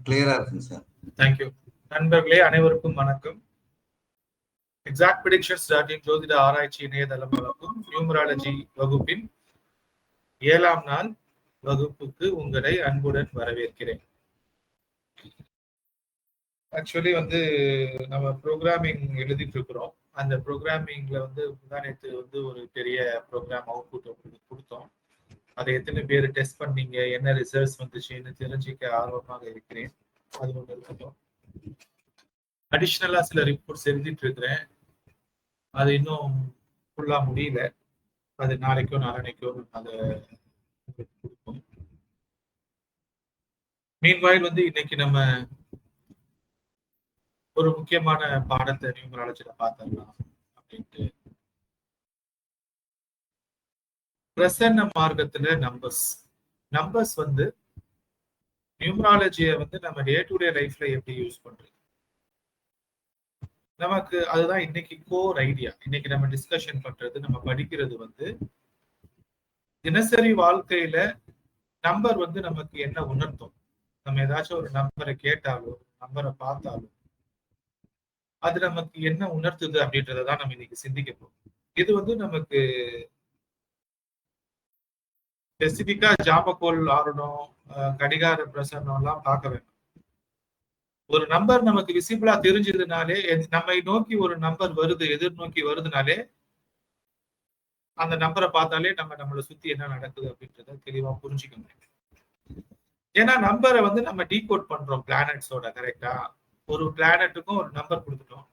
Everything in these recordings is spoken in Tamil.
கிளியரா இருக்குங்க சார். தேங்க்யூ. நண்பர்களே அனைவருக்கும் வணக்கம். எக்ஸாக்ட் ப்ரெடிக்ஷன்ஸ் ஜோதிட ஆராய்ச்சி இணையதளம் வழங்கும் நியூமராலஜி வகுப்பின் 7ஆம் நாள் வகுப்புக்கு உங்களை அன்புடன் வரவேற்கிறேன். ஆக்சுவலி நம்ம ப்ரோக்ராமிங் எழுதிட்டு இருக்கிறோம். அந்த ப்ரோக்ராமிங்ல நேற்று ஒரு பெரிய ப்ரோக்ராம் அவுட்புட் கொடுத்தோம். அதை எத்தனை பேர் டெஸ்ட் பண்ணீங்க, என்ன ரிசல்ட்ஸ் வந்துச்சுன்னு தெரிஞ்சுக்க ஆர்வமாக இருக்கிறேன். அது ஒன்று இருக்கட்டும். அடிஷ்னலா சில ரிப்போர்ட்ஸ் எழுதிட்டு இருக்கிறேன். அது இன்னும் ஃபுல்லா முடியல. அது நாளைக்கோ நாளைக்கோ அதை கொடுப்போம். மீன்வாயில் இன்னைக்கு நம்ம ஒரு முக்கியமான பாடத்தை நியூமராலஜில பார்த்துடலாம் அப்படின்ட்டு. பிரசன்ன மார்க்கத்துல நம்பர்ஸ் நியூமராலஜியை நம்ம டே டு டே லைஃப்ல எப்படி யூஸ் பண்றது, நமக்கு அதுதான் இன்னைக்கு கோர் ஐடியா. இன்னைக்கு நம்ம டிஸ்கஷன் பண்றது, நம்ம படிக்கிறது தினசரி வாழ்க்கையில நம்பர் நமக்கு என்ன உணர்த்தும். நம்ம ஏதாச்சும் ஒரு நம்பரை கேட்டாலோ நம்பரை பார்த்தாலும் அது நமக்கு என்ன உணர்த்துது அப்படின்றதான் நம்ம இன்னைக்கு சிந்திக்க போறோம். இது நமக்கு ஸ்பெசிபிக்கா ஜாமக்கோல் ஆடணும், கடிகார பிரசன்னம் எல்லாம் பார்க்க வேண்டாம். ஒரு நம்பர் நமக்கு விசிபிளா தெரிஞ்சதுனாலே, நம்மை நோக்கி ஒரு நம்பர் வருது, எதிர்நோக்கி வருதுனாலே அந்த நம்பரை பார்த்தாலே நம்மளை சுத்தி என்ன நடக்குது அப்படின்றத தெளிவா புரிஞ்சுக்க முடியும். ஏன்னா நம்பரை நம்ம டீகோட் பண்றோம் பிளானட்ஸோட. கரெக்டா? ஒரு பிளானட்டுக்கும் ஒரு நம்பர் கொடுத்துட்டோம்.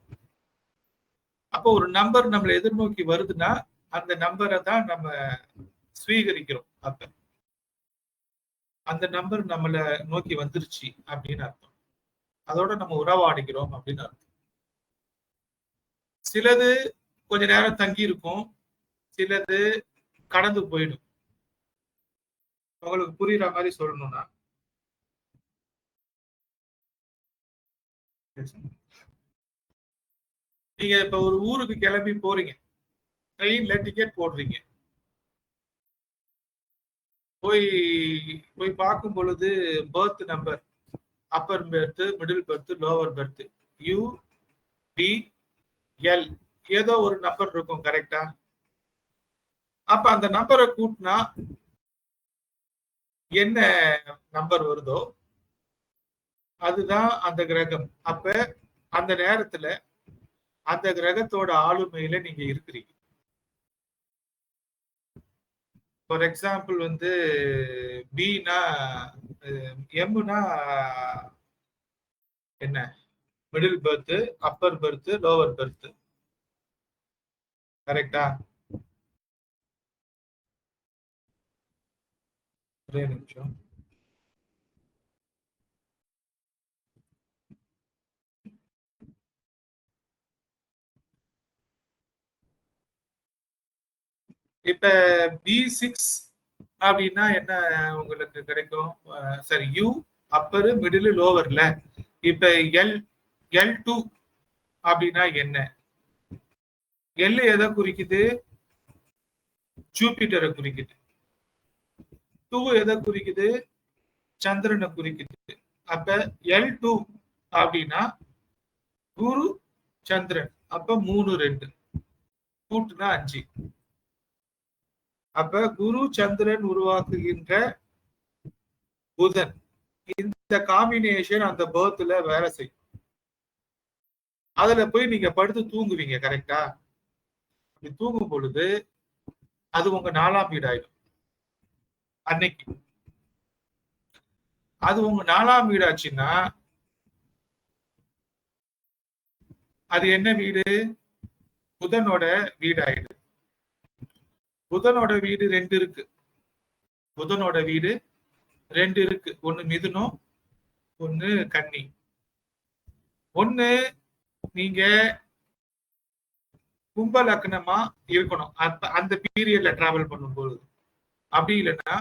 அப்போ ஒரு நம்பர் நம்மளை எதிர்நோக்கி வருதுன்னா அந்த நம்பரை தான் நம்ம ஸ்வீகரிக்கிறோம். அப்ப அந்த நம்பர் நம்மளை நோக்கி வந்துருச்சு அப்படின்னு அர்த்தம். அதோட நம்ம உறவாடிக்கிறோம் அப்படின்னு அர்த்தம். சிலது கொஞ்ச நேரம் தங்கி இருக்கும், சிலது கடந்து போயிடும். உங்களுக்கு புரியுற மாதிரி சொல்லணும்னா, நீங்க இப்ப ஒரு ஊருக்கு கிளம்பி போறீங்க, ட்ரெயின்ல டிக்கெட் போடுறீங்க. போய் பார்க்கும் பொழுது berth number, upper berth, middle berth, lower berth, U B L ஏதோ ஒரு நம்பர் இருக்கும். கரெக்டா? அப்ப அந்த நம்பரை கூட்டினா என்ன நம்பர் வருதோ அதுதான் அந்த கிரகம். அப்ப அந்த நேரத்துல அந்த கிரகத்தோட ஆளுமையில நீங்க இருக்கிறீங்க. ஃபார் எக்ஸாம்பிள் பினா எம்னா என்ன, middle berth, upper berth, lower berth. கரெக்டா? ஒரே நிமிஷம். இப்ப B6 அப்படின்னா என்ன உங்களுக்கு கிடைக்கும்? சரி, யூ அப்பரு, மிடில், லோவர்ல. இப்ப L2 அப்படின்னா என்ன? எல் எதை குறிக்குது? ஜூபிட்டரை குறிக்குது. 2 எதை குறிக்குது? சந்திரனை குறிக்குது. அப்ப L2 அப்படின்னா குரு சந்திரன். அப்ப 3 2 கூட்டுனா 5. அப்ப குரு சந்திரன் உருவாக்குகின்ற புதன், இந்த காம்பினேஷன் அந்த பர்த்ல வேலை செய்யும். அதுல போய் நீங்க படுத்து தூங்குவீங்க. கரெக்டா? அப்படி தூங்கும் பொழுது அது உங்க 4ஆம் வீடு ஆயிடும். அன்னைக்கு அது உங்க 4ஆம் வீடு ஆச்சுன்னா அது என்ன வீடு? புதனோட வீடு ஆயிடுது. புதனோட வீடு 2 இருக்கு. புதனோட வீடு 2 இருக்கு. ஒண்ணு மிதுனம், ஒண்ணு கன்னி. ஒண்ணு நீங்க கும்ப லக்னமா இருக்கணும் அந்த பீரியட்ல டிராவல் பண்ணும்போது. அப்படி இல்லைன்னா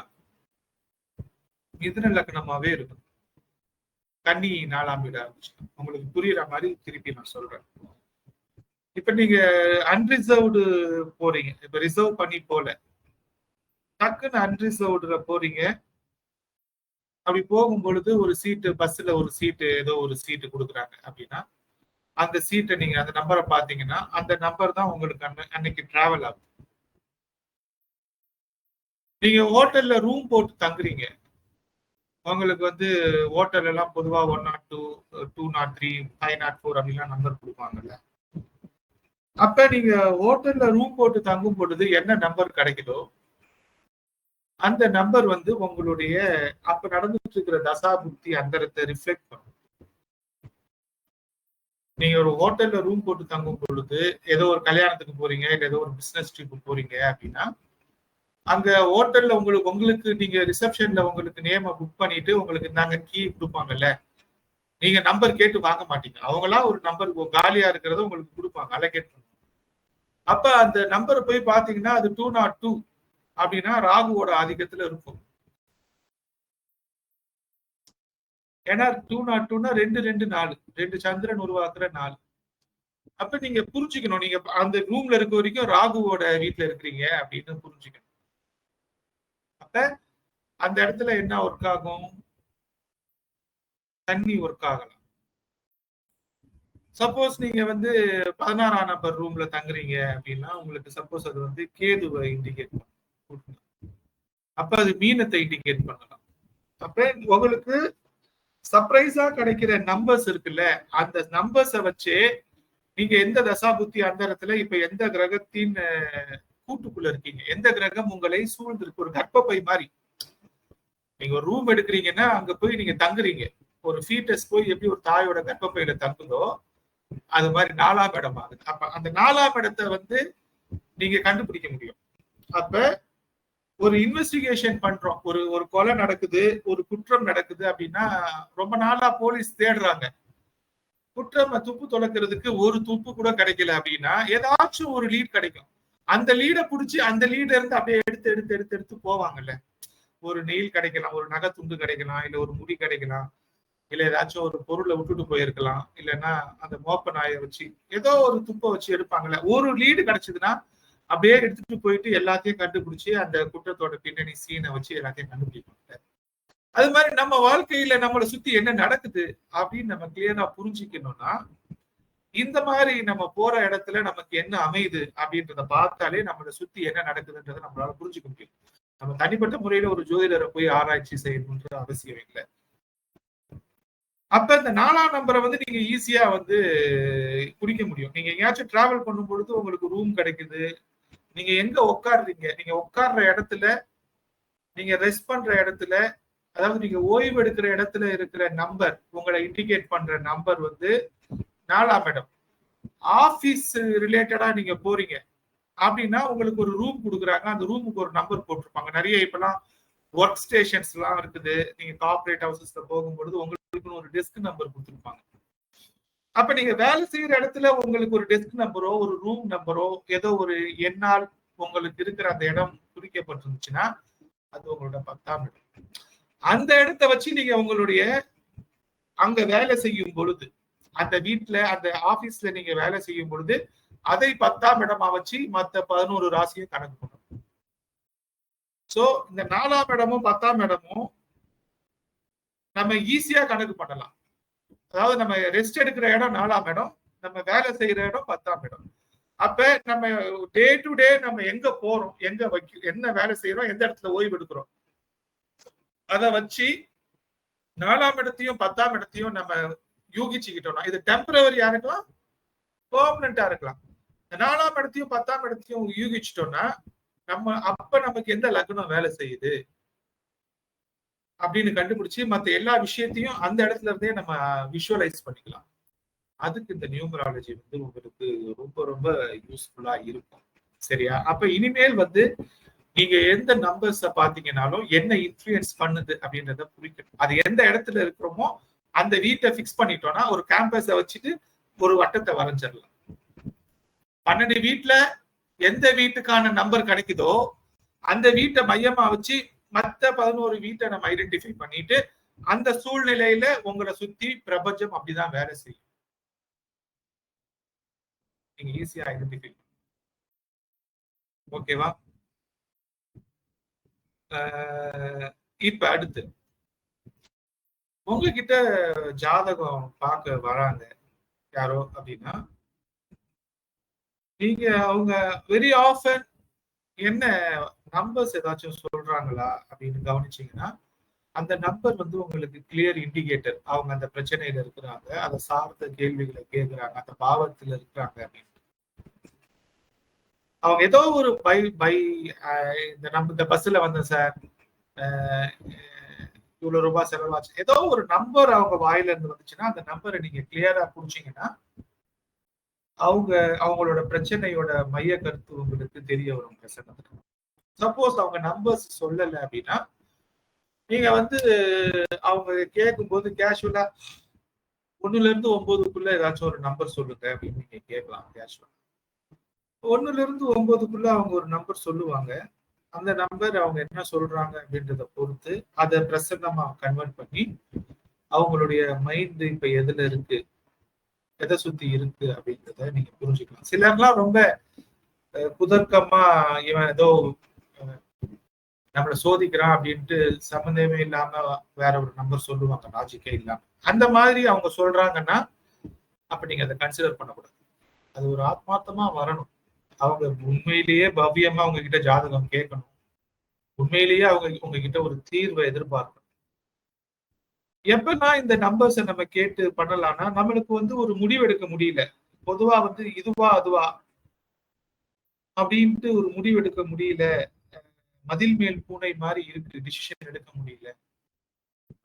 மிதுன லக்னமாவே இருக்கணும். கன்னி 4ஆம் வீடு ஆரம்பிச்சு. உங்களுக்கு புரியுற மாதிரி திருப்பி நான் சொல்றேன். இப்ப நீங்க அன்ரிசர்வ்டு போறீங்க. இப்ப ரிசர்வ் பண்ணி போல, டக்குன்னு அன்ரிசர்வ்டுல போறீங்க. அப்படி போகும் பொழுது ஒரு சீட்டு பஸ்ல ஒரு சீட்டு ஏதோ ஒரு சீட்டு கொடுக்குறாங்க அப்படின்னா அந்த சீட்டை நீங்க அந்த நம்பரை பாத்தீங்கன்னா அந்த நம்பர் தான் உங்களுக்கு அன்னைக்கு டிராவல் ஆகும். நீங்க ஹோட்டல்ல ரூம் போட்டு தங்குறீங்க, உங்களுக்கு வந்து ஹோட்டல் எல்லாம் பொதுவா 102, 203, 504 அப்படிலாம் நம்பர் கொடுப்பாங்கல்ல. அப்ப நீங்க ஹோட்டல்ல ரூம் போட்டு தங்கும் பொழுது என்ன நம்பர் கிடைக்குதோ அந்த நம்பர் வந்து உங்களுடைய அப்ப நடந்துட்டு இருக்கிற தசா புக்தி அந்தரத்தை ரிஃப்ளெக்ட் பண்ணும். நீங்க ஒரு ஹோட்டல்ல ரூம் போட்டு தங்கும் பொழுது ஏதோ ஒரு கல்யாணத்துக்கு போறீங்க இல்ல ஏதோ ஒரு பிசினஸ் ட்ரிப் போறீங்க அப்படின்னா அங்க ஹோட்டல்ல உங்களுக்கு நீங்க ரிசப்ஷன்ல உங்களுக்கு நேம புக் பண்ணிட்டு உங்களுக்கு நாங்க கீ கொடுப்பாங்கல்ல, நீங்க நம்பர் கேட்டு வாங்க மாட்டீங்க. அவங்களா ஒரு நம்பர் காலியா இருக்கிறத உங்களுக்கு கொடுப்பாங்க, அலோகேட் பண்ணுவாங்க. அப்ப அந்த நம்பரை போய் பாத்தீங்கன்னா அது 202 அப்படின்னா ராகுவோட ஆதிக்கத்துல இருக்கும். ஏன்னா 202னா 224 2 சந்திரன் உருவாக்குற 4. அப்ப நீங்க புரிஞ்சுக்கணும், நீங்க அந்த ரூம்ல இருக்க வரைக்கும் ராகுவோட வீட்டுல இருக்கிறீங்க அப்படின்னு புரிஞ்சுக்கணும். அப்ப அந்த இடத்துல என்ன ஒர்க் ஆகும், தண்ணி ஒர்க் ஆகலாம். சப்போஸ் நீங்க வந்து 16ஆம் நம்பர் ரூம்ல தங்குறீங்க அப்படின்னா உங்களுக்கு சப்போஸ் அது வந்து கேதுவை இண்டிகேட் பண்ணும், அப்ப அது மீனத்தை இண்டிகேட் பண்ணலாம். அப்ப உங்களுக்கு சர்ப்ரைஸா கிடைக்கிற நம்பர்ஸ் இருக்குல்ல, அந்த நம்பர்ஸை வச்சு நீங்க எந்த தசாபுத்தி அந்தரத்துல இப்ப எந்த கிரகத்தின் கூட்டுக்குள்ள இருக்கீங்க, எந்த கிரகம் உங்களை சூழ்ந்திருக்கு, ஒரு கர்ப்பப்பை மாதிரி. நீங்க ஒரு ரூம் எடுக்கிறீங்கன்னா அங்க போய் நீங்க தங்குறீங்க, ஒரு ஃபீட்டஸ் போய் எப்படி ஒரு தாயோட கர்ப்பப்பையில தங்குதோ அது மாதிரி 4ஆம் இடம் ஆகுது. அப்ப அந்த 4ஆம் இடத்தை வந்து நீங்க கண்டுபிடிக்க முடியும். அப்ப ஒரு இன்வெஸ்டிகேஷன் பண்றோம், ஒரு ஒரு கொலை நடக்குது, ஒரு குற்றம் நடக்குது அப்படின்னா ரொம்ப நாளா போலீஸ் தேடுறாங்க, குற்றம் துப்பு தொலைக்கிறதுக்கு ஒரு துப்பு கூட கிடைக்கல அப்படின்னா ஏதாச்சும் ஒரு லீட் கிடைக்கும். அந்த லீடை பிடிச்சி அந்த லீட இருந்து அப்படியே எடுத்து எடுத்து எடுத்து எடுத்து போவாங்கல்ல. ஒரு நெயில் கிடைக்கலாம், ஒரு நகை துண்டு கிடைக்கலாம், இல்ல ஒரு முடி கிடைக்கலாம், இல்ல ஏதாச்சும் ஒரு பொருளை விட்டுட்டு போயிருக்கலாம், இல்லைன்னா அந்த மோப்ப நாயை வச்சு ஏதோ ஒரு துப்பை வச்சு எடுப்பாங்கல்ல. ஒரு லீடு கிடைச்சதுன்னா அப்படியே எடுத்துட்டு போயிட்டு எல்லாத்தையும் கண்டுபிடிச்சு அந்த குற்றத்தோட பின்னணி சீனை வச்சு எல்லாத்தையும் கண்டுபிடிப்பாங்க. அது மாதிரி நம்ம வாழ்க்கையில நம்மளை சுத்தி என்ன நடக்குது அப்படின்னு நம்ம கிளியரா புரிஞ்சுக்கணும்னா இந்த மாதிரி நம்ம போற இடத்துல நமக்கு என்ன அமையுது அப்படின்றத பார்த்தாலே நம்மளை சுத்தி என்ன நடக்குதுன்றதை நம்மளால புரிஞ்சுக்க முடியும். நம்ம தனிப்பட்ட முறையில ஒரு ஜோதிடரை போய் ஆராய்ச்சி செய்யணும்ன்ற அவசியம் இல்லை. அப்ப இந்த 4ஆம் நம்பரை வந்து நீங்க ஈஸியா வந்து பிடிக்க முடியும். நீங்க எங்கேயாச்சும் டிராவல் பண்ணும் பொழுது உங்களுக்கு ரூம் கிடைக்குது, நீங்க எங்க உட்காடுறீங்க, நீங்க உட்கார்ற இடத்துல, நீங்க ரெஸ்ட் பண்ற இடத்துல, அதாவது நீங்க ஓய்வு எடுக்கிற இடத்துல இருக்கிற நம்பர் உங்களை இண்டிகேட் பண்ற நம்பர் வந்து 4ஆம் இடம். ஆபீஸ் ரிலேட்டடா நீங்க போறீங்க அப்படின்னா உங்களுக்கு ஒரு ரூம் கொடுக்குறாங்க, அந்த ரூமுக்கு ஒரு நம்பர் போட்டிருப்பாங்க. நிறைய இப்பெல்லாம் ஒர்க் ஸ்டேஷன்ஸ் எல்லாம் இருக்குது, நீங்க கார்பரேட் ஹவுசஸ்ல போகும்பொழுது உங்களுக்கு ஒரு டெஸ்க் நம்பர் கொடுத்துருப்பாங்க. அப்ப நீங்க வேலை செய்யற இடத்துல உங்களுக்கு ஒரு டெஸ்க் நம்பரோ ஒரு ரூம் நம்பரோ ஏதோ ஒரு எண்ணால் உங்களுக்கு இருக்கிற அந்த இடம் குறிக்கப்பட்டிருந்துச்சுன்னா அது உங்களோட 10ஆம் இடம். அந்த இடத்தை வச்சு நீங்க உங்களுடைய அங்க வேலை செய்யும் பொழுது, அந்த வீட்டுல அந்த ஆபீஸ்ல நீங்க வேலை செய்யும் பொழுது அதை 10ஆம் இடமா வச்சு மத்த 11 ராசியும் கணக்கு பண்ணணும். சோ இந்த 4ஆம் இடமும் 10ஆம் இடமும் நம்ம ஈஸியா கணக்கு பண்ணலாம். அதாவது நம்ம ரெஸ்ட் எடுக்கிற இடம் 4ஆம் இடம், நம்ம வேலை செய்யற இடம் 10ஆம் இடம். அப்ப நம்ம டே டு டே நம்ம எங்க போறோம், எங்க என்ன வேலை செய்யறோம், எந்த இடத்துல ஓய்வு எடுக்கிறோம், அதை வச்சு 4ஆம் இடத்தையும் 10ஆம் இடத்தையும் நம்ம யூகிச்சுக்கிட்டோம்னா இது டெம்பரவரியா இருக்கலாம், பெர்மனண்டா இருக்கலாம். 4ஆம் இடத்தையும் 10ஆம் இடத்தையும் யூகிச்சிட்டோம்னா நம்ம அப்ப நமக்கு எந்த லக்னம் வேலை செய்யுது அப்படின்னு கண்டுபிடிச்சு மத்த எல்லா விஷயத்தையும் அந்த இடத்துல இருந்தே நம்ம விஷுவலைஸ் பண்ணிக்கலாம். அதுக்கு இந்த நியூமராலஜி வந்து உங்களுக்கு ரொம்ப ரொம்ப யூஸ்ஃபுல்லா இருக்கும். சரியா? அப்ப இனிமேல் வந்து நீங்க எந்த நம்பர்ஸ பாத்தீங்கன்னாலும் என்ன இன்ஃப்ளூயன்ஸ் பண்ணுது அப்படின்றத புரிக்கணும். அது எந்த இடத்துல இருக்கிறோமோ அந்த வீட்டை பிக்ஸ் பண்ணிட்டோம்னா ஒரு கேம்பஸை வச்சுட்டு ஒரு வட்டத்தை வரைஞ்சிடலாம். 12 வீட்டுல எந்த வீட்டுக்கான நம்பர் கிடைக்குதோ அந்த வீட்டை மையமா வச்சு மத்த 11 வீட்டை நம்ம ஐடென்டிஃபை பண்ணிட்டு அந்த சூழ்நிலையில உங்களை சுத்தி பிரபஞ்சம் அப்படிதான் வேலை செய்யும். நீங்க ஈஸியா ஐடென்டிஃபை. ஓகேவா? இப்ப அடுத்து உங்ககிட்ட ஜாதகம் பார்க்க வராங்க யாரோ அப்படின்னா, நீங்க அவங்க வெரி ஆஃபன் என்ன நம்பர்ஸ் ஏதாச்சும் சொல்றாங்களா அப்படின்னு கவனிச்சீங்கன்னா, அந்த நம்பர் வந்து உங்களுக்கு கிளியர் இண்டிகேட்டர். அவங்க அந்த பிரச்சனையில இருக்கிறாங்க. அதை சார்ந்த கேள்விகளை கேட்கிறாங்க. அந்த பாவத்துல இருக்கிறாங்க அப்படின்னு. அவங்க ஏதோ ஒரு பை பை இந்த பஸ்ல வந்தேன் சார், இவ்வளவு ரூபாய் செலவாச்சு, ஏதோ ஒரு நம்பர் அவங்க வாயில இருந்து வந்துச்சுன்னா அந்த நம்பரை நீங்க கிளியரா புடிச்சீங்கன்னா அவங்க அவங்களோட பிரச்சனையோட மைய கருத்து உங்களுக்கு தெரிய வரும் பிரசன்னத்துல. சப்போஸ் அவங்க நம்பர்ஸ் சொல்லல அப்படின்னா நீங்க வந்து அவங்க கேட்கும் போது கேஷுவலா 1ல இருந்து 9க்குள்ள ஏதாச்சும் ஒரு நம்பர் சொல்லுங்க அப்படின்னு நீங்க கேட்கலாம். கேஷுவலா 1ல இருந்து 9க்குள்ள அவங்க ஒரு நம்பர் சொல்லுவாங்க. அந்த நம்பர் அவங்க என்ன சொல்றாங்க அப்படின்றத பொறுத்து அதை பிரசன்னமா கன்வெர்ட் பண்ணி அவங்களுடைய மைண்ட் இப்ப எதுல இருக்கு, எதை சுத்தி இருக்கு அப்படின்றத நீங்க புரிஞ்சுக்கலாம். சிலர்லாம் ரொம்ப குதர்க்கமா இவன் ஏதோ நம்மளை சோதிக்கிறான் அப்படின்ட்டு சம்மந்தமே இல்லாம வேற ஒரு நம்பர் சொல்லுவாங்க, லாஜிக்கே இல்லாம. அந்த மாதிரி அவங்க சொல்றாங்கன்னா அப்ப நீங்க அதை கன்சிடர் பண்ணக்கூடாது. அது ஒரு ஆத்மார்த்தமா வரணும். அவங்க உண்மையிலேயே பவ்யமா அவங்க கிட்ட ஜாதகம் கேட்கணும். உண்மையிலேயே அவங்க உங்ககிட்ட ஒரு தீர்வை எதிர்பார்க்கணும். எப்பன்னா இந்த நம்பர்ஸை நம்ம கேட்டு பண்ணலாம்னா நம்மளுக்கு வந்து ஒரு முடிவு எடுக்க முடியல. பொதுவா வந்து இதுவா அதுவா அப்படின்ட்டு ஒரு முடிவு எடுக்க முடியல. மதில் மேல் பூனை மாதிரி இருக்கு, டிசிஷன் எடுக்க முடியல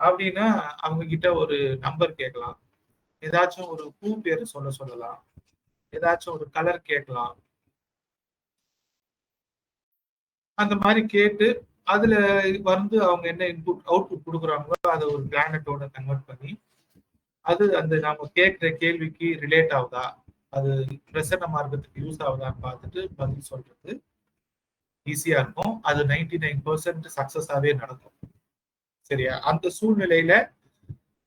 அப்படின்னா அவங்க கிட்ட ஒரு நம்பர் கேட்கலாம். ஏதாச்சும் ஒரு பூ பேரு சொல்லலாம். ஏதாச்சும் ஒரு கலர் கேட்கலாம். அந்த மாதிரி கேட்டு அதுல வந்து அவங்க என்ன இன்புட் அவுட்புட் கொடுக்குறாங்களோ அதை ஒரு பிளானட்டோட கன்வெர்ட் பண்ணி அது அந்த நாம கேட்கிற கேள்விக்கு ரிலேட் ஆகுதா, அது பிரசன்ன மார்க்கத்துக்கு யூஸ் ஆகுதான்னு பார்த்துட்டு பதில் சொல்றது ஈஸியா இருக்கும். அது 99% சக்சஸாவே நடக்கும். சரியா? அந்த சூழ்நிலையில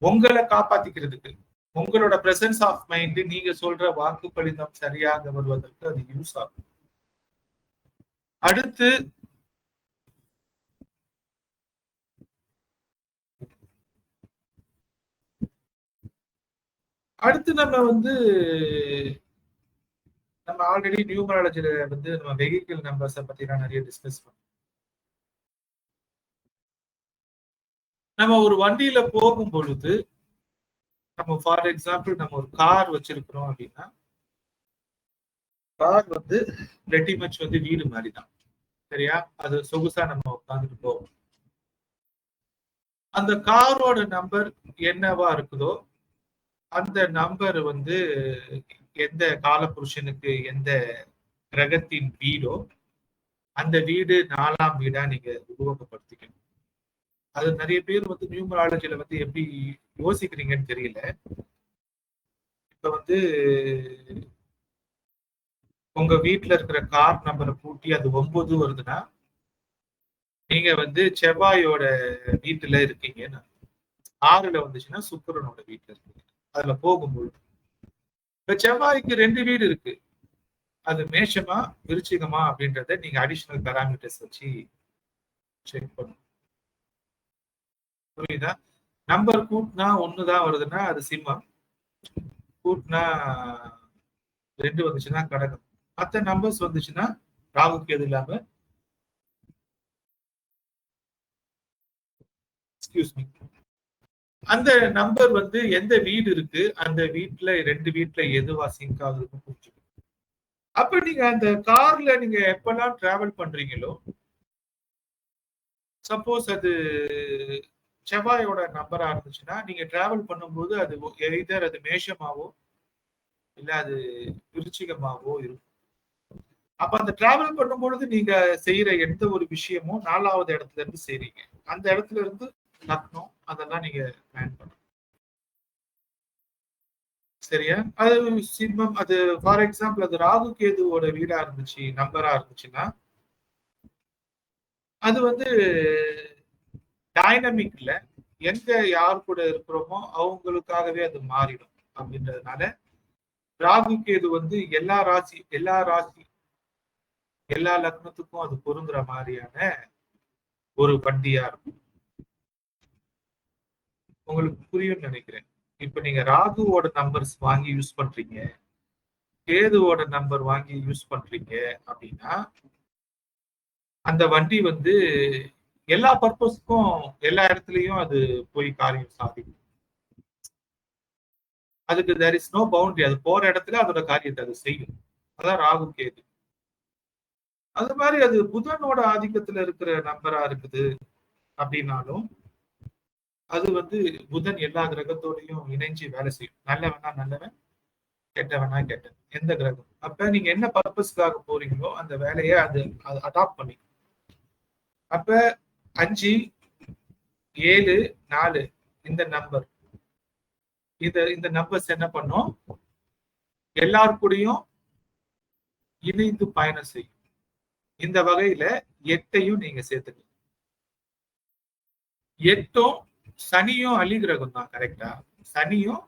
உங்களை காப்பாத்திக்கிறதுக்கு உங்களோட பிரசன்ஸ் ஆஃப் மைண்ட் நீங்க சொல்ற வாக்கு பலிதம் சரியாக வருவதற்கு அது யூஸ் ஆகும். அடுத்து நம்ம வந்து நம்ம ஆல்ரெடி நியூமராலஜில வந்து நம்ம வெஹிக்கிள் நம்பர்ஸை பத்தி தான் நிறைய டிஸ்கஸ் பண்ணோம். நம்ம ஒரு வண்டியில போகும் பொழுது நம்ம ஃபார் எக்ஸாம்பிள் நம்ம ஒரு கார் வச்சிருக்கிறோம் அப்படின்னா கார் வந்து pretty much வந்து வீடு மாதிரி தான். சரியா? அது சொகுசா நம்ம உட்காந்துட்டு போவோம். அந்த காரோட நம்பர் என்னவா இருக்குதோ அந்த நம்பர் வந்து எந்த காலபுருஷனுக்கு எந்த கிரகத்தின் வீடோ அந்த வீடு 4ஆம் வீடா நீங்க உருவகப்படுத்திக்கணும். அது நிறைய பேர் வந்து நியூமராலஜில வந்து எப்படி யோசிக்கிறீங்கன்னு தெரியல. இப்ப வந்து உங்க வீட்டுல இருக்கிற கார் நம்பரை கூட்டி அது 9 வருதுன்னா நீங்க வந்து செவ்வாயோட வீட்டுல இருக்கீங்கன்னு. 6ல வந்துச்சுன்னா சுக்கிரனோட வீட்டுல இருக்கீங்க. அதுல போகும்போது இப்ப செவ்வாய்க்கு 2 வீடு இருக்கு. அது மேஷமா விருச்சிகமா அப்படின்றத நீங்க அடிஷனல் பேராமீட்டர்ஸ் வச்சு செக் பண்ணணும். புரியுதா? நம்பர் கூட்டினா 1 தான் வருதுன்னா அது சிம்மம், கூட்டினா 2 வந்துச்சுன்னா கடகம். மற்ற நம்பர்ஸ் வந்துச்சுன்னா ராகுக்கு எது இல்லாம அந்த நம்பர் வந்து எந்த வீடு இருக்கு அந்த வீட்டுல 2 வீட்டுல எதுவா சிங்க் ஆகுதுன்னு புரிஞ்சுக்கணும். அப்ப நீங்க அந்த கார்ல நீங்க எப்பெல்லாம் டிராவல் பண்றீங்களோ சப்போஸ் அது செவ்வாயோட நம்பரா இருந்துச்சுன்னா நீங்க டிராவல் பண்ணும்போது அது எய்தர் அது மேஷமாவோ இல்ல அது விருச்சிகமாவோ இருக்கும். அப்ப அந்த டிராவல் பண்ணும்பொழுது நீங்க செய்யற எந்த ஒரு விஷயமும் 4வது இடத்துல இருந்து செய்றீங்க. அந்த இடத்துல இருந்து லக்னம் அதெல்லாம் நீங்க பிளான் பண்ணணும். சரியா? அது சிம்மம், அது ஃபார் எக்ஸாம்பிள் அது ராகு கேதுவோட வீடா இருந்துச்சு, நம்பரா இருந்துச்சுன்னா அது வந்து டைனமிக்ல எங்க யார் கூட இருக்கிறோமோ அவங்களுக்காகவே அது மாறிடும். அப்படின்றதுனால ராகு கேது வந்து எல்லா ராசி எல்லா லக்னத்துக்கும் அது பொருந்துற மாதிரியான ஒரு வண்டியா இருக்கும். உங்களுக்கு புரியும்னு நினைக்கிறேன். இப்ப நீங்க ராகுவோட நம்பர்ஸ் வாங்கி யூஸ் பண்றீங்க, கேதுவோட நம்பர் வாங்கி யூஸ் பண்றீங்க அப்படின்னா, அந்த வண்டி வந்து எல்லா பர்பஸ்க்கும் எல்லா இடத்துலயும் அது போய் காரியம் சாதிக்கும். அதுக்கு தேர் இஸ் நோ பவுண்டரி. அது போற இடத்துல அதோட காரியத்தை அது செய்யும். அதான் ராகு கேது. அது மாதிரி அது புதனோட ஆதிக்கத்துல இருக்கிற நம்பரா இருக்குது அப்படின்னாலும், அது வந்து புதன் எல்லா கிரகத்தோடையும் இணைஞ்சு வேலை செய்யும். நல்லவனா நல்லவன், கெட்டவனா கெட்டவன். எந்த கிரகம். அப்ப நீங்க என்ன பர்பஸ்க்காக போறீங்களோ அந்த வேலையை அது அடாப்ட் பண்ணி. அப்ப 5, 7, 4 இந்த நம்பர். இந்த நம்பர்ஸ் என்ன பண்ணும்? எல்லார் கூடயும் இணைந்து பயணம் செய்யும். இந்த வகையில 8ஐயும் நீங்க சேர்த்துக்கலாம். 8ம் சனியும் அலி கிரகம் தான். கரெக்டா? சனியும்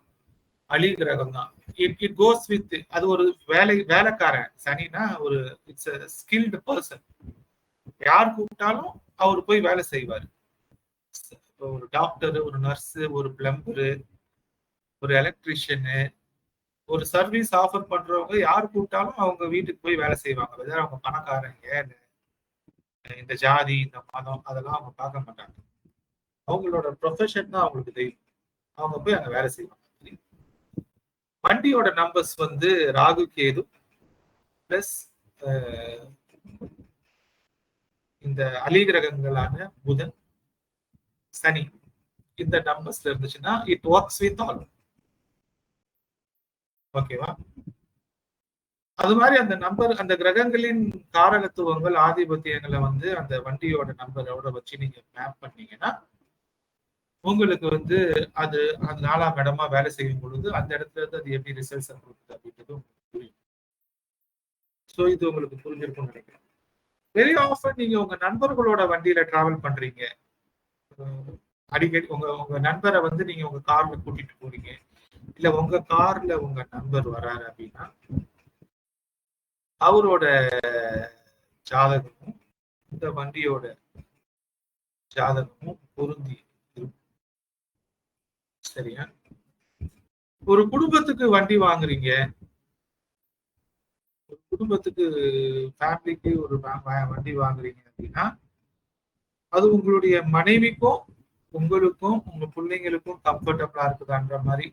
அலி கிரகம் தான். இட் கோஸ் வித் அது ஒரு வேலைக்காரன். சனினா ஒரு இட்ஸ் a skilled person. யார் கூப்பிட்டாலும் அவர் போய் வேலை செய்வார். ஒரு டாக்டர், ஒரு நர்ஸ், ஒரு பிளம்பரு, ஒரு எலக்ட்ரிஷியனு, ஒரு சர்வீஸ் ஆஃபர் பண்றவங்க யார் கூப்பிட்டாலும் அவங்க வீட்டுக்கு போய் வேலை செய்வாங்க. வெதர் அவங்க பணக்காரங்க, இந்த ஜாதி, இந்த மதம் அதெல்லாம் அவங்க பார்க்க மாட்டாங்க. அவங்களோட ப்ரொஃபஷன் தான் அவங்களுக்கு தெரியும். அவங்க போய் அங்க வேலை செய்வாங்க. வண்டியோட நம்பர்ஸ் வந்து ராகு கேது பிளஸ் இந்த அலி கிரகங்களான புதன், சனி இந்த நம்பர்ஸ்ல இருந்துச்சுன்னா இட் ஒர்க்ஸ் வித் ஆல். ஓகேவா? அது மாதிரி அந்த நம்பர் அந்த கிரகங்களின் காரகத்துவங்கள் ஆதிபத்தியங்களை வந்து அந்த வண்டியோட நம்பரோட வச்சு நீங்க மேப் பண்ணீங்கன்னா உங்களுக்கு வந்து அது 4ஆம் இடமா வேலை செய்யும் பொழுது அந்த இடத்துல இருந்து அது எப்படி ரிசல்ட்ஸ் கொடுக்குது அப்படின்றது உங்களுக்கு புரியும். ஸோ இது உங்களுக்கு புரிஞ்சிருக்கும்னு நினைக்கிறேன். வெரி ஆஃபன் நீங்க உங்க நண்பர்களோட வண்டியில டிராவல் பண்றீங்க. அடிக்கடி உங்க நண்பரை வந்து நீங்க உங்க கார்ல கூட்டிட்டு போறீங்க. இல்ல உங்க கார்ல உங்க நண்பர் வராரு அப்படின்னா அவரோட ஜாதகமும் இந்த வண்டியோட ஜாதகமும் பொருந்தி இருக்கும். சரியா? ஒரு குடும்பத்துக்கு வண்டி வாங்குறீங்க, ஒரு குடும்பத்துக்கு ஃபேமிலிக்கு ஒரு வண்டி வாங்குறீங்க அப்படின்னா அது உங்களுடைய மனைவிக்கும் உங்களுக்கும் உங்க பிள்ளைங்களுக்கும் கம்ஃபர்டபுளா இருக்குதான்ற மாதிரி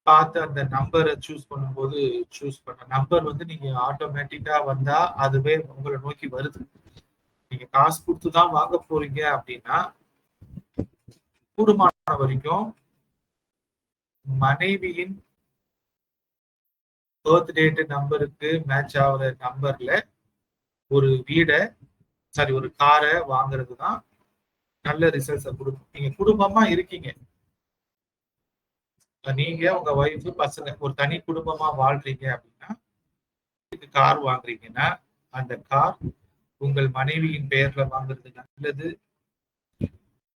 பார்த்து அந்த நம்பரை சூஸ் பண்ணும்போது சூஸ் பண்ண நம்பர் வந்து நீங்க ஆட்டோமேட்டிக்கா வந்தா அதுவே உங்களை நோக்கி வருது. நீங்க காசு கொடுத்துதான் வாங்க போறீங்க அப்படின்னா கூடுமான வரைக்கும் மனைவியின் பர்த் டேட் நம்பருக்கு மேட்ச் ஆகுற நம்பர்ல ஒரு வீடை ஒரு காரை வாங்குறது தான் நல்ல ரிசல்ட்ஸை கொடுக்கும். நீங்க குடும்பமா இருக்கீங்க, நீங்க உங்க ஒய்ஃப் பசங்க ஒரு தனி குடும்பமா வாழ்றீங்க அப்படின்னா கார் வாங்குறீங்கன்னா அந்த கார் உங்கள் மனைவியின் பெயர்ல வாங்குறது நல்லது.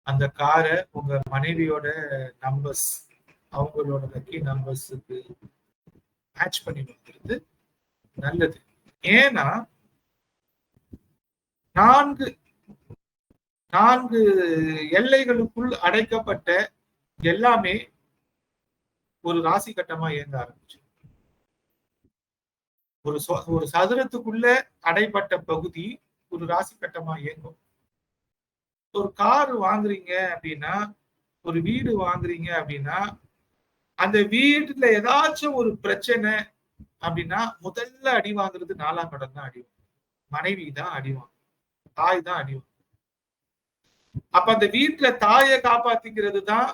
அந்த காரை உங்க மனைவியோட நம்பர்ஸ் அவங்களோட லக்கி நம்பர்ஸுக்கு மேட்ச் பண்ணி வாங்குறது நல்லது. ஏன்னா 4 எல்லைகளுக்குள் அடைக்கப்பட்ட எல்லாமே ஒரு ராசி கட்டமா இயங்க ஆரம்பிச்சு. ஒரு சதுரத்துக்குள்ள அடைப்பட்ட பகுதி ஒரு ராசி கட்டமா இயங்கும். ஒரு கார் வாங்குறீங்க அப்படின்னா, ஒரு வீடு வாங்குறீங்க அப்படின்னா அந்த வீட்டுல ஏதாச்சும் ஒரு பிரச்சனை அப்படின்னா முதல்ல அடி வாங்குறது 4ஆம் இடம் தான் அடி. மனைவி தான் அடிவாங்க, தாய் தான் அடிவாங்க. அப்ப அந்த வீட்டுல தாயை காப்பாத்திக்கிறது தான்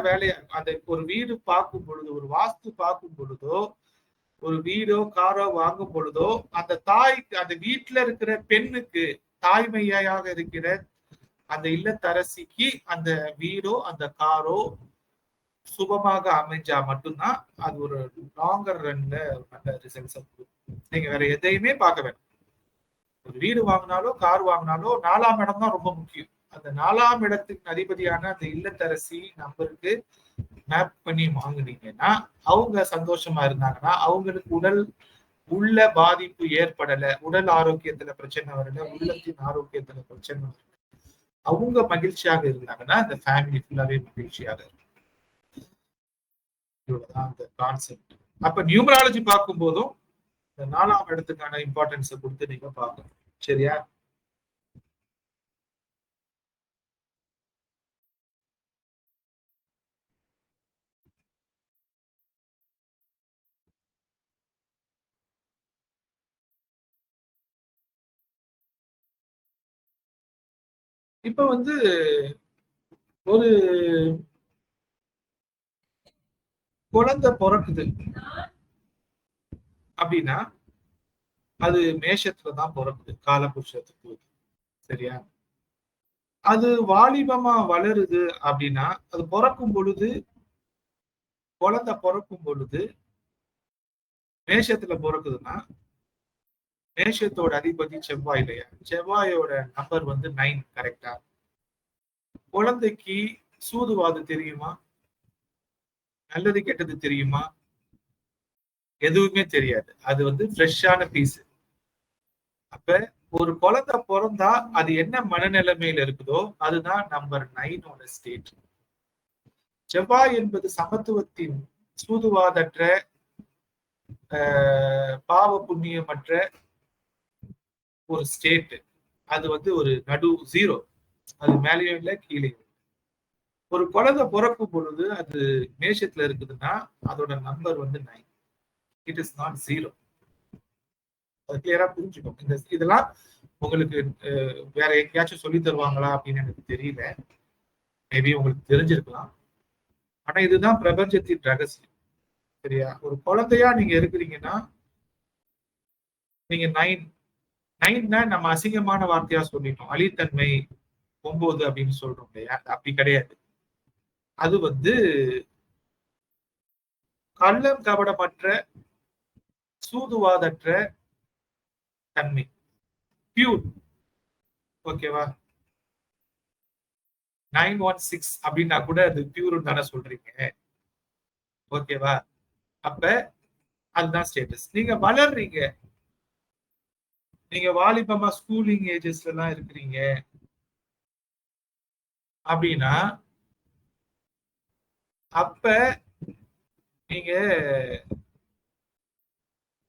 வேலையா. அந்த ஒரு வீடு பார்க்கும் பொழுது, ஒரு வாஸ்து பார்க்கும் பொழுதோ, ஒரு வீடோ காரோ வாங்கும் பொழுதோ அந்த தாய்க்கு அந்த வீட்டுல இருக்கிற பெண்ணுக்கு தாய்மையாக இருக்கிற அந்த இல்லத்தரசிக்கு அந்த வீடோ அந்த காரோ சுபமாக அமைஞ்சா மட்டும்தான் அது ஒரு லாங்கர் ரன்ல நல்ல ரிசல்ட்ஸ் கொடுக்கும். நீங்க வேற எதையுமே பார்க்க வேண்டாம். ஒரு வீடு வாங்கினாலோ கார் வாங்கினாலோ 4ஆம் இடம் தான் ரொம்ப முக்கியம். அந்த 4ஆம் இடத்துக்கு அதிபதியான அந்த இல்லத்தரசி நம்பருக்கு மேப் பண்ணி வாங்குனீங்கன்னா அவங்க சந்தோஷமா இருந்தாங்கன்னா அவங்களுக்கு உள்ள பாதிப்பு ஏற்படல, உடல் ஆரோக்கியத்துல பிரச்சனை வரல, உள்ளத்தின் ஆரோக்கியத்துல பிரச்சனை வரல, அவங்க மகிழ்ச்சியாக இருந்தாங்கன்னா அந்த ஃபேமிலி ஃபுல்லாவே மகிழ்ச்சியாக இருக்கும். இவ்வளவுதான் அந்த கான்செப்ட். அப்ப நியூமராலஜி பார்க்கும் போதும் இந்த 4ஆம் இடத்துக்கான இம்பார்ட்டன்ஸை கொடுத்து நீங்க பார்க்கணும். சரியா? இப்ப வந்து ஒரு குழந்தை பிறக்குது அப்படின்னா அது மேஷத்துலதான் பிறக்குது காலபுருஷத்துக்கு. சரியா? அது வாலிபமா வளருது அப்படின்னா அது பிறக்கும் பொழுது குழந்தை பிறக்கும் பொழுது மேஷத்துல பிறக்குதுன்னா மேஷத்தோட அதிபதி செவ்வாய் இல்லையா? செவ்வாயோட நம்பர் வந்து 9. கரெக்டா? குழந்தைக்கு சூதுவாது தெரியுமா? நல்லது கெட்டது தெரியுமா? எதுவுமே தெரியாது. அது வந்து ஃப்ரெஷ்ஷான பீஸ். அப்ப ஒரு குழந்தை பிறந்தா அது என்ன மனநிலைமையில இருக்குதோ அதுதான் நம்பர் 9ஓட ஸ்டேட். செவ்வாய் என்பது சமத்துவத்தின் சூதுவாதற்ற பாவ புண்ணியமற்ற ஒரு ஸ்டேட். அது வந்து ஒரு நடு 0. அது மேலேயும் இல்லை கீழே. ஒரு குழந்தை பிறக்கும் பொழுது அது மேஷத்துல இருக்குதுன்னா அதோட நம்பர் வந்து 9. It is not 0. அது கிளியரா புரிஞ்சுக்கணும். இதெல்லாம் உங்களுக்கு வேற எங்கேயாச்சும் சொல்லி தருவாங்களா அப்படின்னு எனக்கு தெரியல. மேபி உங்களுக்கு தெரிஞ்சிருக்கலாம். ஆனா இதுதான் பிரபஞ்சத்தின் ரகசியம். சரியா? ஒரு குழந்தையா நீங்க இருக்கிறீங்கன்னா நீங்க 9னா நம்ம அசிங்கமான வார்த்தையா சொல்லிட்டோம். அழித்தன்மை 9 அப்படின்னு சொல்றோம் இல்லையா? அப்படி கிடையாது. அது வந்து கள்ளம் கபடமற்ற சூதுவாதற்ற தன்மை, பியூர். ஓகேவா? 916 அப்படின்னா கூட அது பியூர் தானே சொல்றீங்க. ஓகேவா? அப்ப அதுதான் ஸ்டேட்டஸ். நீங்க வளர்றீங்க, நீங்க வாலிபமா ஸ்கூலிங் ஏஜஸ்ல எல்லாம் இருக்கிறீங்க அப்படின்னா அப்ப நீங்க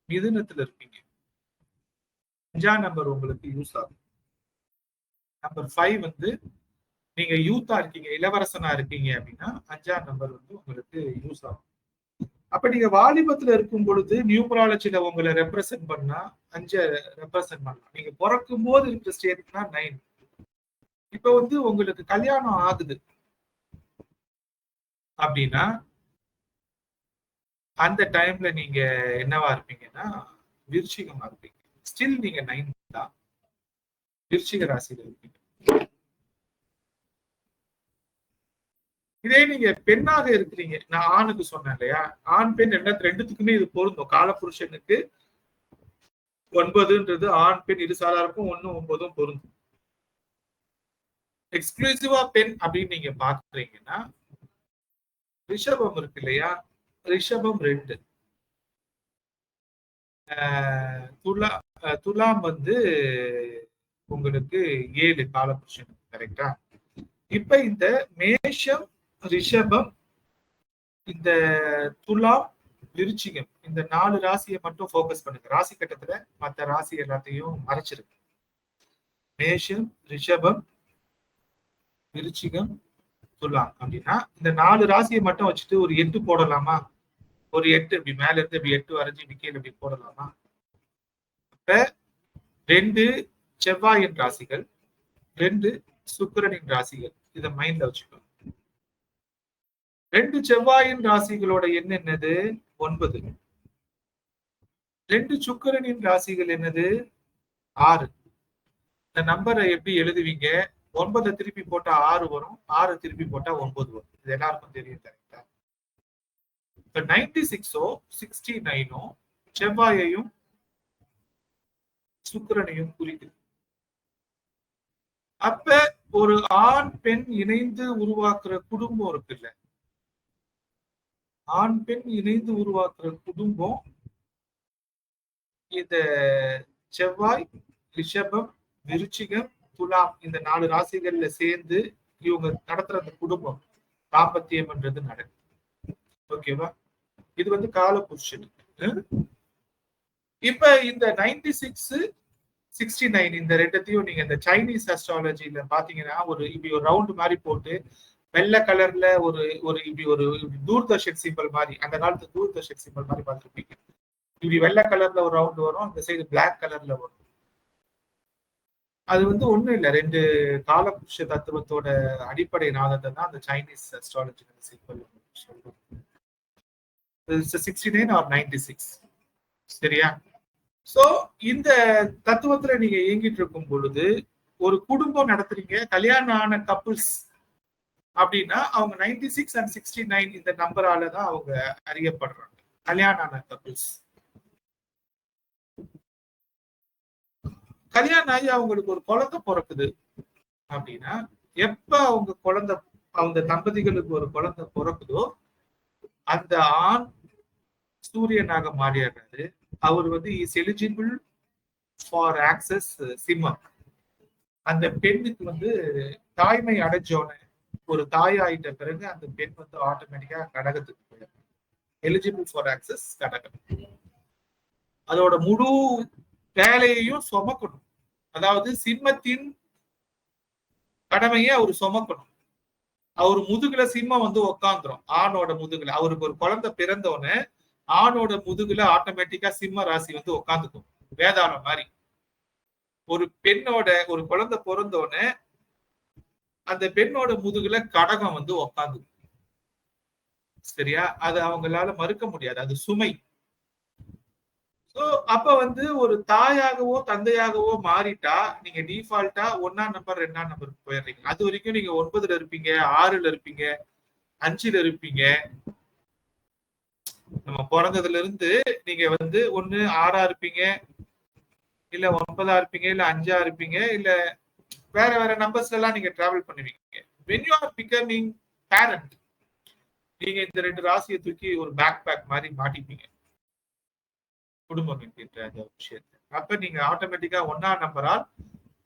மிதுனத்துல இருப்பீங்க. 5ஆம் நம்பர் உங்களுக்கு யூஸ் ஆகும். நம்பர் 5 வந்து நீங்க யூத்தா இருக்கீங்க, இளவரசனா இருக்கீங்க அப்படின்னா 5ஆம் நம்பர் வந்து உங்களுக்கு யூஸ் ஆகும். அப்ப நீங்க வாலிபத்துல இருக்கும் பொழுது நியூமராலஜில உங்களை ரெப்ரசென்ட் பண்ணா 5 ரெப்ரசென்ட் பண்ணலாம். நீங்க பிறக்கும் போது இருக்கிற ஸ்டேட்னா 9. இப்ப வந்து உங்களுக்கு கல்யாணம் ஆகுது அப்படின்னா அந்த டைம்ல நீங்க என்னவா இருப்பீங்கன்னா விருச்சிகமா இருப்பீங்க. ஸ்டில் நீங்க 9 தான், விருச்சிக ராசியில இருப்பீங்க. இதே நீங்க பெண்ணாக இருக்கிறீங்க, நான் ஆணுக்கு சொன்னேன் இல்லையா? ஆண் பெண் ரெண்டுத்துக்குமே இது பொருந்தும். காலபுருஷனுக்கு 9ன்றது ஆண் பெண் இரு சாராருக்கும் 1 9 பொருந்தும். எக்ஸ்க்ளூசிவா பெண் அப்படின்னு நீங்க பாக்குறீங்கன்னா ரிஷபம் இருக்கு இல்லையா? ரிஷபம் 2, துலாம் வந்து உங்களுக்கு 7 காலபுருஷன். கரெக்டா? இப்ப இந்த மேஷம், ரிஷபம், இந்த துலாம், விருச்சிகம் இந்த 4 ராசியை மட்டும் போக்கஸ் பண்ணுங்க. ராசி கட்டத்துல மற்ற ராசி எல்லாத்தையும் மறைச்சிருக்கு. மேஷம், ரிஷபம், விருச்சிகம், துலாம் அப்படின்னா இந்த 4 ராசியை மட்டும் வச்சுட்டு ஒரு 8 போடலாமா? ஒரு 8 இப்படி மேல இருந்து இப்படி 8 வரைஞ்சு இப்படி கீழே இப்படி போடலாமா? அப்ப 2 செவ்வாயின் ராசிகள், 2 சுக்கிரனின் ராசிகள். இதை மைண்ட்ல வச்சுக்கணும். 2 செவ்வாயின் ராசிகளோட எண் என்னது? 9. 2 சுக்கிரனின் ராசிகள் என்னது? 6. இந்த நம்பரை எப்படி எழுதுவீங்க? 9 திருப்பி போட்டா 6 வரும், 6 திருப்பி போட்டா 9 வரும். இது எல்லாருக்கும் தெரியும். கரெக்டா? இப்ப 96ஓ 69ஓ செவ்வாயையும் சுக்கிரனையும் குறிக்குது. அப்ப ஒரு ஆண் பெண் இணைந்து உருவாக்குற குடும்பம் இருக்குல்ல, ஆண் பெண் இணைந்து உருவாக்குற குடும்பம் இந்த செவ்வாய், ரிஷபம், விருச்சிகம், துலாம் இந்த 4 ராசிகள்ல சேர்ந்து இவங்க நடத்துற அந்த குடும்பம் தாம்பத்தியம்ன்றது நடக்கும். ஓகேவா? இது வந்து காலபுருஷன். இப்ப இந்த 96 69 இந்த ரெண்டத்தையும் நீங்க இந்த சைனீஸ் அஸ்ட்ராலஜில பாத்தீங்கன்னா இப்படி ஒரு ரவுண்ட் மாதிரி போட்டு வெள்ளை கலர்ல இப்படி ஒரு தூர்தர்ஷன் சிம்பிள் மாதிரி, அந்த காலத்து தூர்தர்ஷன் சிம்பிள் மாதிரி பார்த்துருப்பீங்க. இப்படி வெள்ளை கலர்ல ஒரு ரவுண்ட் வரும், அந்த சைடு பிளாக் கலர்ல வரும். அது வந்து ஒண்ணும் இல்லை, 2 காலபுருஷ தத்துவத்தோட அடிப்படை நாதத்தை தான் அந்த சைனீஸ் அஸ்ட்ராலஜி சிம்பிள் சொல்றோம். 69 or 96. சரியா? சோ இந்த தத்துவத்துல நீங்க இயங்கிட்டு இருக்கும் பொழுது ஒரு குடும்பம் நடத்துறீங்க, கல்யாணம் ஆன கப்புள்ஸ் அப்படின்னா அவங்க 96 and 69 இந்த நம்பரால தான் அவங்க அறியப்படுறாங்க, கல்யாணம் ஆன கப்புள்ஸ். கல்யாணம் ஆகி அவங்களுக்கு ஒரு குழந்தை பிறக்குது அப்படின்னா எப்ப அவங்க தம்பதிகளுக்கு ஒரு குழந்தை பிறக்குதோ அந்த ஆண் சூரியனாக மாறிடுறாரு. அவர் வந்து இஸ் எலிஜிபிள் ஃபார் ஆக்சஸ் சிம்மம். அந்த பெண்ணுக்கு வந்து தாய்மை அடைஞ்சோன ஒரு தாயாயிட்ட பிறகு அந்த பெண் வந்து ஆட்டோமேட்டிக்கா கடகத்துக்கு போயிடும். எலிஜிபிள் ஃபார் ஆக்சஸ் கடகம். அதோட முழு வேலையையும் சுமக்கணும். அதாவது சிம்மத்தின் கடமையை அவர் சுமக்கணும். அவர் முதுகுல சிம்மம் வந்து உக்காந்துரும், ஆணோட முதுகுல. அவருக்கு ஒரு குழந்தை பிறந்தோன்னு ஆணோட முதுகுல ஆட்டோமேட்டிக்கா சிம்ம ராசி வந்து உக்காந்துக்கும், வேதாளம் மாதிரி. ஒரு பெண்ணோட ஒரு குழந்தை பிறந்தோன்னு அந்த பெண்ணோட முதுகுல கடகம் வந்து உக்காந்துக்கும். சரியா? அது அவங்களால மறுக்க முடியாது, அது சுமை. அப்ப வந்து ஒரு தாயாகவோ தந்தையாகவோ மாறிட்டா நீங்க டிஃபால்ட்டா 1ஆம் நம்பர் 2ஆம் நம்பருக்கு போயிடுறீங்க. அது வரைக்கும் நீங்க 9ல இருப்பீங்க, 6ல இருப்பீங்க, 5ல இருப்பீங்க. நம்ம பிறந்ததுல இருந்து நீங்க வந்து ஒண்ணு 6ஆ இருப்பீங்க, இல்ல 9ஆ இருப்பீங்க, இல்ல 5ஆ இருப்பீங்க, இல்ல வேற வேற நம்பர்ஸ்ல எல்லாம் நீங்க டிராவல் பண்ணுவீங்க. when you are becoming parent, நீங்க இந்த 2 ராசியை தூக்கி ஒரு பேக் பேக் மாதிரி மாட்டிப்பீங்க குடும்பம் என்கின்ற அந்த விஷயத்தை. அப்ப நீங்க ஆட்டோமேட்டிக்கா 1ஆம் நம்பரால்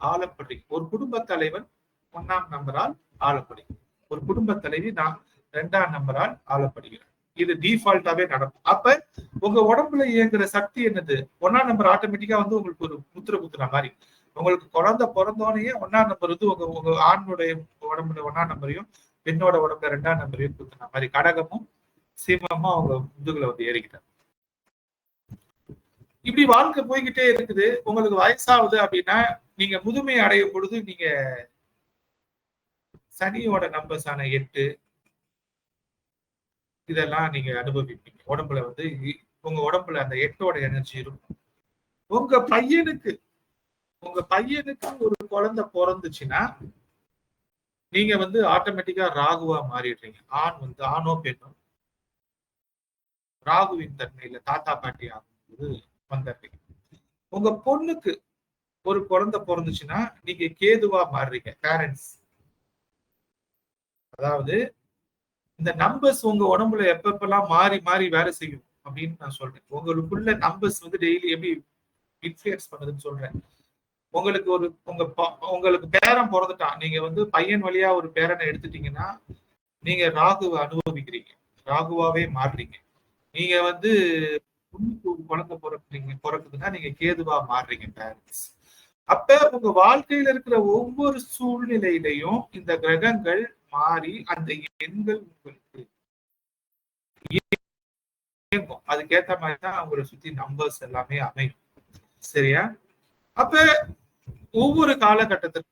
ஆளப்படுறீங்க. ஒரு குடும்ப தலைவன் 1ஆம் நம்பரால் ஆளப்படுகிறீங்க. ஒரு குடும்ப தலைவி 2ஆம் நம்பரால் ஆளப்படுகிறார். இது டிஃபால்ட்டாவே நடக்கும். அப்ப உங்க உடம்புல இயங்குற சக்தி என்னது? 1ஆம் நம்பர் ஆட்டோமேட்டிக்கா வந்து உங்களுக்கு ஒரு முத்திர குத்துற மாதிரி. உங்களுக்கு குழந்தை பிறந்தோடனே 1ஆம் நம்பர் வந்து உங்க ஆணுடைய உடம்புல 1ஆம் நம்பரையும் பெண்ணோட உடம்புல 2ஆம் நம்பரையும் குத்துன மாதிரி கடகமும் சிம்மமும் அவங்க முதுகுல வந்து ஏறிக்கிட்டாங்க. இப்படி வாழ்க்கை போய்கிட்டே இருக்குது. உங்களுக்கு வயசாகுது அப்படின்னா நீங்க முதுமை அடையும் பொழுது நீங்க சனியோட நம்பர்ஸான 8 இதெல்லாம் நீங்க அனுபவிப்பீங்க. உடம்புல வந்து உங்க உடம்புல அந்த 8ஓட எனர்ஜி இருக்கும். உங்க பையனுக்கு ஒரு குழந்தை பிறந்துச்சுன்னா நீங்க வந்து ஆட்டோமேட்டிக்கா ராகுவா மாறிடுறீங்க. ஆணோ பெண்ணோ ராகுவின் தன்மையில தாத்தா பாட்டி ஆகும்போது வந்துடுறீங்க. உங்க பொண்ணுக்கு ஒரு குழந்தை பிறந்துச்சுன்னா நீங்க கேதுவா மாறுறீங்க, பேரண்ட்ஸ். அதாவது இந்த நம்பர்ஸ் உங்க உடம்புல எப்பப்பெல்லாம் மாறி மாறி வேலை செய்யும் அப்படின்னு நான் சொல்றேன். உங்களுக்குள்ள நம்பர்ஸ் வந்து டெய்லி எப்படி இன்ஃபுளுயன்ஸ் பண்ணுதுன்னு சொல்றேன். உங்களுக்கு பேரன் பிறந்துட்டான், நீங்க வந்து பையன் வழியா ஒரு பேரனை எடுத்துட்டீங்கன்னா நீங்க ராகுவை அனுபவிக்கிறீங்க, ராகுவாவே மாறுறீங்க. நீங்க வந்து பொண்ணுக்கு ஒரு குழந்தை பிறக்குதுன்னா நீங்க கேதுவா மாறுறீங்க, பேரண்ட்ஸ். அப்ப உங்க வாழ்க்கையில இருக்கிற ஒவ்வொரு சூழ்நிலையிலையும் இந்த கிரகங்கள் மாறி அந்த எண்கள் உங்களுக்கு அதுக்கேற்ற மாதிரிதான் அவங்களை சுத்தி நம்பர்ஸ் எல்லாமே அமையும். சரியா? அப்ப ஒவ்வொரு காலகட்டத்திலும்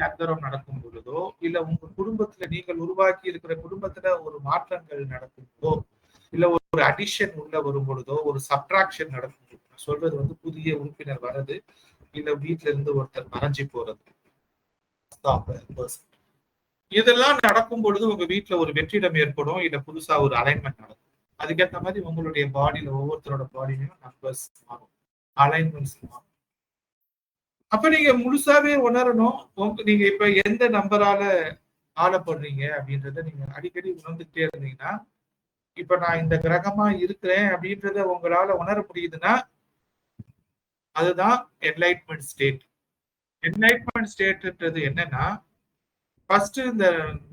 அந்தரம் நடக்கும் பொழுதோ இல்ல உங்க குடும்பத்துல நீங்கள் உருவாக்கி இருக்கிற குடும்பத்துல ஒரு மாற்றங்கள் நடக்கும் போதோ இல்ல ஒரு அடிஷன் உள்ள வரும் பொழுதோ ஒரு சப்ட்ராக்ஷன் நடக்கும் பொழுது, சொல்றது வந்து புதிய உறுப்பினர் வர்றது இல்ல வீட்டுல இருந்து ஒருத்தர் மறைஞ்சு போறது, இதெல்லாம் நடக்கும் பொழுது உங்க வீட்டுல ஒரு வெற்றிடம் ஏற்படும், இல்ல புதுசா ஒரு அலைன்மெண்ட் நடக்கும். அதுக்கேற்ற மாதிரி உங்களுடைய பாடியில ஒவ்வொருத்தரோட பாடியிலையும் நம்பர்ஸ் மாறும், அலைன்மெண்ட்ஸ் மாறும். அப்ப நீங்க முழுசாவே உணரணும் நீங்க இப்ப எந்த நம்பரால ஆளப்படுறீங்க அப்படின்றத நீங்க அடிக்கடி உணர்ந்துகிட்டே இருந்தீங்கன்னா, இப்ப நான் இந்த கிரகமா இருக்கிறேன் அப்படின்றத உங்களால உணர முடியுதுன்னா அதுதான் என்லைட்மெண்ட் ஸ்டேட். என்லைட்மெண்ட் ஸ்டேட்ன்றது என்னன்னா, ஃபர்ஸ்ட் இந்த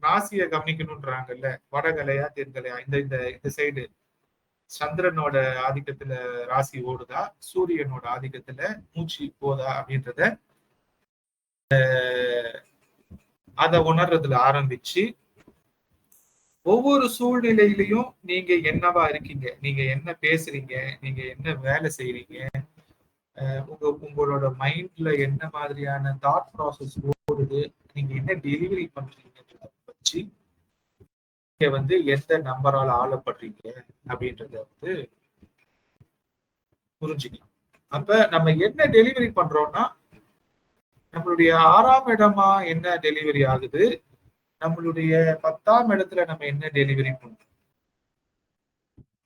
ராசியை கவனிக்கணும்ன்றாங்கல்ல, வடகலையா தென்கலையா, இந்த இந்த இந்த சைடு சந்திரனோட ஆதிக்கத்துல ராசி ஓடுதா, சூரியனோட ஆதிக்கத்துல மூச்சு போதா அப்படின்றத அதை உணர்றதுல ஆரம்பிச்சு ஒவ்வொரு சூழ்நிலையிலையும் நீங்க என்னவா இருக்கீங்க, நீங்க என்ன பேசுறீங்க, நீங்க என்ன வேலை செய்றீங்க, உங்களோட மைண்ட்ல என்ன மாதிரியான தாட் ப்ராசஸ் ஓடுது, நீங்க என்ன டெலிவரி பண்றீங்கன்றத வச்சு நீங்க வந்து எந்த நம்பரால ஆளப்படுறீங்க அப்படின்றத வந்து புரிஞ்சுக்கலாம். அப்ப நம்ம என்ன டெலிவரி பண்றோம்னா, நம்மளுடைய 6ஆம் இடமா என்ன டெலிவரி ஆகுது, நம்மளுடைய 10ஆம் இடத்துல நம்ம என்ன டெலிவரி பண்றோம்,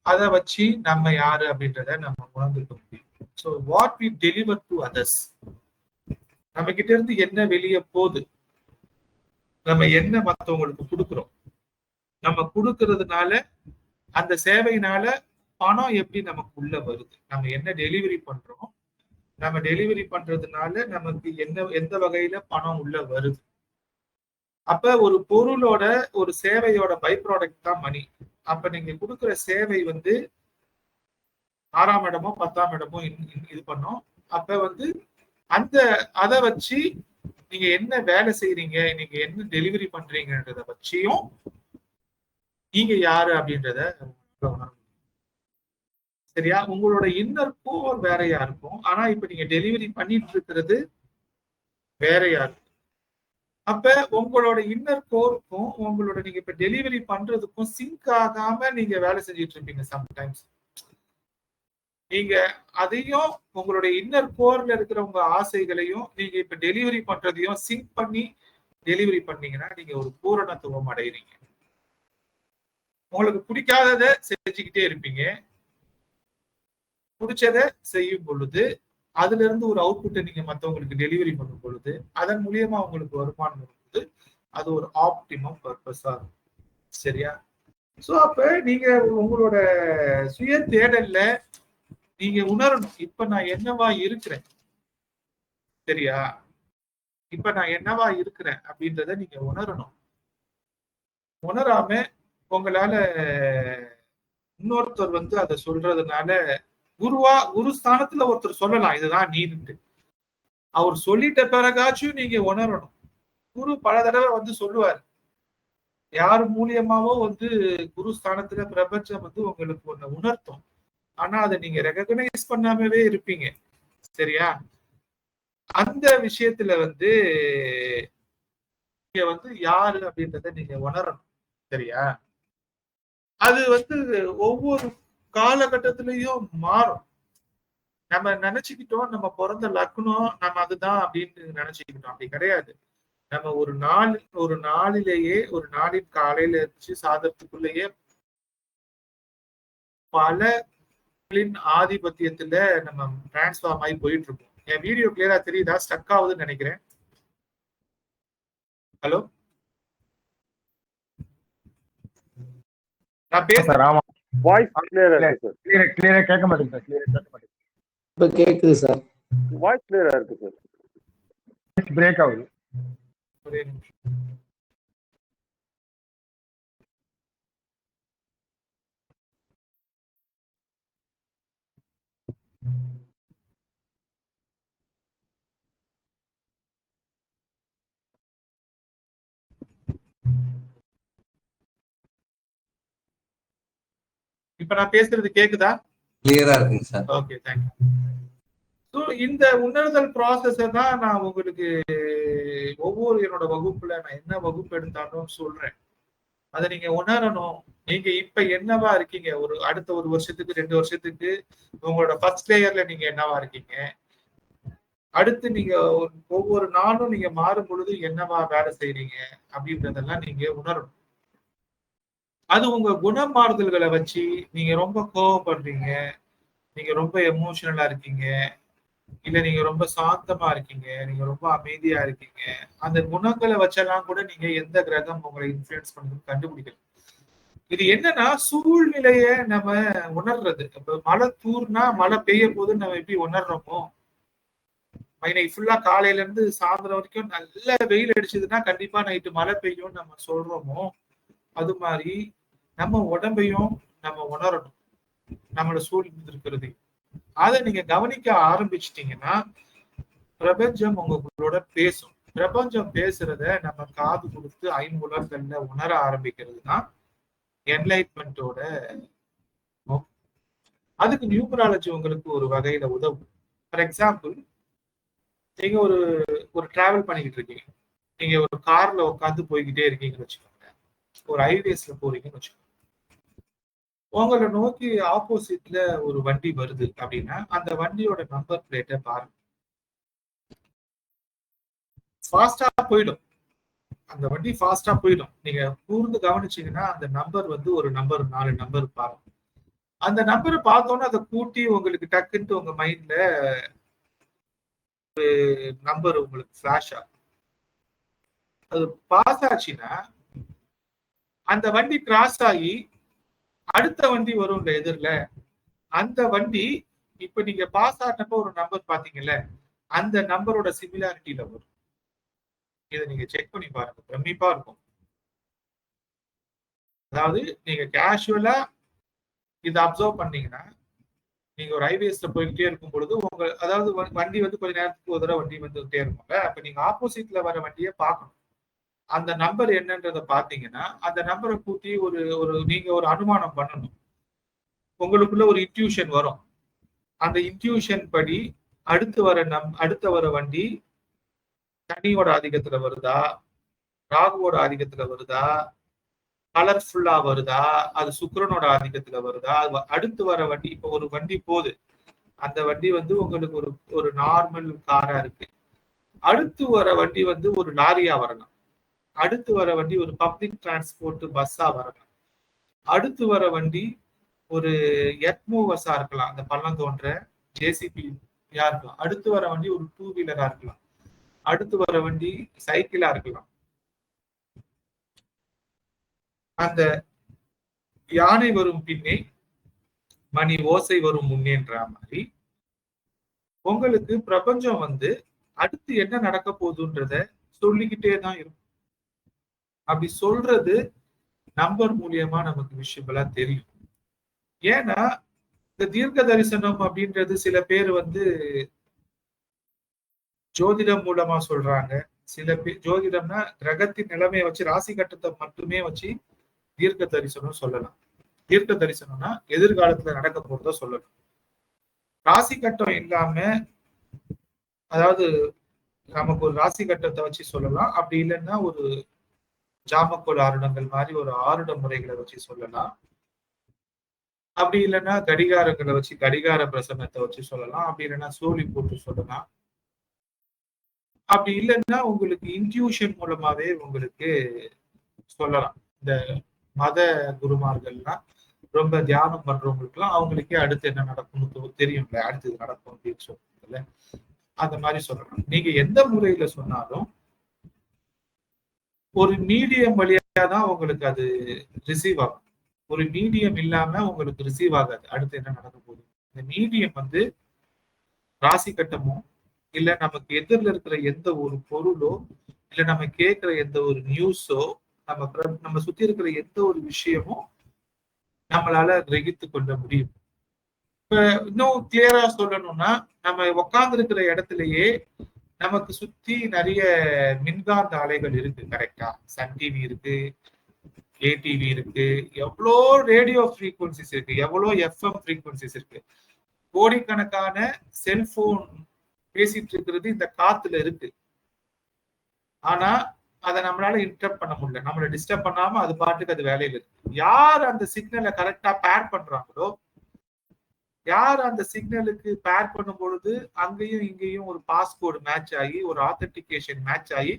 அதை வச்சு நம்ம யாரு அப்படின்றத நம்ம உணர்ந்துக்க முடியும். So what we deliver to others, நம்ம கிட்ட இருந்து என்ன வெளியே போகுது, நம்ம என்ன மற்றவங்களுக்கு கொடுக்குறோம், நம்ம கொடுக்கறதுனால அந்த சேவையினால பணம் எப்படி நமக்கு உள்ள வருது, நம்ம என்ன டெலிவரி பண்றோம், நம்ம டெலிவரி பண்றதுனால நமக்கு என்ன எந்த வகையில பணம் உள்ள வருது. அப்ப ஒரு பொருளோட ஒரு சேவையோட பை ப்ராடக்ட் தான் மணி. அப்ப நீங்க கொடுக்குற சேவை வந்து 6ஆம் இடமோ 10ஆம் இடமோ இது பண்ணோம். அப்ப வந்து அந்த அதை வச்சு நீங்க என்ன வேலை செய்றீங்க, நீங்க என்ன டெலிவரி பண்றீங்கன்றத வச்சியும் நீங்க யாரு அப்படின்றத சரியா. உங்களோட இன்னர் கோர் வேறையா இருக்கும், ஆனா இப்ப நீங்க டெலிவரி பண்ணிட்டு இருக்கிறது வேறையா இருக்கும். அப்ப உங்களோட இன்னர் கோருக்கும் உங்களோட நீங்க இப்ப டெலிவரி பண்றதுக்கும் சிங்க் ஆகாம நீங்க வேலை செஞ்சுட்டு இருப்பீங்க சம்டைம்ஸ். நீங்க அதையும் உங்களுடைய இன்னர் கோர்ல இருக்கிற உங்க ஆசைகளையும் நீங்க இப்ப டெலிவரி பண்றதையும் சிங்க் பண்ணி டெலிவரி பண்ணீங்கன்னா நீங்க ஒரு பூரணத்துவம் அடைகிறீங்க. உங்களுக்கு பிடிக்காததை செஞ்சுக்கிட்டே இருப்பீங்க, பிடிச்சதை செய்யும் பொழுது அதுல இருந்து ஒரு அவுட்புட்டை நீங்க மற்றவங்களுக்கு டெலிவரி பண்ணும் பொழுது அதன் மூலியமா உங்களுக்கு வருமானம் இருக்குது. அது ஒரு ஆப்டிமம் பர்பஸா இருக்கும். சரியா. சோ அப்ப நீங்க உங்களோட சுய தேடல்ல நீங்க உணரணும், இப்ப நான் என்னவா இருக்கிறேன், சரியா, இப்ப நான் என்னவா இருக்கிறேன் அப்படின்றத நீங்க உணரணும். உணராம உங்களால இன்னொருத்தர் வந்து அதை சொல்றதுனால குரு ஸ்தானத்துல ஒருத்தர் சொல்லலாம் இதுதான் நீட்டு, அவர் சொல்லிட்ட பிறகாச்சும் நீங்க உணரணும். குரு பல தடவை வந்து சொல்லுவார், யார் மூலியமாவோ வந்து குரு ஸ்தானத்துல பிரபஞ்சம் வந்து உங்களுக்கு ஒண்ணு உணர்த்தும், ஆனா அதை நீங்க ரெகக்னைஸ் பண்ணாமவே இருப்பீங்க. சரியா. அந்த விஷயத்துல வந்து நீங்க வந்து யாரு அப்படின்றத நீங்க உணரணும். சரியா. அது வந்து ஒவ்வொரு காலகட்டத்திலையும் மாறும். நம்ம நினைச்சுக்கிட்டோம் நம்ம பிறந்த லக்னம் நம்ம அதுதான் அப்படின்னு நினைச்சுக்கிட்டோம், அப்படி கிடையாது. நம்ம ஒரு நாளிலேயே ஒரு நாளின் காலையில இருந்து சாதத்துக்குள்ளேயே பல ஆதிபத்தியத்துல நம்ம டிரான்ஸ்ஃபார்ம் ஆகி போயிட்டு இருக்கோம். என் வீடியோ கிளியரா தெரியுதா? ஸ்டக் ஆகுதுன்னு நினைக்கிறேன். ஹலோ, நான் பேசுறேன். வாய்ஸ் கிளியரா இருக்கு சார். கிளியரா கேட்க மாட்டேங்குது சார். கிளியரா கேட்க மாட்டேங்குது. இப்ப கேக்குது சார். வாய்ஸ் கிளியரா இருக்கு சார். பிரேக் ஆகுது. ஒரே நிமிஷம். இப்ப நான் பேசுறது கேக்குதா? கிளியரா இருக்குங்க சார். Okay, thank you. ஸோ இந்த உணர்தல் ப்ராசஸ தான் நான் உங்களுக்கு ஒவ்வொரு என்னோட வகுப்புல நான் என்ன வகுப்பு எடுத்தாலும் சொல்றேன். அதை நீங்க உணரணும். நீங்க இப்ப என்னவா இருக்கீங்க, ஒரு அடுத்த ஒரு வருஷத்துக்கு 2 வருஷத்துக்கு உங்களோட ஃபர்ஸ்ட் லேயர்ல நீங்க என்னவா இருக்கீங்க, அடுத்து நீங்க ஒவ்வொரு நாளும் நீங்க மாறும் பொழுது என்னவா வேலை செய்றீங்க அப்படின்றதெல்லாம் நீங்க உணரணும். அது உங்க குணமாறுதல்களை வச்சு நீங்க ரொம்ப கோவப்படுறீங்க, நீங்க ரொம்ப எமோஷனலா இருக்கீங்க, இல்ல நீங்க ரொம்ப சாந்தமா இருக்கீங்க, நீங்க ரொம்ப அமைதியா இருக்கீங்க, அந்த குணங்களை வச்செல்லாம் கூட நீங்க எந்த கிரகம் உங்களை இன்ஃபுளுன்ஸ் பண்ணுன்னு கண்டுபிடிக்கல. இது என்னன்னா சூழ்நிலைய நம்ம உணர்றது. இப்ப மழை தூர்னா மழை பெய்ய போது நம்ம எப்படி உணர்றோமோ, இன்னைக்கு ஃபுல்லா காலையில இருந்து சாயந்தரம் வரைக்கும் நல்ல வெயில் அடிச்சதுன்னா கண்டிப்பா நைட்டு மழை பெய்யும் நம்ம சொல்றோமோ, அது மாதிரி நம்ம உடம்பையும் நம்ம உணரணும், நம்மளை சூழ்ந்து இருக்கிறது. அதை நீங்க கவனிக்க ஆரம்பிச்சிட்டீங்கன்னா பிரபஞ்சம் உங்களோட பேசும். பிரபஞ்சம் பேசுறத நம்ம காது கொடுத்து ஐம்புலன்கள்ல உணர ஆரம்பிக்கிறது தான் என்லைட்மெண்டோட. அதுக்கு நியூமராலஜி உங்களுக்கு ஒரு வகையில உதவும். ஃபார் எக்ஸாம்பிள், நீங்க ஒரு டிராவல் பண்ணிக்கிட்டு இருக்கீங்க, நீங்க ஒரு கார்ல உட்காந்து போய்கிட்டே இருக்கீங்கன்னு வச்சுக்கோங்க, ஒரு ஹைவேஸ்ல போறீங்கன்னு வச்சுக்கோங்க. உங்களை நோக்கி ஆப்போசிட்ல ஒரு வண்டி வருது அப்படின்னா அந்த வண்டியோட நம்பர் பிளேட்டை பாருங்க. ஃபாஸ்டா போயிடும், அந்த வண்டி ஃபாஸ்டா போயிடும். நீங்க கூர்ந்து கவனிச்சீங்கன்னா அந்த நம்பர் வந்து ஒரு நம்பர் 4 நம்பர் பாருங்க. அந்த நம்பரை பார்த்தோன்னா அதை கூட்டி உங்களுக்கு டக்குன்ட்டு உங்க மைண்ட்ல ஒரு நம்பர் உங்களுக்கு ஃபிளாஷ் ஆகும். அது பாஸ் ஆச்சுன்னா அந்த வண்டி கிராஸ் ஆகி அடுத்த வண்டி வரும்ல எதிரில, அந்த வண்டி இப்ப நீங்க பாஸ் ஆனப்ப ஒரு நம்பர் பாத்தீங்கல்ல, அந்த நம்பரோட சிமிலாரிட்டியில வரும். இதை நீங்க செக் பண்ணி பாருங்க, பிரமிப்பா இருக்கும். அதாவது நீங்க கேஷுவலா இதை அப்சர்வ் பண்ணீங்கன்னா, நீங்க ஒரு ஹைவேஸ்ல போய்கிட்டே இருக்கும் பொழுது அதாவது வண்டி வந்து கொஞ்ச நேரத்துக்கு ஒரு தடவை வண்டி வந்துகிட்டே இருக்கும்ல, அப்ப நீங்க ஆப்போசிட்ல வர வண்டியை பார்க்கணும். அந்த நம்பர் என்னன்றத பாத்தீங்கன்னா அந்த நம்பரை கூட்டி நீங்க ஒரு அனுமானம் பண்ணணும். உங்களுக்குள்ள ஒரு இன்ட்யூஷன் வரும். அந்த இன்ட்யூஷன் படி அடுத்த வர வண்டி சனியோட ஆதிக்கத்துல வருதா, ராகுவோட ஆதிக்கத்துல வருதா, கலர்ஃபுல்லா வருதா, அது சுக்கிரனோட ஆதிக்கத்துல வருதா, அடுத்து வர வண்டி, இப்ப ஒரு வண்டி போகுது, அந்த வண்டி வந்து உங்களுக்கு ஒரு நார்மல் காரா இருக்கு, அடுத்து வர வண்டி வந்து ஒரு லாரியா வரலாம், அடுத்து வர வண்டி ஒரு பப்ளிக் டிரான்ஸ்போர்ட் பஸ்ஸா வரலாம், அடுத்து வர வண்டி ஒரு எர்த்மூவர்ஸா இருக்கலாம், அந்த பள்ளம் தோன்ற ஜேசிபியா இருக்கலாம், அடுத்து வர வண்டி ஒரு 2 வீலரா இருக்கலாம், அடுத்து வர வண்டி சைக்கிளா இருக்கலாம். அந்த யானை வரும் பின்னே மணி ஓசை வரும் முன்னேன்ற மாதிரி உங்களுக்கு பிரபஞ்சம் வந்து அடுத்து என்ன நடக்க போகுதுன்றத சொல்லிக்கிட்டே தான் இருக்கும். அப்படி சொல்றது நம்பர் மூலியமா நமக்கு விஷயங்களா தெரியும். ஏன்னா இந்த தீர்க்க தரிசனம் அப்படின்றது சில பேர் வந்து ஜோதிடம் மூலமா சொல்றாங்க. சில பேர் ஜோதிடம்னா கிரகத்தின் நிலைமையை வச்சு ராசி கட்டத்தை மட்டுமே வச்சு தீர்க்க தரிசனம் சொல்லலாம். தீர்க்க தரிசனம்னா எதிர்காலத்துல நடக்க போறத சொல்லலாம். ராசி கட்டம் இல்லாம, அதாவது நமக்கு ஒரு ராசி கட்டத்தை வச்சு சொல்லலாம், அப்படி இல்லைன்னா ஒரு ஜாமக்கோல் ஆருடங்கள் மாதிரி ஒரு ஆருட முறைகளை வச்சு சொல்லலாம், அப்படி இல்லைன்னா கடிகாரங்களை வச்சு கடிகார பிரசன்னத்தை வச்சு சொல்லலாம், அப்படி இல்லைன்னா சோழி போட்டு சொல்லலாம், அப்படி இல்லைன்னா உங்களுக்கு இன்ட்யூஷன் மூலமாவே உங்களுக்கு சொல்லலாம். இந்த மத குருமார்கள்லாம் ரொம்ப தியானம் பண்றவங்களுக்கு எல்லாம் அவங்களுக்கே அடுத்து என்ன நடக்கும்னு தெரியும்ல, அடுத்தது நடக்கும் அப்படின்னு சொல்றதுல அந்த மாதிரி சொல்லலாம். நீங்க எந்த முறையில சொன்னாலும் ஒரு மீடியம் வழியா தான் உங்களுக்கு அது ரிசீவ் ஆகும். ஒரு மீடியம் இல்லாம உங்களுக்கு ரிசீவ் ஆகாது அடுத்து என்ன நடக்க போகுது. இந்த மீடியம் வந்து ராசி கட்டமோ, இல்ல நமக்கு எதிரில் இருக்கிற எந்த ஒரு பொருளோ, இல்ல நம்ம கேட்கிற எந்த ஒரு நியூஸோ, நம்ம சுத்தி இருக்கிற எந்த ஒரு விஷயமும் நம்மளால கிரகித்து கொள்ள முடியும். இப்ப இன்னும் கிளியரா சொல்லணும்னா, நம்ம உட்கார்ந்து இருக்கிற இடத்துலயே நமக்கு சுத்தி நிறைய மின்காந்த அலைகள் இருக்கு. கரெக்டா? சன் டிவி இருக்கு, கேடிவி இருக்கு, எவ்வளோ ரேடியோ ஃப்ரீக்வன்சிஸ் இருக்கு, எவ்வளோ எஃப்எம் ஃப்ரீக்வன்சிஸ் இருக்கு, கோடிக்கணக்கான செல்போன் பேசிட்டு இருக்கிறது இந்த காத்துல இருக்கு. ஆனா அதை நம்மளால இன்டர்ப்ட் பண்ண முடியல. நம்மளை டிஸ்டர்ப் பண்ணாம அது பாட்டுக்கு அது வேலையில இருக்கு. யார் அந்த சிக்னலை கரெக்டா பேர் பண்றாங்களோ, யார் அந்த சிக்னலுக்கு பேர் பண்ணும் பொழுது அங்கேயும் இங்கேயும் ஒரு பாஸ்கோடு மேட்ச் ஆகி, ஒரு ஆத்தென்டிகேஷன் மேட்ச் ஆகி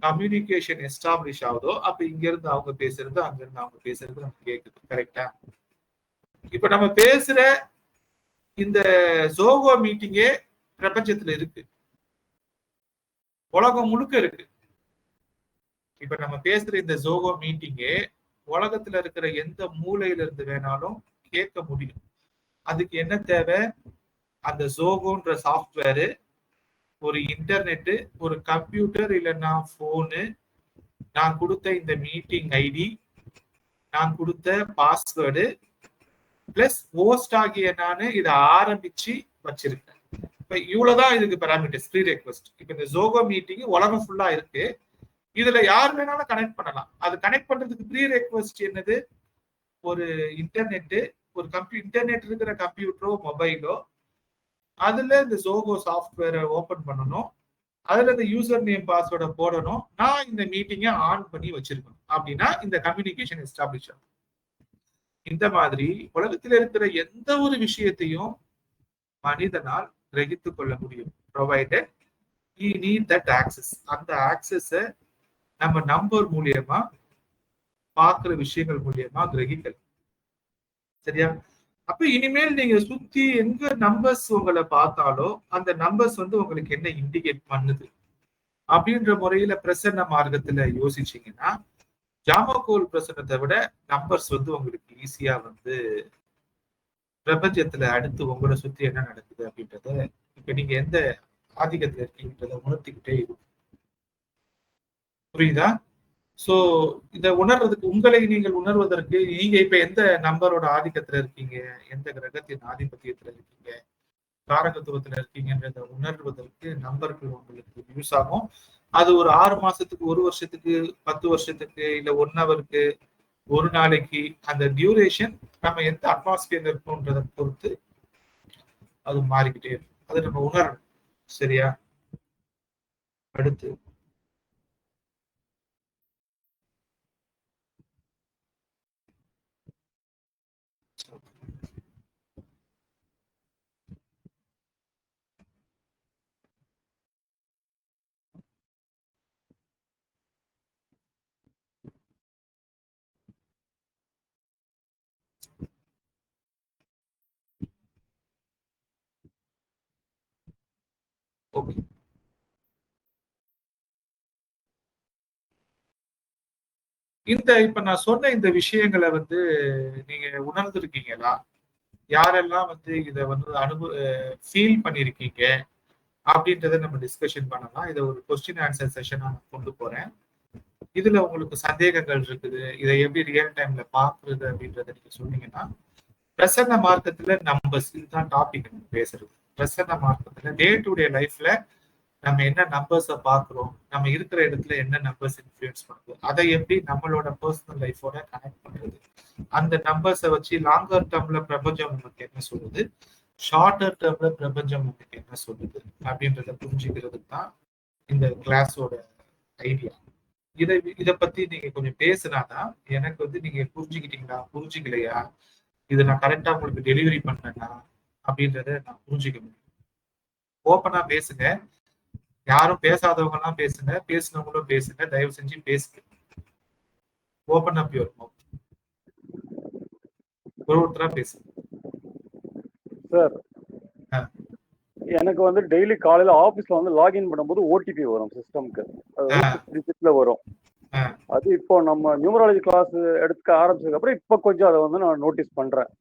கம்யூனிகேஷன் எஸ்டாப்ளிஷ் ஆகுதோ, அப்ப இங்க இருந்து அவங்க பேசுறது, அங்க இருந்து அவங்க பேசுறது நமக்கு கேக்குது. கரெக்டா? இப்ப நம்ம பேசுற இந்த ஜோகோ மீட்டிங்கே பிரபஞ்சத்துல இருக்கு, உலகம் முழுக்க இருக்கு. இப்ப நம்ம பேசுற இந்த ஜோகோ மீட்டிங்கே உலகத்துல இருக்கிற எந்த மூலையில இருந்து வேணாலும் கேட்க முடியும். அதுக்கு என்ன தேவை? அந்த ஜோகோன்ற சாஃப்ட்வேரு ஒரு இன்டர்நெட், ஒரு கம்ப்யூட்டர் இல்லைன்னா போனு, நான் கொடுத்த இந்த மீட்டிங் ஐடி, நான் கொடுத்த பாஸ்வேர்டு பிளஸ் ஹோஸ்ட் ஆகிய நானு இதை ஆரம்பிச்சு வச்சிருக்கேன். இப்ப இவ்வளவுதான் இதுக்கு பெராமீட்டர்ஸ் ப்ரீ ரெக்வெஸ்ட். இப்ப இந்த ஜோகோ மீட்டிங் உலகம் ஃபுல்லா இருக்கு, இதுல யார் வேணாலும் கனெக்ட் பண்ணலாம். அது கனெக்ட் பண்றதுக்கு ப்ரீ ரெக்வெஸ்ட் என்னது? ஒரு இன்டர்நெட், ஒரு இன்டர்நெட் இருக்கிற கம்ப்யூட்டரோ மொபைலோ, அதுல இந்த ஜோகோ சாஃப்ட்வேரை ஓபன் பண்ணணும், அதுல இந்த யூசர் நேம் பாஸ்வேர்டை போடணும், நான் இந்த மீட்டிங்கை ஆன் பண்ணி வச்சிருக்கணும். அப்படின்னா இந்த கம்யூனிகேஷன் எஸ்டாப்ளிஷ் ஆகும். இந்த மாதிரி உலகத்தில் இருக்கிற எந்த ஒரு விஷயத்தையும் மனிதனால் கிரகித்துக் கொள்ள முடியும், provided he need that access. அந்த ஆக்சஸ நம்ம நம்பர் மூலியமா, பார்க்கிற விஷயங்கள் மூலியமா கிரகிக்கலாம். சரியா? அப்ப இனிமேல் நீங்க சுத்தி எங்க நம்பர்ஸ் உங்களை பார்த்தாலோ அந்த நம்பர்ஸ் உங்களுக்கு என்ன இண்டிகேட் பண்ணுது அப்படின்ற முறையில பிரசன்ன மார்க்கத்துல யோசிச்சீங்கன்னா, ஜாமகோல் பிரசன்னத்தை விட நம்பர்ஸ் உங்களுக்கு ஈஸியா பிரபஞ்சத்துல அடுத்து உங்களை சுத்தி என்ன நடக்குது அப்படின்றத இப்ப நீங்க எந்த ஆதிக்கத்துல இருக்கீங்கன்றத உணர்த்திக்கிட்டே இருக்கும். புரியுதா? சோ இத உணர்றதுக்கு, உங்களை நீங்கள் உணர்வதற்கு, நீங்க இப்ப எந்த நம்பரோட ஆதிக்கத்துல இருக்கீங்க, எந்த கிரகத்தின் ஆதிபத்தியத்துல இருக்கீங்க, காரகத்துவத்துல இருக்கீங்கன்றத உணர்வதற்கு நம்பர்கள் உங்களுக்கு யூஸ் ஆகும். அது ஒரு 6 மாசத்துக்கு, 1 வருஷத்துக்கு, 10 வருஷத்துக்கு, இல்ல 1 ஹவருக்கு, ஒரு நாளைக்கு, அந்த டியூரேஷன் நம்ம எந்த அட்மாஸ்பியர்ல இருக்கோன்றதை பொறுத்து அது மாறிக்கிட்டே இருக்கும். அதை நம்ம உணரணும். சரியா? அடுத்து ஓகே. இப்ப நான் சொன்ன இந்த விஷயங்களை நீங்க உணர்ந்திருக்கீங்களா? யாரெல்லாம் இத ஃபீல் பண்ணிருக்கீங்க அப்படின்றத நம்ம டிஸ்கஷன் பண்ணலாம். இதை ஒரு கொஸ்டின் ஆன்சர் செஷனா நான் கொண்டு போறேன். இதுல உங்களுக்கு சந்தேகங்கள் இருக்குது, இதை எப்படி ரியல் டைம்ல பாக்குறது அப்படின்றத நீங்க சொன்னீங்கன்னா, பிரசன்ன மார்க்கத்துல நம்பர்ஸ், இதுதான் டாபிக் நம்ம பேசுறது. பிரசன்ன மார்க்கத்துல டே டு டே லைஃப்ல நம்ம என்ன நம்பர்ஸை பாக்குறோம், நம்ம இருக்கிற இடத்துல என்ன நம்பர்ஸ் இன்ஃப்ளூயன்ஸ் பண்ணுது, அதை எப்படி நம்மளோட பர்சனல் லைஃபோட கனெக்ட் பண்றது, அந்த நம்பர்ஸை வச்சு லாங்கர் டேர்ம்ல பிரபஞ்சம் நமக்கு என்ன சொல்லுது, ஷார்ட்டர் டேர்ம்ல பிரபஞ்சம் நமக்கு என்ன சொல்லுது அப்படின்றத புரிஞ்சுக்கிறதுக்கு தான் இந்த கிளாஸோட ஐடியா. இதை பத்தி நீங்க கொஞ்சம் பேசினாதான் எனக்கு நீங்க புரிஞ்சுக்கிட்டீங்களா, புரிஞ்சுக்கலையா, இதை நான் கரெக்டா உங்களுக்கு டெலிவரி பண்ணேன்னா அப்படின்றத நான் புரிஞ்சுக்க முடியும். ஓப்பனா பேசுங்க, யாரும் பேசாதவங்க எல்லாம் பேசுங்க, பேசினவங்களும் பேசுங்க, தயவு செஞ்சு பேசுங்க. Open up your mouth. ஒருத்தரா பேசுங்க சார். எனக்கு டெய்லி காலையில ஆபீஸ்ல லாகின் பண்ணும்போது ஓடிபி வரும் சிஸ்டம்க்கு, அது 6 டிஜிட்ல வரும். அது இப்போ நம்ம நியூமராலஜி கிளாஸ் எடுக்க ஆரம்பிச்சதுக்கு அப்புறம் இப்ப கொஞ்சம் அதை நான் நோட்டீஸ் பண்றேன்.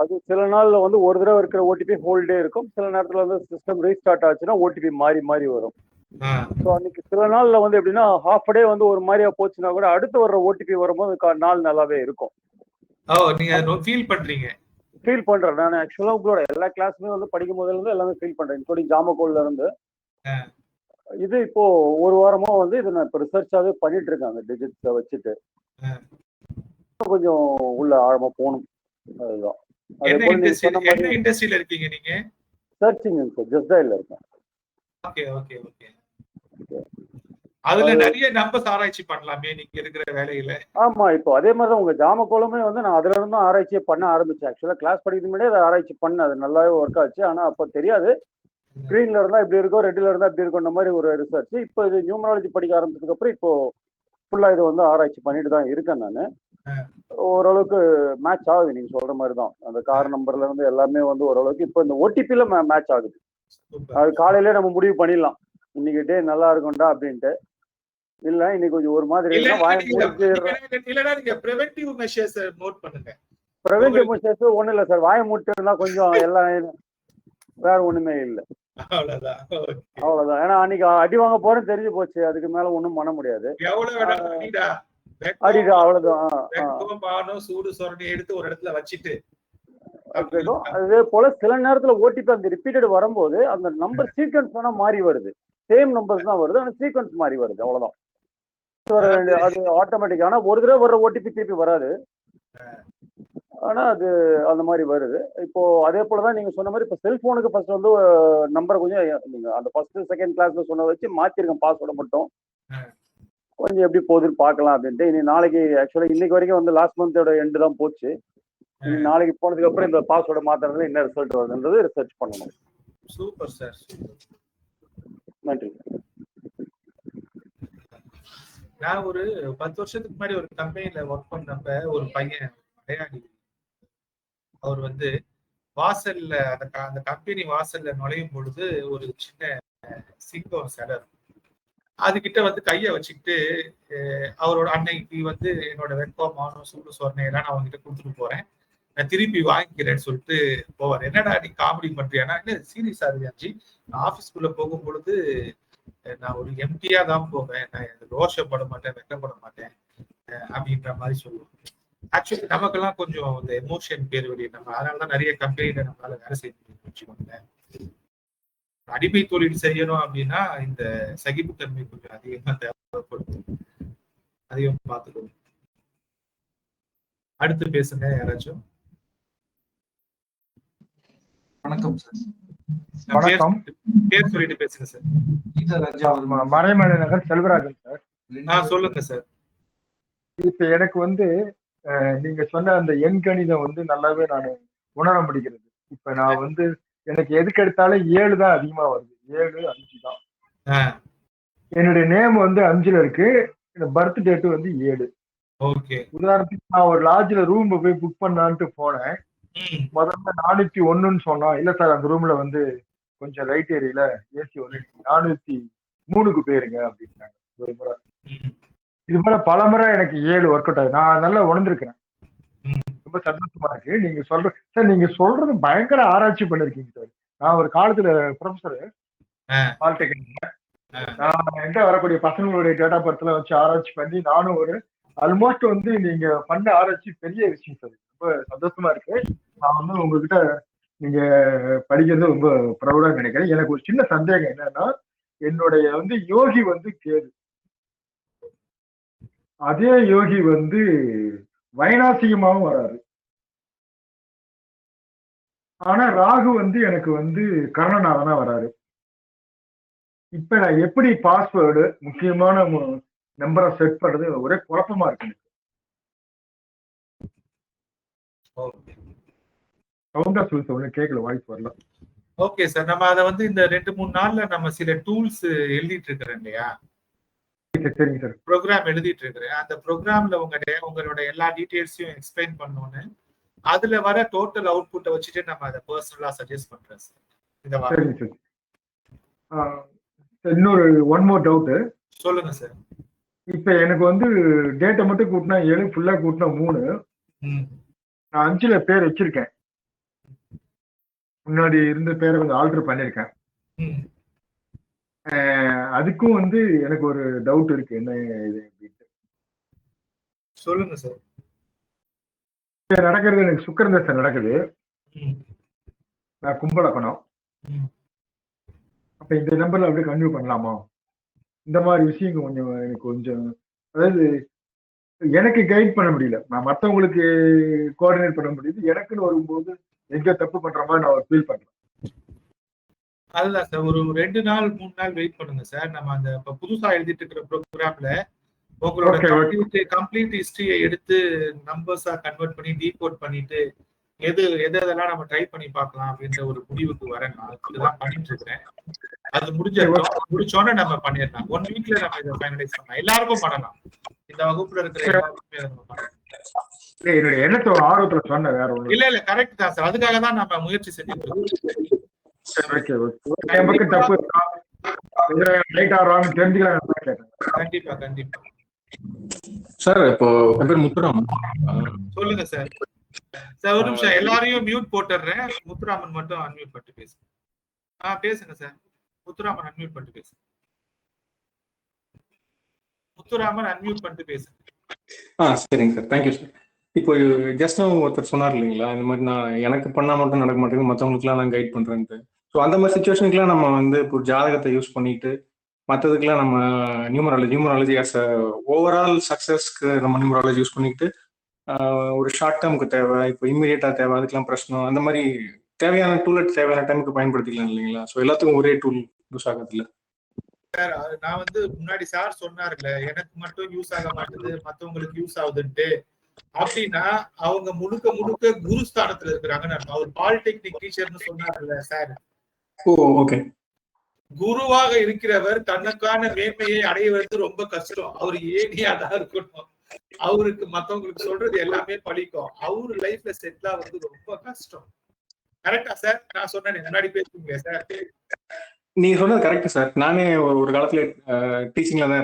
அது சில நாள்ல ஒரு தடவை இருக்கிற ஓடிபி ஹோல்டே இருக்கும், சில நேரத்துல சிஸ்டம் ரீஸ்டார்ட் ஆச்சுன்னா ஓடிபி மாறி மாறி வரும். ஸோ அன்னைக்கு சில நாள்ல எப்படின்னா ஹாஃப் டே ஒரு மாதிரியா போச்சுன்னா கூட அடுத்து வர்ற ஓடிபி வரும்போது நாள் நல்லாவே இருக்கும். ஃபீல் பண்றேன் நான். ஆக்சுவலா உங்களோட எல்லா கிளாஸுமே படிக்கும் போதுல இருந்து எல்லாமே ஃபீல் பண்றேன், இன்க்ளூடிங் ஜாமகோல்ல இருந்து. இது இப்போ ஒரு வாரமா இதை நான் இப்போ ரிசர்ச்சாவே பண்ணிட்டு இருக்கேன், அந்த டிஜிட்ஸை வச்சுட்டு கொஞ்சம் உள்ள ஆழமா போகணும். அதுதான். சர்ச்சிங் சார், ஜஸ்ட் டயல்ல இருக்கேன். Okay okay okay. அதுல நிறைய நம்பர்ஸ் ஆராய்ச்சி பண்ணலாமே நீங்க இருக்கிற வேலையில. ஆமா, இப்போ அதே மாதிரி தான் உங்க ஜாமகோலுமே நான் அதுல இருந்து ஆராய்ச்சியை பண்ண ஆரம்பிச்சேன். ஆக்சுவலா கிளாஸ் படிக்கிறது முன்னாடியே அதை ஆராய்ச்சி பண்ண, அது நல்லாவே ஒர்க் ஆச்சு. ஆனா அப்ப தெரியாது கிரீன்ல இருந்தா இப்படி இருக்கும், ரெட்ல இருந்தா இப்படி இருக்குன்ற மாதிரி ஒரு ரிசர்ச். இப்போ இது நியூமராலஜி படிக்க ஆரம்பிச்சதுக்கு அப்புறம் இப்போ ஃபுல்லா இது ஆராய்ச்சி பண்ணிட்டு தான் இருக்கேன் நான். ஓரளவுக்கு மேட்ச் ஆகுது நீங்க சொல்ற மாதிரி தான். அந்த கார் நம்பர்ல இருந்து எல்லாமே ஓரளவுக்கு இப்போ இந்த ஓடிபில மேட்ச் ஆகுது. அது காலையிலே நம்ம முடிவு பண்ணிடலாம், இன்னைக்கு டே நல்லா இருக்கும்டா அப்படின்ட்டு. இல்ல இன்னைக்கு கொஞ்சம் ஒரு மாதிரி பிரிவென்டிவ் மெஷர்ஸ் நோட் பண்ணுங்க. பிரிவென்டிவ் மெஷர்ஸ் ஒண்ணும் இல்ல சார், வாயை மூட்டு இருந்தா கொஞ்சம் எல்லாம் வேற ஒண்ணுமே இல்லை. அவ்வளவுதான். Okay. அவ்வளவுதான். ஏன்னா அன்னைக்கு அடி வாங்க போறேன்னு தெரிஞ்சு போச்சு. அதுக்கு மேல ஒண்ணும் பண்ண முடியாது. எவ்வளவு வேணாலும் அடிடா. அடிடா அவ்வளவுதான். வெக்கம், பானம், சூடு சொரணை எடுத்து ஒரு இடத்துல வச்சுட்டு அதே போல சில நேரத்துல ஓடிபி அந்த ரிப்பீட்டட் வரும்போது அந்த நம்பர் சீக்வன்ஸ் வேணா மாறி வருது. சேம் நம்பர்ஸ் தான் வருது, ஆனா சீக்வன்ஸ் மாறி வருது. அவ்வளவுதான். அது ஆட்டோமேட்டிக். ஆனா ஒரு தடவை வர்ற ஓடிபி திருப்பி வராது. ஆனா அது அந்த மாதிரி வருது. இப்போ அதே போலதான் நீங்க சொன்ன மாதிரி இப்போ செல்போனுக்கு ஃபர்ஸ்ட் வந்து நம்பரை கொஞ்சம் நீங்க அந்த ஃபர்ஸ்ட் செகண்ட் கிளாஸ்ல சொன்ன வச்சு மாத்திருக்கேன் பாஸ்வேர்டை மட்டும். கொஞ்சம் எப்படி போகுதுன்னு பார்க்கலாம் அப்படின்ட்டு. இனி நாளைக்கு ஆக்சுவலா இன்னைக்கு வரைக்கும் வந்து லாஸ்ட் மந்தோட எண்டு தான் போச்சு. இனி நாளைக்கு போனதுக்கு அப்புறம் இந்த பாஸ்வேர்டை மாத்துறதுல என்ன ரிசல்ட் வருதுன்றது ரிசர்ச் பண்ணணும். Super sir. நன்றி. நான் ஒரு 10 வருஷத்துக்கு முன்னாடி ஒரு கம்பெனில ஒர்க் பண்ணப்ப ஒரு பையன் மலையாளி. அவர் வந்து வாசல்ல அந்த கம்பெனி வாசல்ல நுழையும் பொழுது ஒரு சின்ன சிங்கம் சிலை இருக்கும். அதுகிட்ட வந்து கைய வச்சுக்கிட்டு அவரோட அன்னைக்கு வந்து என்னோட வெட்கம், மானம், சூடு சொரணை எல்லாம் நான் அவங்ககிட்ட கொடுத்துட்டு போறேன், நான் திருப்பி வாங்கிக்கிறேன்னு சொல்லிட்டு போவார். என்னடா நீ காமெடி பண்றியானா? இல்ல சீரியஸா இருந்துச்சு. நான் ஆபீஸ்க்குள்ள போகும் பொழுது நான் ஒரு எம்டியா தான் போவேன், நான் ரோஷப்பட மாட்டேன், வெக்கப்பட மாட்டேன் அப்படின்ற மாதிரி சொல்லுவோம். ஆக்சுவலி நமக்கெல்லாம் கொஞ்சம் இந்த எமோஷன் பேர் வெளியே நம்ம அதனாலதான் நிறைய கம்பெனில நம்மளால வேலை செய்ய வச்சுக்கோங்க. அடிமை தொழில் செய்யணும் அப்படின்னா இந்த சகிப்புத்தன்மை கொஞ்சம் அதிகமா தேவைப்படுது. அதையும் பார்த்துக்கணும். அடுத்து பேசுங்க யாராச்சும். வணக்கம் சார். வணக்கம். பேர் சொல்லிட்டு பேசுங்க சார். மறைமலை நகர் செல்வராஜன் சார். சொல்லுங்க சார். இப்ப எனக்கு வந்து நீங்க சொன்ன அந்த எண் கணிதம் வந்து நல்லாவே நான் உணர முடிகிறது. இப்ப நான் வந்து எனக்கு எதுக்கு எடுத்தாலும் 7 தான் அதிகமா வருது. 7, 5 தான். என்னுடைய நேம் வந்து 5ல இருக்கு. பர்த் டேட் வந்து 7. உதாரணத்துக்கு நான் ஒரு லாட்ஜ்ல ரூம் போய் புக் பண்ணலான்ட்டு போனேன். முதல்ல 401ன்னு சொன்னா, இல்ல சார் அந்த ரூம்ல வந்து கொஞ்சம் ரைட் ஏரியில ஏசி ஒன்று 403க்கு போயிருங்க அப்படின்னாங்க ஒரு முறை. இது போல பல முறை எனக்கு 7 ஒர்க் அவுட் ஆகுது. நான் நல்லா உணர்ந்திருக்கிறேன். ரொம்ப சந்தோஷமா இருக்கு. நீங்க சார் நீங்க சொல்றது பயங்கர ஆராய்ச்சி பண்ணிருக்கீங்க சார். நான் ஒரு காலத்துல ப்ரொஃபஸர் பாலிடெக்னிக்ல. நான் என்கிட்ட வரக்கூடிய பசங்களுடைய டேட்டா பர்த்ல வச்சு ஆராய்ச்சி பண்ணி நானும் ஒரு ஆல்மோஸ்ட் வந்து நீங்க பண்ண ஆராய்ச்சி பெரிய விஷயம் சார். ரொம்ப சந்தோஷமா இருக்கு. நான் வந்து உங்ககிட்ட நீங்க படிக்கிறது ரொம்ப ப்ரௌடா நினைக்கிறேன். எனக்கு ஒரு சின்ன சந்தேகம் என்னன்னா, என்னுடைய வந்து யோகி வந்து கேது, அதே யோகி வந்து வைநாசிகமாவும் வராரு. ஆனா ராகு வந்து எனக்கு வந்து கர்ணநாதனா வராரு. இப்ப நான் எப்படி பாஸ்வேர்டு முக்கியமான நம்பரை செட் பண்றது ஒரே குழப்பமா இருக்கு. சவுண்டா சொல்லி கேட்கல, வாய்ஸ் வரல. Okay sir. நம்ம அதை வந்து இந்த 2-3 நாள்ல நம்ம சில டூல்ஸ் எழுதிட்டு இருக்கிறோம் இல்லையா? சரிங்க சார். ப்ரோக்ராம் எழுதிட்டு இருக்கிறேன். அந்த ப்ரோக்ராம்ல உங்களோட எல்லா டீடைல்ஸையும் எக்ஸ்பிளைன் பண்ணோன்னு அதுல வர டோட்டல் அவுட்புட்டை வச்சுட்டு நம்ம அதை பர்சனலா சஜஸ்ட் பண்றோம் சார். இந்த சரிங்க சார். இன்னொரு ஒன் மோர் டவுட். சொல்லுங்க சார். இப்ப எனக்கு வந்து டேட்டை மட்டும் கூட்டினா 7, ஃபுல்லா கூட்டினா 3. நான் 5ல பேர் வச்சிருக்கேன். முன்னாடி இருந்த பேரை கொஞ்சம் ஆல்டர் பண்ணிருக்கேன். அதுக்கும் வந்து எனக்கு ஒரு டவுட் இருக்கு, என்ன இது அப்படின்ட்டு. சொல்லுங்க சார். நடக்கிறது எனக்கு சுக்கிரன் தசை நடக்குது. நான் கும்பலக்கணம். அப்ப இந்த நம்பர்ல அப்படியே கன்டினியூ பண்ணலாமா? இந்த மாதிரி விஷயம் கொஞ்சம் எனக்கு கொஞ்சம், அதாவது எனக்கு கைட் பண்ண முடியல. நான் மற்றவங்களுக்கு கோஆர்டினேட் பண்ண முடியுது. எனக்குன்னு வரும்போது எங்க தப்பு பண்ற மாதிரி நான் ஒரு ஃபீல் பண்றேன். அதுதான் சார். ஒரு 2 நாள் 3 நாள் வெயிட் பண்ணுங்க சார். நம்ம அந்த புதுசா எழுதிட்டு இருக்கிற ப்ரோக்ராம்ல உங்களோட கம்ப்ளீட் ஹிஸ்டரியை எடுத்து நம்பர்ஸா கன்வெர்ட் பண்ணி டீகோட் பண்ணிட்டு எதெல்லாம் நம்ம ட்ரை பண்ணி பார்க்கலாம் அப்படின்ற ஒரு முடிவுக்கு வரேன். நான் இதுதான் பண்ணிட்டு இருக்கிறேன். அது முடிச்சோன்னே நம்ம பண்ணிடலாம். 1 வீக்ல நம்ம இதை ஃபைனலைஸ் பண்ணலாம். எல்லாருக்கும் பண்ணலாம். இந்த வகுப்புல இருக்கிற எல்லாருக்குமே நம்ம பண்ணலாம். என்னுடைய எண்ணத்தோட ஆர்வத்துல சொன்ன வேற ஒண்ணு இல்ல கரெக்ட் தான் சார். அதுக்காக தான் நம்ம முயற்சி செஞ்சுட்டு இருக்கோம். கண்டிப்பா கண்டிப்பா சார். இப்போ என் பேர் முத்துராமன். சொல்லுங்க சார். சார் ஒரு நிமிஷம் எல்லாரையும் மியூட் போட்டுறேன். முத்துராமன் மட்டும் அன்மியூட் பண்ணிட்டு பேசுங்க. பேசுங்க சார். முத்துராமன் அன்மியூட் பண்ணிட்டு பேசுங்க. முத்துராமன் அன்மியூட் பண்ணிட்டு பேசுங்க. சரிங்க சார், தேங்க்யூ சார். இப்போ ஜஸ்ட் ஒருத்தர் சொன்னார் இல்லைங்களா, இந்த மாதிரி நான் எனக்கு பண்ணா மட்டும் நடக்க மாட்டேங்குது, மற்றவங்களுக்குலாம் நான் கைட் பண்றேன்ட்டு. ஸோ அந்த மாதிரி சுச்சுவேஷனுக்குலாம் நம்ம வந்து இப்போ ஜாதகத்தை யூஸ் பண்ணிட்டு மற்றதுக்கெல்லாம் நம்ம நியூமராலஜி ஆஸ் அ ஓவரால் சக்ஸஸ்க்கு நம்ம நியூமராலஜி யூஸ் பண்ணிட்டு ஒரு ஷார்ட் டேர்முக்கு தேவை, இப்போ இம்மிடியேட்டா தேவை, அதுக்கெல்லாம் பிரச்சனை, அந்த மாதிரி தேவையான டூல் தேவையான டைமுக்கு பயன்படுத்திக்கலாம் இல்லைங்களா? ஸோ எல்லாத்துக்கும் ஒரே டூல் யூஸ் ஆகுது இல்லை சார்? நான் வந்து முன்னாடி சார் சொன்னார்ல, எனக்கு மட்டும் யூஸ் ஆக மாட்டேது மற்றவங்களுக்கு யூஸ் ஆகுதுன்ட்டு. அப்படின்னா அவங்க முழுக்க முழுக்க குருஸ்தானத்துல இருக்கிறாங்கன்னு அர்த்தம். அவர் பாலிடெக்னிக் டீச்சர்னு சொன்னார்ல சார். ஓகே. குருவாக இருக்கிறவர் தன்னுக்கான மேன்மையை அடைவது ரொம்ப கஷ்டம். அவர் ஏனியாதான் இருக்கணும். அவருக்கு மத்தவங்களுக்கு சொல்றது எல்லாமே பழிக்கும். அவரு லைஃப்ல செட்டில் ஆகுறது ரொம்ப கஷ்டம். கரெக்டா சார்? நான் சொன்னேன் முன்னாடி பேசுவீங்களே சார்? நீங்க சொன்னது கரெக்ட் சார். நானே ஒரு காலத்துல டீச்சிங்ல தான்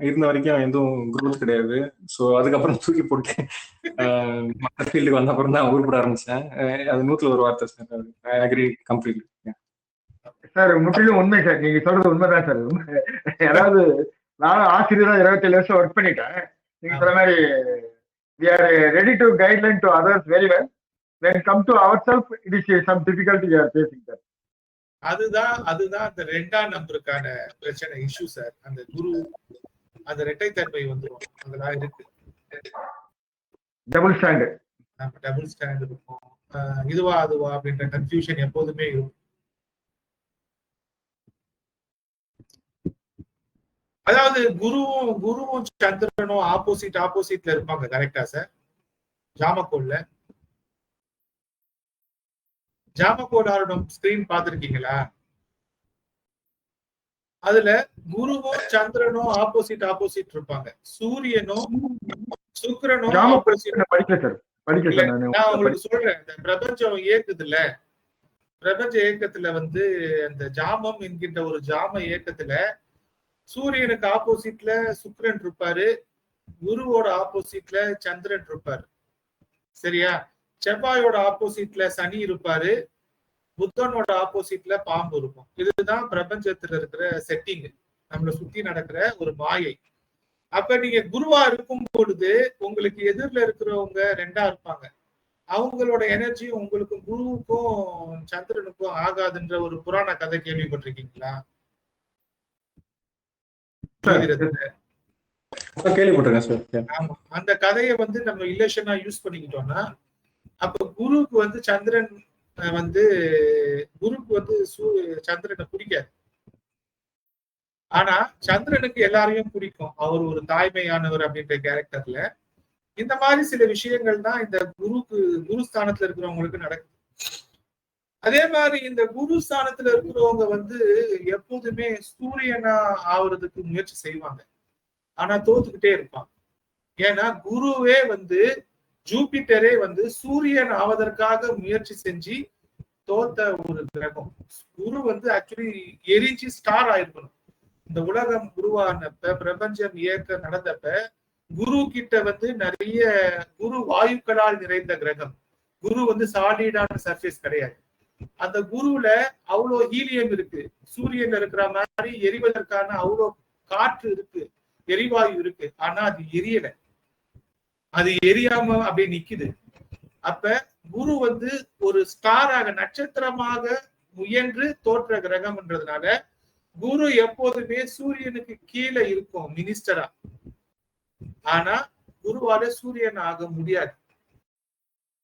இருந்த வரைக்கும் எதுவும் குரோத் கிடையாது. ஸோ அதுக்கப்புறம் தூக்கி போட்டு மற்ற ஃபீல்டுக்கு வந்த அப்புறம் தான் உருப்பட ஆரம்பிச்சேன். அது 100ல ஒரு வார்த்தை sir. I agree completely sir. முற்றிலும் உண்மை சார், நீங்க சொல்றது உண்மைதான் சார். அதாவது நானும் ஆசிரியரா 27 வருஷம் ஒர்க் பண்ணிட்டேன். நீங்க சொன்ன மாதிரி we are ready to guideline to others very well. When come to ourselves, it is some difficulty we are facing, sir. அதுதான் அந்த 2ஆம் நம்பருக்கான பிரச்சனை, இஷ்யூ சார். அந்த குரு அந்த இரட்டைத்தன்மை வந்துடும், அதெல்லாம் இருக்கு. டபுள் ஸ்டாண்டர்ட், நம்ம டபுள் ஸ்டாண்ட் இருக்கும், இதுவா அதுவா அப்படின்ற கன்ஃபியூஷன் எப்போதுமே இருக்கும். அதாவது குருவும் சந்திரனும் ஆப்போசிட்ல இருப்பாங்க. கரெக்டா சார்? ஜாமக்கோல் ஸ்கிரீன் பாத்திருக்கீங்களா? அதுல குருவும் சந்திரனும் ஆப்போசிட் இருப்பாங்க. சூரியனும் சுக்கிரனும் ஆப்போசிட். நான் உங்களுக்கு சொல்றேன், இந்த பிரபஞ்சம் இயக்குதுல, பிரபஞ்ச இயக்கத்துல வந்து அந்த ஜாமம் என்கின்ற ஒரு ஜாம இயக்கத்துல சூரியனுக்கு ஆப்போசிட்ல சுக்கிரன் இருப்பாரு, குருவோட ஆப்போசிட்ல சந்திரன் இருப்பாரு. சரியா? செவ்வாயோட ஆப்போசிட்ல சனி இருப்பாரு, புத்தனோட ஆப்போசிட்ல பாம்பு இருக்கும். இதுதான் பிரபஞ்சத்துல இருக்கிற செட்டிங், நம்மளை சுத்தி நடக்கிற ஒரு மாயை. அப்ப நீங்க குருவா இருக்கும் பொழுது உங்களுக்கு எதிரில இருக்கிறவங்க 2ஆ இருப்பாங்க. அவங்களோட எனர்ஜி உங்களுக்கு குருவுக்கும் சந்திரனுக்கும் ஆகாதுன்ற ஒரு புராண கதை கேள்விப்பட்டிருக்கீங்களா? ஆமா, அந்த கதையை வந்து நம்ம இலேஷனா யூஸ் பண்ணிக்கிட்டோம்னா, அப்ப குருவுக்கு வந்து சந்திரன் வந்து சந்திரனை பிடிக்காது. ஆனா சந்திரனுக்கு எல்லாரையும் பிடிக்கும், அவர் ஒரு தாய்மையானவர் அப்படின்ற கேரக்டர்ல. இந்த மாதிரி சில விஷயங்கள் தான் இந்த குருஸ்தானத்துல இருக்கிறவங்களுக்கு நடக்குது. அதே மாதிரி இந்த குருஸ்தானத்துல இருக்கிறவங்க வந்து எப்போதுமே சூரியனா ஆவறதுக்கு முயற்சி செய்வாங்க, ஆனா தோத்துக்கிட்டே இருப்பாங்க. ஏன்னா குருவே வந்து ஜூபிட்டரே வந்து சூரியன் ஆவதற்காக முயற்சி செஞ்சு தோத்த ஒரு கிரகம். குரு வந்து ஆக்சுவலி எரிஞ்சு ஸ்டார் ஆயிருக்கணும். இந்த உலகம் உருவானப்ப, பிரபஞ்சம் இயக்க நடந்தப்ப குரு கிட்ட வந்து நிறைய குரு வாயுக்களால் நிறைந்த கிரகம். குரு வந்து சாலிடான சர்ஃபேஸ் கிடையாது. அந்த குருவுல அவ்வளோ ஹீலியம் இருக்கு, சூரியன்ல இருக்கிற மாதிரி எரிவதற்கான அவ்வளோ காற்று இருக்கு, எரிவாயு இருக்கு. ஆனா அது எரியல, அது எரியாம அப்படியே நிக்குது. அப்ப குரு வந்து ஒரு ஸ்டாராக, நட்சத்திரமாக முயன்று தோற்ற கிரகம்ன்றதுனால குரு எப்போதுமே சூரியனுக்கு கீழே இருக்கும் மினிஸ்டரா. ஆனா குருவால சூரியன் ஆக முடியாது.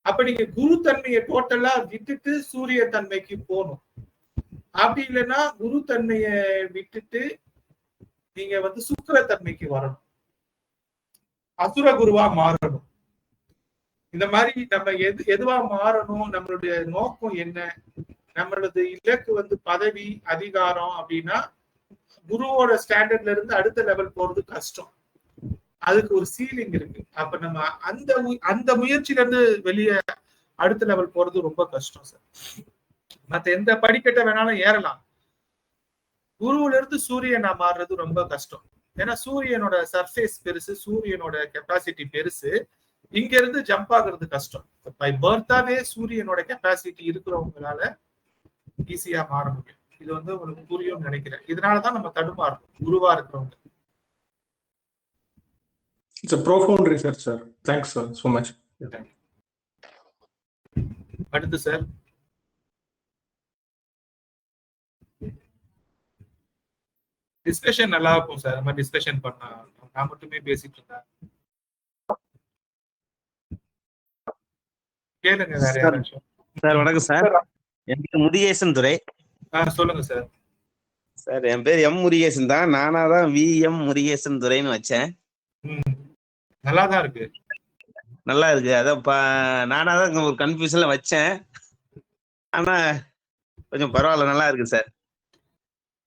அப்ப நீங்க குரு தன்மையை டோட்டலா விட்டுட்டு சூரிய தன்மைக்கு போகணும். அப்படி இல்லைன்னா குரு தன்மைய விட்டுட்டு நீங்க வந்து சுக்கிர தன்மைக்கு வரணும், அசுர குருவா மாறணும். இந்த மாதிரி நம்ம எதுவா மாறணும், நம்மளுடைய நோக்கம் என்ன, நம்மளது இலக்கு வந்து பதவி அதிகாரம் அப்படின்னா குருவோட ஸ்டாண்டர்ட்ல இருந்து அடுத்த லெவல் போறது கஷ்டம். அதுக்கு ஒரு சீலிங் இருக்கு. அப்ப நம்ம அந்த முயற்சியில இருந்து வெளியே அடுத்த லெவல் போறது ரொம்ப கஷ்டம் சார். மத்த எந்த படிக்கட்டை வேணாலும் ஏறலாம், குருவுல இருந்து சூரியனா மாறுறது ரொம்ப கஷ்டம். ஏன்னா சூரியனோட சர்ஃபேஸ் பெருசு, சூரியனோட கெப்பாசிட்டி பெருசு. இங்க இருந்து ஜம்ப் ஆகுறது கஷ்டம். பை பர்த்தாவே சூரியனோட கெப்பாசிட்டி இருக்கிறவங்களால ஈஸியா மாற முடியும். இது வந்து உங்களுக்கு புரியும்னு நினைக்கிறேன். இதனாலதான் நம்ம தடுமாறும் குருவா இருக்கிறவங்க. It's a profound research, sir. Thanks, sir, so much. அடுத்து சார். டிஸ்கஷன் நல்லா இருக்கும் சார். நம்ம டிஸ்கஷன் பண்ணா நான் மட்டுமே பேசிட்டு இருந்தேன். கேளுங்க வேற யாராச்சும். சார் வணக்கம் சார். என் பேர் முருகேசன் துரை. சொல்லுங்க சார். சார் என் பேர் எம் முருகேசன் தான். நானாதான் வி.எம். முருகேசன் துரைன்னு வச்சேன். நல்லாதான் இருக்கு. நல்லா இருக்கு. அதான் நானாதான் ஒரு கன்ஃபியூஷன்ல வச்சேன். ஆனா கொஞ்சம் பரவாயில்ல, நல்லா இருக்கு சார்.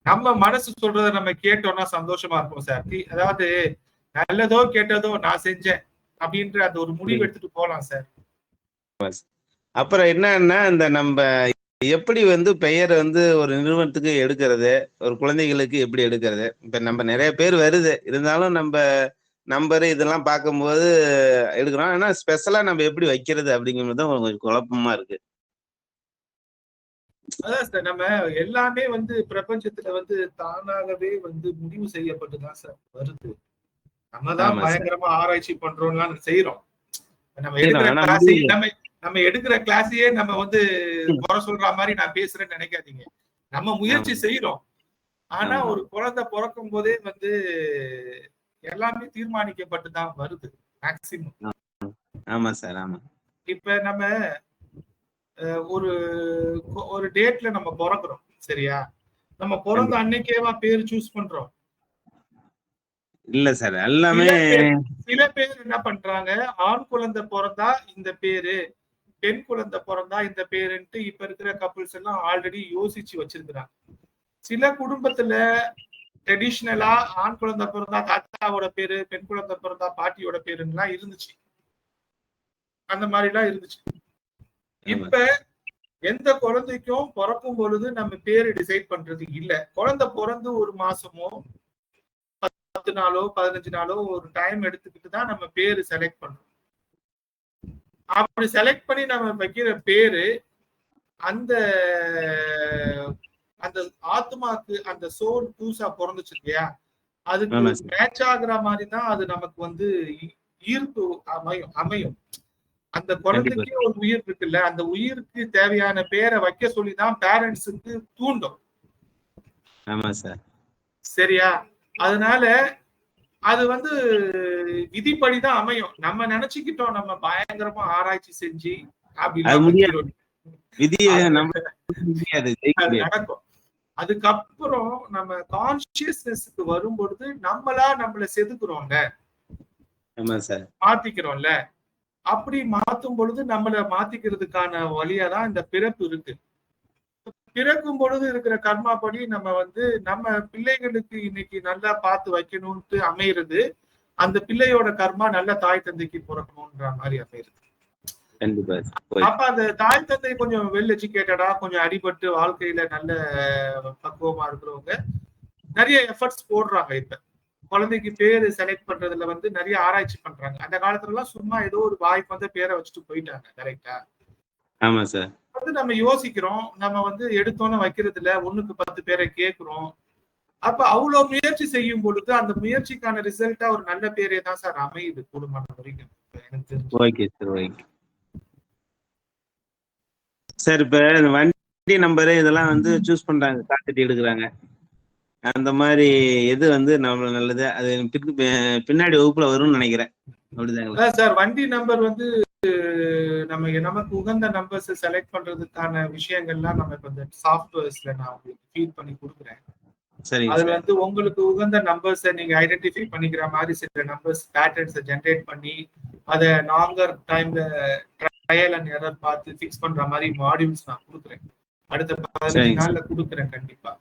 நம்ம மனசு சொல்றத நம்ம கேட்டோம்னா சந்தோஷமா இருக்கும் சார். அதாவது நல்லதோ கேட்டதோ நான் செஞ்சேன் அப்படின்ற அந்த ஒரு முடிவு எடுத்துட்டு போலாம் சார். அப்புறம் என்னன்னா, இந்த நம்ம எப்படி வந்து பெயர் வந்து ஒரு நிறுவனத்துக்கு எடுக்கிறது, ஒரு குழந்தைகளுக்கு எப்படி எடுக்கிறது. இப்ப நம்ம நிறைய பேர் வருது, இருந்தாலும் நம்ம நம்பரு இதெல்லாம் பார்க்கும்போது எடுக்கிறோம். ஆனா ஸ்பெஷலா நம்ம எப்படி வைக்கிறது அப்படிங்கிறது தான் கொஞ்சம் குழப்பமா இருக்கு. அதான் சார், நம்ம எல்லாமே வந்து பிரபஞ்சத்துல வந்து தானாகவே வந்து முடிவு செய்யப்பட்டுதான் சார் வருது. நம்மதான் பயங்கரமா ஆராய்ச்சி பண்றோம்லாம் செய்யறோம். நம்ம எடுக்கிற கிளாஸையே நம்ம எடுக்கிற கிளாஸையே நம்ம வந்து குறை சொல்ற மாதிரி நான் பேசுறேன்னு நினைக்காதீங்க. நம்ம முயற்சி செய்யறோம். ஆனா ஒரு குழந்தை பிறக்கும் போதே வந்து எல்லாமே தீர்மானிக்கப்பட்டுதான் வருது மேக்சிமம். ஆமா சார், ஆமா. இப்ப நம்ம ஒரு டேட்ல நம்ம பிறக்கிறோம், சரியா? நம்ம பிறந்த அன்னைக்கேவா பேர் சூஸ் பண்றோம்? இல்ல சார், எல்லாமே சில பேர் என்ன பண்றாங்க, ஆண் குழந்தை பிறந்தா இந்த பேரு, பெண் குழந்தை பிறந்தா இந்த பேருன்ட்டு இப்ப இருக்கிற கப்புள்ஸ் எல்லாம் ஆல்ரெடி யோசிச்சு வச்சிருக்கிறாங்க. சில குடும்பத்துல ட்ரெடிஷ்னலா ஆண் குழந்தை பிறந்தா தாத்தாவோட பேரு, பெண் குழந்தை பிறந்தா பாட்டியோட பேருலாம் இருந்துச்சு. அந்த மாதிரி எல்லாம் இருந்துச்சு. இப்ப எந்த குழந்தைக்கும் பிறக்கும் பொழுது நம்ம பேரு டிசைட் பண்றது இல்ல. குழந்தை பிறந்து ஒரு மாசமோ 10 நாளோ 15 நாளோ ஒரு டைம் எடுத்துக்கிட்டு தான் நம்ம பேரு செலக்ட் பண்றோம். அப்படி செலக்ட் பண்ணி நம்ம வைக்கிற பேரு அந்த அந்த ஆத்மாக்கு, அந்த சோல் புதுசா பிறந்துச்சு இல்லையா, அதுக்கு மேட்ச் ஆகுற மாதிரி தான் அது நமக்கு வந்து ஈர்ப்பு அமையும். அந்த குழந்தைக்கு ஒரு உயிர் இருக்குல்ல, அந்த உயிருக்கு தேவையான பேரை வைக்க சொல்லிதான் பேரண்ட்ஸுக்கு தூண்டும். ஆமா சார், சரியா? அதனால அது வந்து விதிப்படிதான் அமையும். நம்ம நினைச்சுக்கிட்டோம் நம்ம பயங்கரமா ஆராய்ச்சி செஞ்சு நடக்கும். அதுக்கப்புறம் நம்ம கான்சியஸ்னஸ்க்கு வரும் பொழுது நம்மளா நம்மள செதுக்குறோம்ல, மாத்திக்கிறோம்ல. அப்படி மாத்தும் பொழுது நம்மள மாத்திக்கிறதுக்கான வழியா தான் இந்த பிறப்பு இருக்கு. பிறக்கும் பொழுது இருக்கிற கர்மா படி நம்ம வந்து நம்ம பிள்ளைகளுக்கு இன்னைக்கு நல்லா பார்த்து வைக்கணும்ட்டு அமையிறது, அந்த பிள்ளையோட கர்மா நல்ல தாய் தந்தைக்கு பிறக்கணும்ன்ற மாதிரி அமையிறது. அப்ப அந்த தாய் தந்தை கொஞ்சம் வெல் எஜுகேட்டடா, கொஞ்சம் அடிபட்டு வாழ்க்கையில நல்ல பக்குவமா இருக்கிறவங்க நிறைய எஃபர்ட்ஸ் போடுறாங்க. இப்ப குழந்தைக்கு பேரு செலக்ட் பண்றதுல வந்து நிறைய ஆராய்ச்சி பண்றாங்க. அந்த காலத்துல எல்லாம் சும்மா ஏதோ ஒரு வாய்ப்பு வந்து பேரை வச்சுட்டு போயிட்டாங்க. கரெக்டா? ஆமா சார். வந்து நம்ம யோசிக்கிறோம், நம்ம வந்து எடுத்தோன்னு வைக்கிறது இல்ல, 1க்கு 10 பேரை கேட்கிறோம். அப்ப அவ்வளவு முயற்சி செய்யும் பொழுது அந்த முயற்சிக்கான ரிசல்ட்டா ஒரு நல்ல பேரே தான் சார் அமையுது குடும்பம் வரைக்கும். எனக்கு தெரிஞ்சு. Okay sir, okay sir. இப்ப வண்டி நம்பரு இதெல்லாம் வந்து சூஸ் பண்றாங்க, காத்துட்டு எடுக்கிறாங்க. அந்த மாதிரி எது வந்து நம்ம நல்லது, அது பின்னாடி வகுப்புல வரும்னு நினைக்கிறேன். அப்படிதாங்களா சார்? வண்டி நம்பர் வந்து நமக்கு உகந்த நம்பர்ஸ் செலக்ட் பண்றதுக்கான விஷயங்கள்லாம் நம்ம இப்ப இந்த சாஃப்ட்வேர்ஸ்ல நான் உங்களுக்கு ஃபீட் பண்ணி கொடுக்குறேன். சரி, அது வந்து உங்களுக்கு உகந்த நம்பர்ஸை நீங்க ஐடென்டிஃபை பண்ணிக்கிற மாதிரி சில நம்பர்ஸ் பேட்டர்ன்ஸை ஜென்ரேட் பண்ணி அதை லாங்கர் டைம்ல ட்ரையல் அண்ட் எரர் பார்த்து ஃபிக்ஸ் பண்ற மாதிரி மாடியூல்ஸ் நான் கொடுக்குறேன். அடுத்த 15 நாள்ல கொடுக்குறேன் கண்டிப்பா.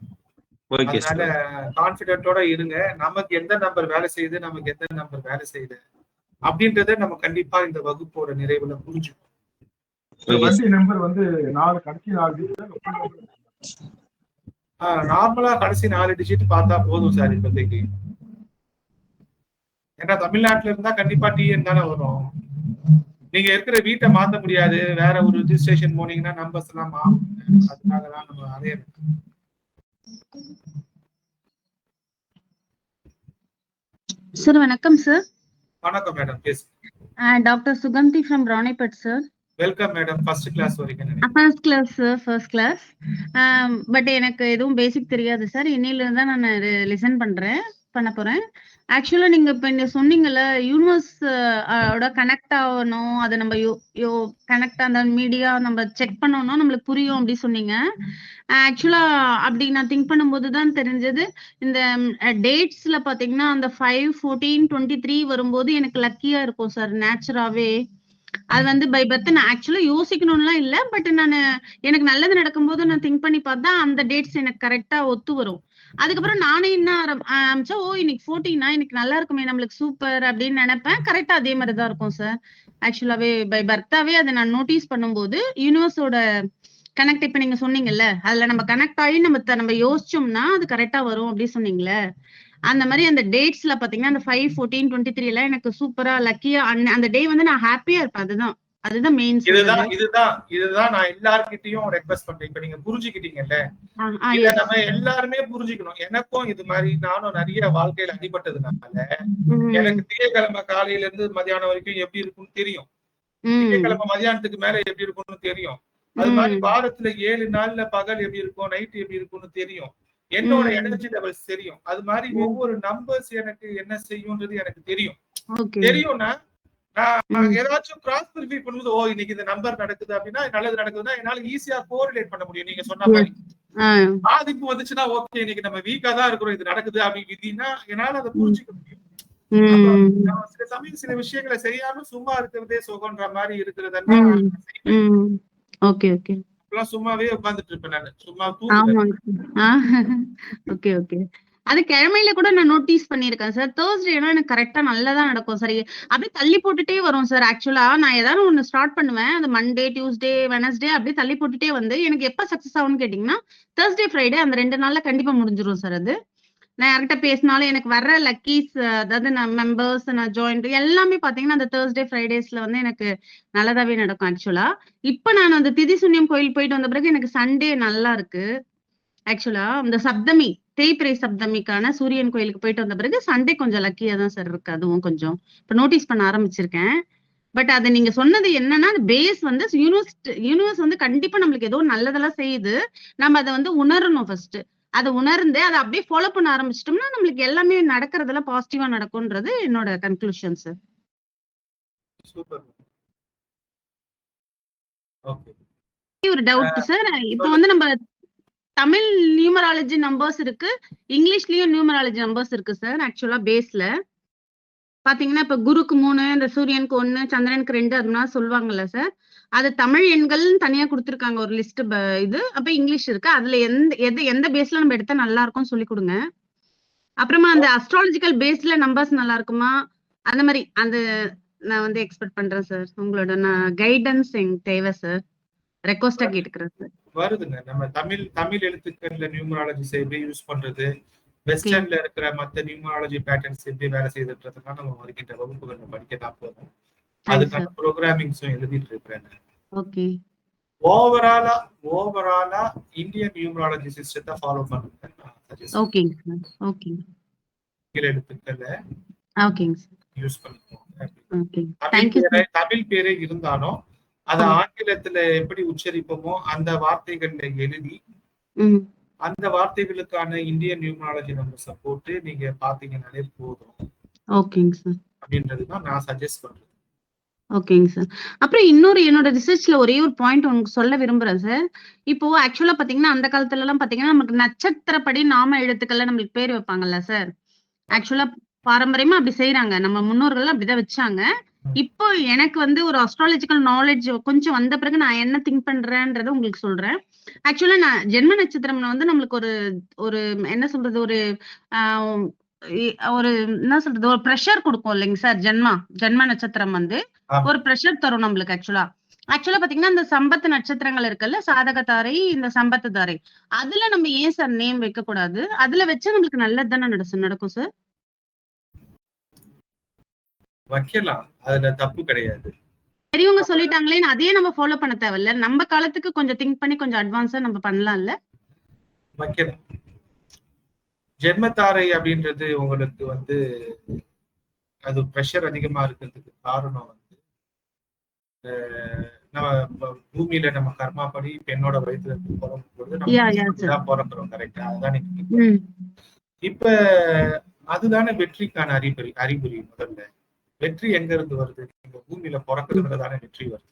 அதனால கான்பிடென்ட்டோட இருங்க. நமக்கு எந்த நம்பர் வேலை செய்யுது, நமக்கு எந்த நம்பர் வேலை செய்யுது அப்படின்றத நம்ம கண்டிப்பா இந்த வகுப்போட நிறைவுல புரிஞ்சுக்கணும். வண்டி நம்பர் வந்து கடைசி 4 நார்மலா கடைசி 4 டிஜிட் பார்த்தா போதும் சார் இப்போதைக்கு. ஏன்னா தமிழ்நாட்டுல இருந்தா கண்டிப்பா டிஎன் தானே வரும். நீங்க இருக்கிற வீட்டை மாத்த முடியாது. வேற ஒரு ரிஜிஸ்ட்ரேஷன் போனீங்கன்னா நம்பர்ஸ் எல்லாம் மாறும். அதுக்காக தான் நம்ம அலைய சார் வணக்கம் சார். வணக்கம் மேடம், பேசு. Doctor Suganthi from Ranipet sir. Welcome madam. First class வரைக்கும் நினைக்கிறேன். First class sir, first class. But எனக்கு எதுவும் பேசிக் தெரியாது சார். இன்னையில இருந்து தான் நான் லிசன் பண்ண போறேன். ஆக்சுவலா நீங்க இப்ப இந்த சொன்னீங்கல்ல, யூனிவர்ஸ் ஓட கனெக்ட் ஆகணும், அதை நம்ம கனெக்ட் அந்த மீடியா நம்ம செக் பண்ணணும், நம்மளுக்கு புரியும் அப்படி சொன்னீங்க. ஆக்சுவலா அப்படி நான் திங்க் பண்ணும்போது தான் தெரிஞ்சது, இந்த டேட்ஸ்ல பாத்தீங்கன்னா அந்த 5, 14, 23 வரும்போது எனக்கு லக்கியா இருக்கும் சார் நேச்சுராவே. அது வந்து பை பர்த் நான் ஆக்சுவலா யோசிக்கணும்லாம் இல்ல, பட் நான் எனக்கு நல்லது நடக்கும்போது நான் திங்க் பண்ணி பார்த்தா அந்த டேட்ஸ் எனக்கு கரெக்டா ஒத்து வரும். அதுக்கப்புறம் நானே என்ன ஆரம்பிச்சா, ஓ இன்னைக்கு 14 இன்னைக்கு நல்லா இருக்குமே, நம்மளுக்கு சூப்பர் அப்படின்னு நினைப்பேன். கரெக்டா அதே மாதிரிதான் இருக்கும் சார். ஆக்சுவலாவே பை பர்த்தாவே அதை நான் நோட்டீஸ் பண்ணும்போது யூனிவர்ஸோட கனெக்ட், இப்ப நீங்க சொன்னீங்கல்ல, அதுல நம்ம கனெக்ட் ஆகி நம்ம யோசிச்சோம்னா அது கரெக்டா வரும் அப்படி சொன்னீங்கல்ல. அந்த மாதிரி அந்த டேட்ஸ்ல பாத்தீங்கன்னா அந்த 5, 14, 23 எல்லாம் எனக்கு சூப்பரா லக்கியா அந்த டே வந்து நான் ஹாப்பியா இருப்பேன். அதுதான் மெயின். இதுதான் நான் எல்லார்கிட்டயும் ரெக்வெஸ்ட் பண்றேன். இப்ப நீங்க புரிஞ்சுக்கிட்டீங்கல்ல, இத நம்ம எல்லாருமே புரிஞ்சுக்கணும். எனக்கும் இது மாதிரி நானும் நிறைய வாழ்க்கையில அடிபட்டதுனால எனக்கு திங்கட்கிழமை காலையில இருந்து மதியானம் வரைக்கும் எப்படி இருக்கும்னு தெரியும், திங்கட்கிழமை மதியானத்துக்கு மேல எப்படி இருக்கும்னு தெரியும். அது மாதிரி வாரத்துல 7 நாள்ல பகல் எப்படி இருக்கும், நைட் எப்படி இருக்கும்னு தெரியும். என்னோட எனர்ஜி லெவல்ஸ் தெரியும். அது மாதிரி ஒவ்வொரு நம்பர்ஸ் எனக்கு என்ன செய்யும்ன்றது எனக்கு தெரியும். தெரியும்னா நான் ஏதாச்சும் கிராஸ் வெரிஃபை பண்ணும்போது, ஓ இன்னைக்கு இந்த நம்பர் நடக்குது அப்படின்னா நல்லது நடக்குதுன்னா என்னால ஈஸியா கோரிலேட் பண்ண முடியும். நீங்க சொன்ன மாதிரி பாதிப்பு வந்துச்சுன்னா ஓகே இன்னைக்கு நம்ம வீக்கா தான் இருக்கிறோம், இது நடக்குது அப்படின்னா என்னால அதை புரிஞ்சுக்க முடியும். சில சமயம் சில விஷயங்களை செய்யாம சும்மா இருக்கிறதே சுகன்ற மாதிரி இருக்கிறதெல்லாம் சும்மாவே உட்கார்ந்துட்டு இருப்பேன் நானு, சும்மா ஓகே ஓகே. அது கிழமையில கூட நான் நோட்டீஸ் பண்ணிருக்கேன் சார். தேர்ஸ்டேனா எனக்கு கரெக்டா நல்லதான் நடக்கும் சார். அப்படியே தள்ளி போட்டுட்டே வரும் சார். ஆக்சுவலா நான் ஏதாவது ஒண்ணு ஸ்டார்ட் பண்ணுவேன், அது மண்டே, டியூஸ்டே, வெனஸ்டே அப்படியே தள்ளி போட்டுட்டே வந்து எனக்கு எப்ப சக்சஸ் ஆகும்னு கேட்டீங்கன்னா தேர்ஸ்டே, ஃப்ரைடே அந்த 2 நாள்ல கண்டிப்பா முடிஞ்சிரும் சார். அது நான் யார்கிட்ட பேசினாலும் எனக்கு வர்ற லக்கீஸ், அதாவது நான் மெம்பர்ஸ், நான் ஜாயின்ட் எல்லாமே பாத்தீங்கன்னா அந்த தேர்ஸ்டே, ஃப்ரைடேஸ்ல வந்து எனக்கு நல்லதாவே நடக்கும். ஆக்சுவலா இப்ப நான் அந்த திதி சுன்னியம் கோயில் போயிட்டு வந்த பிறகு எனக்கு சண்டே நல்லா இருக்கு. ஆக்சுவலா இந்த சப்தமி, தேய்பிரை சப்தமிக்கான சூரியன் கோயிலுக்கு போயிட்டு வந்த பிறகு சண்டே கொஞ்சம் லக்கியா தான் சார் இருக்கு. அதுவும் கொஞ்சம் இப்ப நோட்டீஸ் பண்ண ஆரம்பிச்சிருக்கேன். பட் அது நீங்க சொன்னது என்னன்னா, பேஸ் வந்து யூனிவர்ஸ் வந்து கண்டிப்பா நம்மளுக்கு ஏதோ நல்லதெல்லாம் செய்யுது. நம்ம அதை வந்து உணரணும் ஃபர்ஸ்ட். அதை உணர்ந்து அதை அப்படியே ஃபாலோ பண்ண ஆரம்பிச்சிட்டோம்னா நம்மளுக்கு எல்லாமே நடக்கிறதெல்லாம் பாசிட்டிவா நடக்கும்ன்றது என்னோட கன்க்ளூஷன் சார். ஒரு டவுட் சார், இப்ப வந்து நம்ம தமிழ் நியூமராலஜி நம்பர்ஸ் இருக்கு, இங்கிலீஷ்லயும் நியூமராலஜி நம்பர்ஸ் இருக்கு சார். ஆக்சுவலா பேஸ்ல பாத்தீங்கன்னா இப்ப குருக்கு 3, இந்த சூரியனுக்கு 1, சந்திரனுக்கு 2 அதுனா சொல்லுவாங்கல்ல சார். அது தமிழ் எண்கள் தனியா கொடுத்துருக்காங்க ஒரு லிஸ்ட் இது. அப்ப இங்கிலீஷ் இருக்கு. அதுல எந்த பேஸ்ல நம்ம எடுத்தா நல்லா இருக்கும் சொல்லி கொடுங்க. அப்புறமா அந்த அஸ்ட்ராலஜிக்கல் பேஸ்ல நம்பர்ஸ் நல்லா இருக்குமா, அந்த மாதிரி அந்த நான் வந்து எக்ஸ்பெக்ட் பண்றேன் சார். உங்களோட கைடன்ஸ் எனக்கு தேவை சார். ரெக்வஸ்டா கேட்டுக்கிறேன் சார். வருதுங்க. நம்ம தமிழ் எழுத்துக்கள்ல நியூமராலஜிஸ் எப்படி யூஸ் பண்றது, வெஸ்டர்ன்ல இருக்கிற மத்த நியூமராலஜி பேட்டர்ன்ஸ் எப்படி வேலை செய்யுதுன்றதுலாம் நம்ம வருகின்ற வகுப்புகள் படிக்க தான் போறோம். அதுக்கான ப்ரோக்ராமிங்ஸும் எழுதிட்டு இருக்கிறேன். ஓகே. ஓவராலா இந்தியன் நியூமராலஜி சிஸ்டத்தை ஃபாலோ பண்ணுங்க. ஓகேங்க சார். ஓகே. எழுத்துக்களை ஓகேங்க சார் யூஸ் பண்ணிக்கோங்க. ஓகே. Thank you. தமிழ் பேரே இருந்தாலும் அத ஆங்கிலத்துல எப்படி உச்சரிப்போமோ அந்த வார்த்தைகள்ல எழுதி அந்த வார்த்தைகளுக்கான இந்தியன் நியூமராலஜி நம்பர்ஸை போட்டு நீங்க பாத்தீங்கன்னாலே போதும். ஓகேங்க சார். அப்படின்றதுதான் நான் சஜஸ்ட் பண்றேன். ஓகேங்க சார். அப்புறம் இன்னொரு என்னோட ரிசர்ச்ல ஒரே ஒரு பாயிண்ட் உங்களுக்கு சொல்ல விரும்புறேன் சார். இப்போ ஆக்சுவலா பாத்தீங்கன்னா அந்த காலத்துல எல்லாம் பாத்தீங்கன்னா நமக்கு நட்சத்திரப்படி நாம எழுத்துக்கள்ல நம்மளுக்கு பேர் வைப்பாங்கல்ல சார். ஆக்சுவலா பாரம்பரியமா அப்படி செய்யறாங்க, நம்ம முன்னோர்கள் அப்படிதான் வச்சாங்க. இப்போ எனக்கு வந்து ஒரு அஸ்ட்ராலஜிக்கல் நாலேஜ் கொஞ்சம் வந்த பிறகு நான் என்ன திங்க் பண்றேன்றத உங்களுக்கு சொல்றேன். ஆக்சுவலா நான் ஜென்ம நட்சத்திரம்ல வந்து நம்மளுக்கு ஒரு என்ன சொல்றது, ஒரு என்ன சொல்றது, ஒரு ப்ரெஷர் கொடுக்கும் இல்லைங்க சார். ஜென்ம நட்சத்திரம் வந்து ஒரு ப்ரெஷர் தரும் நம்மளுக்கு. ஆக்சுவலா பாத்தீங்கன்னா இந்த சம்பத்து நட்சத்திரங்கள் இருக்குல்ல, சாதகதாரை, இந்த சம்பத்து தாரை, அதுல நம்ம ஏன் சார் நேம் வைக்க கூடாது? அதுல வச்சா நம்மளுக்கு நல்லது தானே நடக்கும் சார். வைக்கலாம், அதுல தப்பு கிடையாது. பெரியவங்க சொல்லிட்டாங்களே, அதே நம்ம ஃபாலோ பண்ண தேவையில்ல. நம்ம காலத்துக்கு கொஞ்சம் திங்க் பண்ணி கொஞ்சம் அட்வான்ஸா நம்ம பண்ணலாம்ல. வைக்கலாம். ஜென்மத்தாரை அப்படின்றது உங்களுக்கு வந்து அது ப்ரெஷர் அதிகமா இருக்கிறதுக்கு காரணம் வந்து நம்ம பூமியில நம்ம கர்மா படி பெண்ணோட வயிற்றுல இருந்து பிறக்கும்போது நம்ம பிறக்கிறோம். கரெக்டா? அதுதான் நீங்க இப்ப அதுதானே வெற்றிக்கான அறிகுறி. முதல்ல வெற்றி எங்க இருந்து வருது? நீங்க பூமியில பிறக்கிறதுல தானே வெற்றி வருது.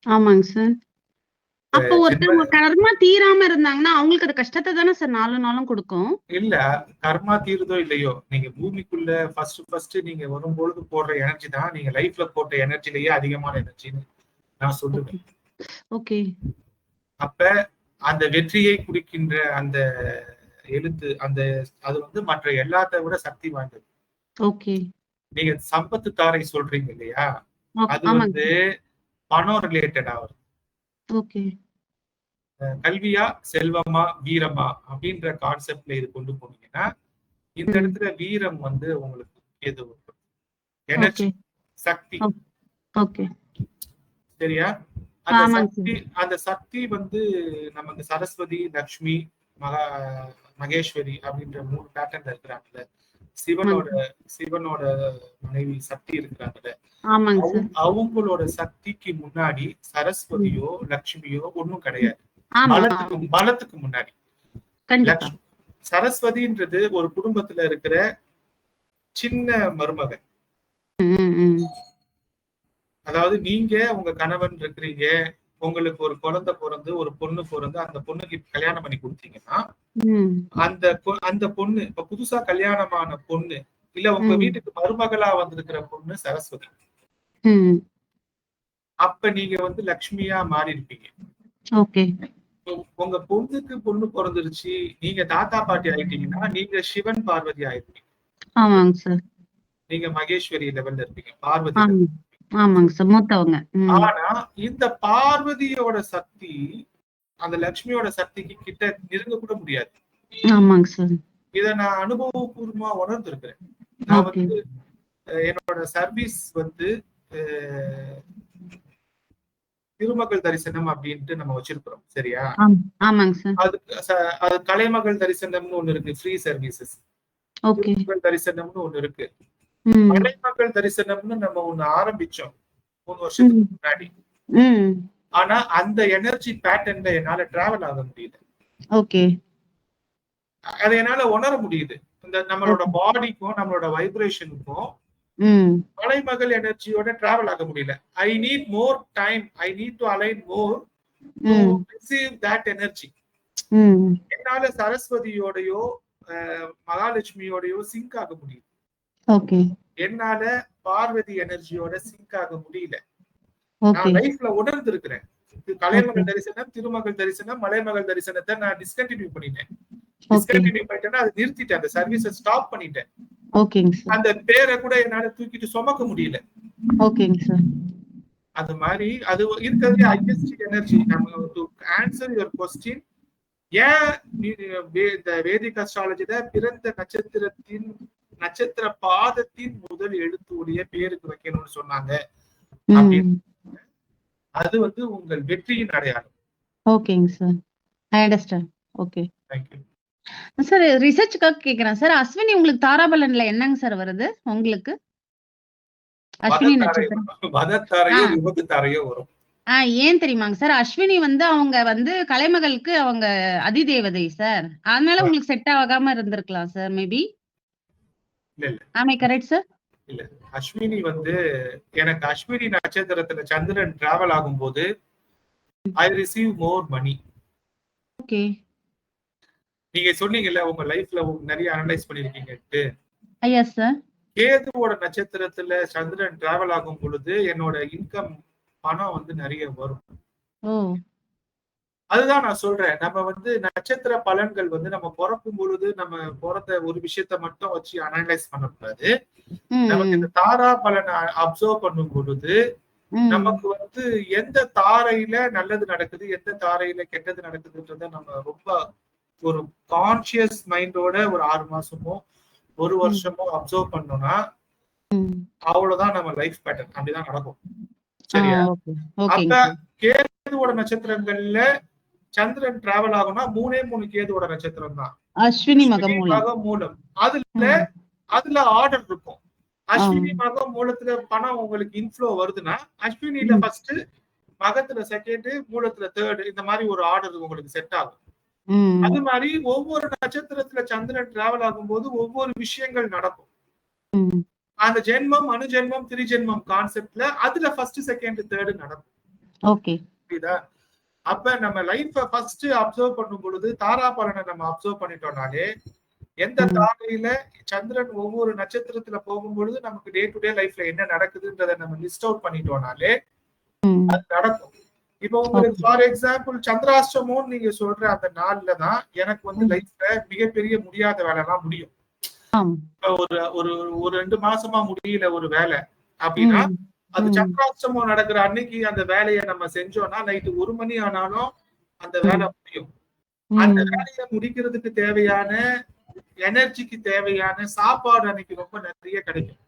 ஆமாங்க சார். அப்ப ஒருத்தவங்க கர்மா தீராம இருந்தாங்கன்னா அவங்களுக்கு அது கஷ்டத்தை தானே சார் நாளும் கொடுக்கும். இல்ல கர்மா தீருதோ இல்லையோ, நீங்க பூமிக்குள்ள ஃபர்ஸ்ட் நீங்க வரும்பொழுது போடுற எனர்ஜி தான் நீங்க லைஃப்ல போட்ட எனர்ஜிலேயே அதிகமான எனர்ஜின்னு நான் சொல்லுவேன். ஓகே. அப்ப அந்த வெற்றியை குறிக்கின்ற அந்த எழுத்து அது வந்து மற்ற எல்லாத்த விட சக்தி வாய்ந்தது. ஓகே. நீங்க சம்பத்து தாரை சொல்றீங்க இல்லையா, அது வந்து பணம் ரிலேட்டடா வருது. ஓகே. கல்வியா, செல்வமா, வீரமா அப்படின்ற கான்செப்ட்ல இது கொண்டு போனீங்கன்னா இந்த இடத்துல வீரம் வந்து உங்களுக்கு எது எனர்ஜி, சக்தி. ஓகே. சரியா? அந்த சக்தி வந்து நமக்கு சரஸ்வதி, லக்ஷ்மி, மகேஸ்வரி அப்படின்ற 3 பேட்டர்ன்ல இருக்கிறாங்கல்ல. சிவனோட மனைவி சக்தி இருக்கிறாங்கல்ல, அவங்களோட சக்திக்கு முன்னாடி சரஸ்வதியோ லக்ஷ்மியோ ஒண்ணும் கிடையாது. பலத்துக்கு முன்னாடி சரஸ்வதின்றது ஒரு குடும்பத்துல இருக்கிற சின்ன மருமகன். அதாவது நீங்க உங்க கணவன் இருக்கிறீங்க, உங்களுக்கு ஒரு குழந்தை பிறந்து ஒரு பொண்ணு பிறந்து அந்த பொண்ணுக்கு கல்யாணம் பண்ணி கொடுத்தீங்கன்னா அந்த பொண்ணு இப்ப புதுசா கல்யாணமான பொண்ணு இல்ல உங்க வீட்டுக்கு மருமகளா வந்திருக்கிற பொண்ணு சரஸ்வதி. அப்ப நீங்க வந்து லக்ஷ்மியா மாறி இருப்பீங்க. உங்க பொண்ணுக்கு பொண்ணு பிறந்துருச்சு, நீங்க தாத்தா பாட்டி ஆயிட்டீங்கன்னா நீங்க சிவன் பார்வதி ஆயிருப்பீங்க. நீங்க மகேஸ்வரி லெவல்ல இருப்பீங்க, பார்வதி. ஆனா இந்த பார்வதியோட சக்தி அந்த லட்சுமியோட சக்திக்கு கிட்ட நெருங்க கூட முடியாது. இத நான் அனுபவபூர்வமா உணர்ந்திருக்கிறேன். நான் வந்து என்னோட சர்வீஸ் வந்து திருமகள் தரிசனம் அப்படின்ட்டு நம்ம வச்சிருக்கிறோம். சரியா? அது கலைமகள் தரிசனம்னு ஒண்ணு இருக்கு, ஃப்ரீ சர்வீசஸ். திருமகள் தரிசனம்னு ஒண்ணு இருக்கு, கலைமகள் தரிசனம்னு நம்ம ஒண்ணு ஆரம்பிச்சோம் 3 வருஷத்துக்கு முன்னாடி. ஆனா அந்த எனர்ஜி பேட்டர்ன்ல என்னால டிராவல் ஆக முடியல. அதை என்னால உணர முடியுது. இந்த நம்மளோட பாடிக்கும் நம்மளோட வைப்ரேஷனுக்கும் மலைமகள் எனர்ஜியோட டிராவல் ஆக முடியல. I need more time, I need to align more to receive that energy. என்னால சரஸ்வதியோடயோ மகாலட்சுமியோடயோ சிங்க் ஆக முடியுது. என்னால பார்வதி எனர்ஜியோட சிங்க் ஆக முடியல. நான் லைஃப்ல உணர்ந்து இருக்கிறேன். கலைமகள் தரிசனம், திருமகள் தரிசனம், மலைமகள் தரிசனத்தை நான் டிஸ்கண்டினியூ பண்ணிட்டேன். டிஸ்கண்டினியூ பண்ணிட்டேன்னா அது நிறுத்திட்டேன், அந்த சர்வீஸை ஸ்டாப் பண்ணிட்டேன். அந்த பேரை கூட என்னால தூக்கிட்டு சுமக்க முடியல. அது மாதிரி அது இருக்கிறது ஹையஸ்ட் எனர்ஜி. நம்ம டு ஆன்சர் யுவர் क्वेश्चन, ஏன் இந்த வேதிக் அஸ்ட்ராலஜில பிறந்த நட்சத்திர பாதத்தின் முதல் எழுத்துடைய பேருக்கு வைக்கணும்னு சொன்னாங்க. அது வந்து உங்கள் வெற்றியின் அடையாளம். ஓகேங்க sir, I understand. Okay, thank you sir. ரிசர்ச்காக கேக்குறேன் சார். அஸ்வினி உங்களுக்கு தாராபலன்ல என்னங்க சார் வருது உங்களுக்கு? அஸ்வினி நட்சத்திரம் வதத்தாரையோ விபத்துத்தாரையோ வரும். ஏன் தெரியுமாங்க சார்? அஸ்வினி வந்து அவங்க வந்து கலைமகளுக்கு அவங்க அதிதேவதை சார். அதனால உங்களுக்கு செட் ஆகாம இருந்திருக்கலாம் சார், மேபி. இல்ல ஆமே கரெக்ட் சார்? இல்ல, அஸ்வினி வந்து எனக்கு அஸ்வினி நட்சத்திரத்துல சந்திரன் டிராவல் ஆகும்போது I receive more money. Okay. நீங்க சொன்னீங்கல்ல உங்க லைஃப்ல நிறைய அனலைஸ் பண்ணிருக்கீங்கட்டு. ஐயா சார். கேதுவோட நட்சத்திரத்துல சந்திரன் டிராவல் ஆகும் பொழுது என்னோட இன்கம் பணம் வந்து நிறைய வரும். அதுதான் நான் சொல்றேன். நம்ம வந்து நட்சத்திர பலன்கள் வந்து நம்ம பிறக்கும் பொழுது நம்ம பிறந்த ஒரு விஷயத்த மட்டும் வச்சு அனலைஸ் பண்ணக்கூடாது. நமக்கு இந்த தாரா பலனை அப்சர்வ் பண்ணும் பொழுது நமக்கு வந்து எந்த தாரையில நல்லது நடக்குது, எந்த தாரையில கெட்டது நடக்குதுன்றத நம்ம ரொம்ப ஒரு கான்சியஸ் மைண்டோட ஒரு 6 மாசமோ 1 வருஷமோ அப்சர்வ் பண்ணோம்னா அவ்வளவுதான் நம்ம லைஃப் பேட்டர்ன். அப்படிதான் நடக்கும். சரியா? அப்ப கேதுவோட நட்சத்திரங்கள்ல சந்திரன் டிராவல் ஆகும்னா 3 கேதுவோட நட்சத்திரம் தான். அஸ்வினி மகம் மூலம். அதுல ஆர்டர் இருக்கும். அஸ்வினி மகம் மூலத்துல பணம் உங்களுக்கு இன்ஃப்ளோ வருதுன்னா அஸ்வினில ஃபர்ஸ்ட், மகத்துல செகண்ட், மூலத்துல தேர்ட், இந்த மாதிரி ஒரு ஆர்டர் உங்களுக்கு செட் ஆகும். அது மாதிரி ஒவ்வொரு நட்சத்திரத்துல சந்திரன் டிராவல் ஆகும்போது ஒவ்வொரு விஷயங்கள் நடக்கும். அந்த ஜென்மம், அணுஜென்மம், திரிஜென்மம் கான்செப்ட்ல அதுல ஃபர்ஸ்ட், செகண்ட், தேர்ட் நடக்கும். ஓகே, புரியுதா? அப்ப நம்ம லைஃப ஃபர்ஸ்ட் அப்சர்வ் பண்ணும் பொழுது தாரா பலனை நம்ம அப்சர்வ் பண்ணிட்டோம்னாலே, எந்த தாரையில சந்திரன் ஒவ்வொரு நட்சத்திரத்துல போகும்பொழுது நமக்கு டே டு டே லைஃப்ல என்ன நடக்குதுன்றத நம்ம லிஸ்ட் அவுட் பண்ணிட்டோம்னாலே அது நடக்கும். இப்போ உங்களுக்கு ஃபார் எக்ஸாம்பிள் சந்திராஷ்டமம் நீங்க சொல்ற அந்த நாள்ல தான் எனக்கு வந்து லைஃப்ல மிகப்பெரிய முடியாத வேலை எல்லாம் முடியும். ஒரு 2 மாசமா முடியல ஒரு வேலை அப்படின்னா, அது சந்திராஷ்டமம் நடக்கிற அன்னைக்கு அந்த வேலையை நம்ம செஞ்சோம்னா நைட்டு 1 மணி ஆனாலும் அந்த வேலை முடியும். அந்த வேலையை முடிக்கிறதுக்கு தேவையான எனர்ஜிக்கு தேவையான சாப்பாடு அன்னைக்கு ரொம்ப நிறைய கிடைக்கும்.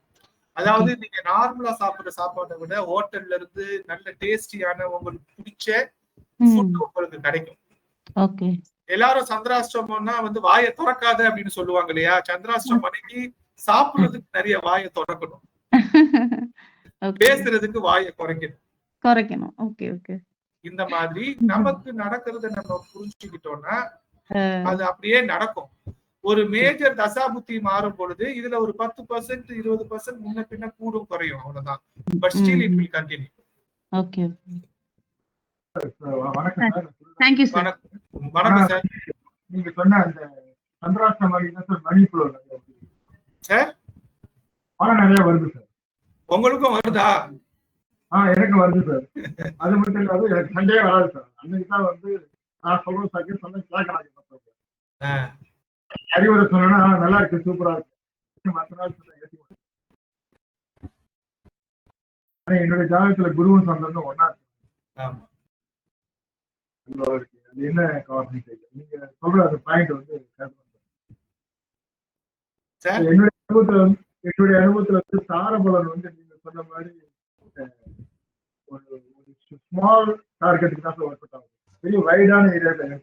அதாவது நீங்க நார்மலா சாப்பிடுற சாப்பாட்டை விட ஹோட்டல்ல இருந்து நல்ல டேஸ்டியான உங்களுக்கு பிடிச்ச ஃபுட் உங்களுக்கு கிடைக்கும். எல்லாரும் சந்திராஷ்டமம்னா வந்து வாயை திறக்காத அப்படின்னு சொல்லுவாங்க இல்லையா? சந்திராஷ்டமம் அன்னைக்கு சாப்பிடுறதுக்கு நிறைய வாயை திறக்கணும், பேசுறதுக்கு வாயை குறைக்கணும். இந்த மாதிரி நமக்கு நடக்கிறத நம்ம புரிஞ்சுக்கிட்டோம்னா அது அப்படியே நடக்கும். ஒரு மேஜர் தசாபுத்தி மாறும் பொழுது இதுல ஒரு 10% 20% முன்ன பின்ன கூடும் குறையும், அவ்வளவுதான். But still it will continue. Okay, வணக்கம் சார். Thank you sir. வணக்கம் சார். நீங்க சொன்ன அந்த சந்திராஷ்டமம் மணி ஃப்ளோ சார் பணம் நிறைய வருது சார். உங்களுக்கும் வருதா? எனக்கு வருது சார். அது மட்டும் இல்லாத எனக்கு சண்டே வராது சார். அன்னைக்கு தான் வந்து நான் சொல்றேன் சார், சொன்ன கேட்கலாம். அறிவுரை சொன்னா நல்லா இருக்கு, சூப்பரா இருக்கு. மற்ற நாள் என்னுடைய ஜாதகத்துல குருவும் சந்திரனும் ஒன்னா இருக்கு. அது என்ன காரணம் தெரியல. நீங்க சொல்ற அந்த பாயிண்ட் வந்து என்னுடைய அனுபவத்துல வந்து தாரபலன் வந்து நீங்க சொன்ன மாதிரி ஒரு ஸ்மால் டார்கெட்டுக்கு தான் ஒர்க் அவுட் ஆகும். பெரிய வைடான ஏரியால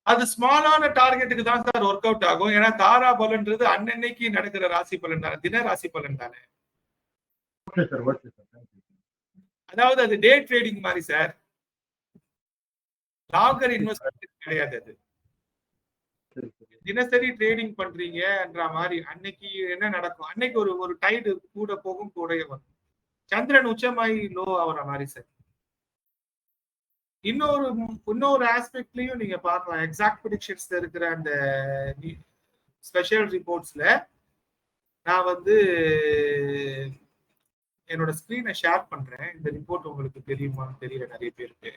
அது ஸ்மாலான டார்கெட்டுக்கு தான் சார் ஒர்க் அவுட் ஆகும். ஏன்னா தாரா பலன்றது அன்னன்னைக்கு நடக்கிற ராசி பலன் தானே, தின ராசி பலன் தானே. அதாவது அது டே ட்ரேடிங் மாதிரி சார், லாங்கர் இன்வெஸ்ட்மெண்ட் கிடையாது. அது தினசரி ட்ரேடிங் பண்றீங்கன்ற மாதிரி அன்னைக்கு என்ன நடக்கும், அன்னைக்கு ஒரு டைடு கூட போகும் கூட வரும். சந்திரன் உச்சமாயி லோ ஆகிற மாதிரி சார். இன்னொரு ஆஸ்பெக்ட்லயும் நீங்க பார்க்கலாம். எக்ஸாக்ட் ப்ரெடிக்ஷன்ஸ்ல இருக்கிற அந்த ஸ்பெஷல் ரிப்போர்ட்ஸ்ல நான் வந்து என்னோட ஸ்கிரீனை ஷேர் பண்றேன். இந்த ரிப்போர்ட் உங்களுக்கு தெரியுமான்னு தெரியல நிறைய பேருக்கு.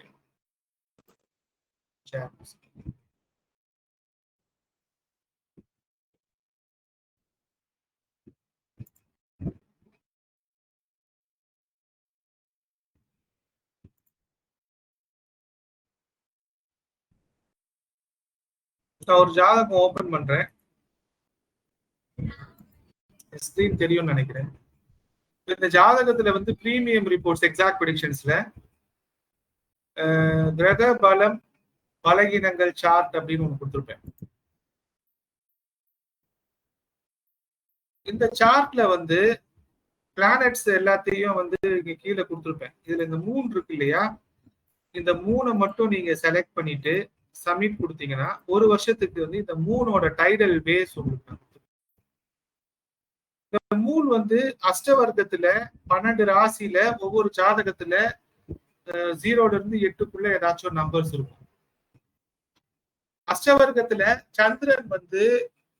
நான் ஒரு ஜாதகம் ஓபன் பண்றேன். ஸ்கிரீன் தெரியும்னு நினைக்கிறேன். இந்த ஜாதகத்துல வந்து பிரீமியம் ரிப்போர்ட்ஸ் எக்ஸாக்ட் ப்ரெடிக்ஷன்ஸ்ல கிரக பலம் பலகீனங்கள் சார்ட் அப்படின்னு ஒண்ணு கொடுத்துருப்பேன். இந்த சார்ட்ல வந்து பிளானட்ஸ் எல்லாத்தையும் வந்து இங்க கீழே கொடுத்துருப்பேன். இதுல இந்த 3 இருக்கு இல்லையா, இந்த 3 மட்டும் நீங்க செலக்ட் பண்ணிட்டு சப்மிட் கொடுத்தீங்கன்னா ஒரு வருஷத்துக்கு வந்து இந்த 3ஓட டைடல் பேஸ் உங்களுக்கு. இந்த 3 வந்து அஷ்டவர்க்கத்துல 12 ராசியில ஒவ்வொரு ஜாதகத்துல 0ல இருந்து 8க்குள்ள ஏதாச்சும் நம்பர்ஸ் இருக்கும். அஷ்டவர்க்கத்துல சந்திரன் வந்து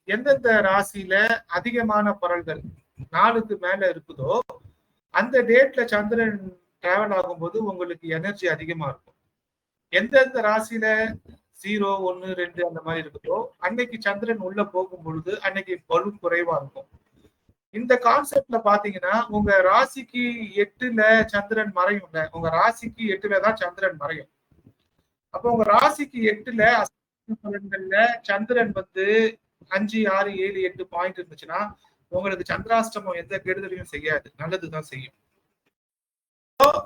எந்தெந்த ராசியில அதிகமான பலன்கள் 4க்கு மேல இருக்குதோ அந்த டேட்ல சந்திரன் டிராவல் ஆகும்போது உங்களுக்கு எனர்ஜி அதிகமா இருக்கும். எந்தெந்த ராசியில 0, 1, 2 அந்த மாதிரி இருக்குதோ அன்னைக்கு சந்திரன் உள்ள போகும் பொழுது அன்னைக்கு பலு குறைவா இருக்கும். இந்த கான்செப்ட்ல பாத்தீங்கன்னா உங்க ராசிக்கு 8ல சந்திரன் மறையும்ல, உங்க ராசிக்கு 8ல தான் சந்திரன் மறையும். அப்போ உங்க ராசிக்கு 8ல பலன்கள்ல சந்திரன் வந்து 5, 6, 7, 8 பாயிண்ட் இருந்துச்சுன்னா உங்களுக்கு சந்திராஷ்டமம் எந்த கெடுதலையும் செய்யாது, நல்லதுதான் செய்யும்.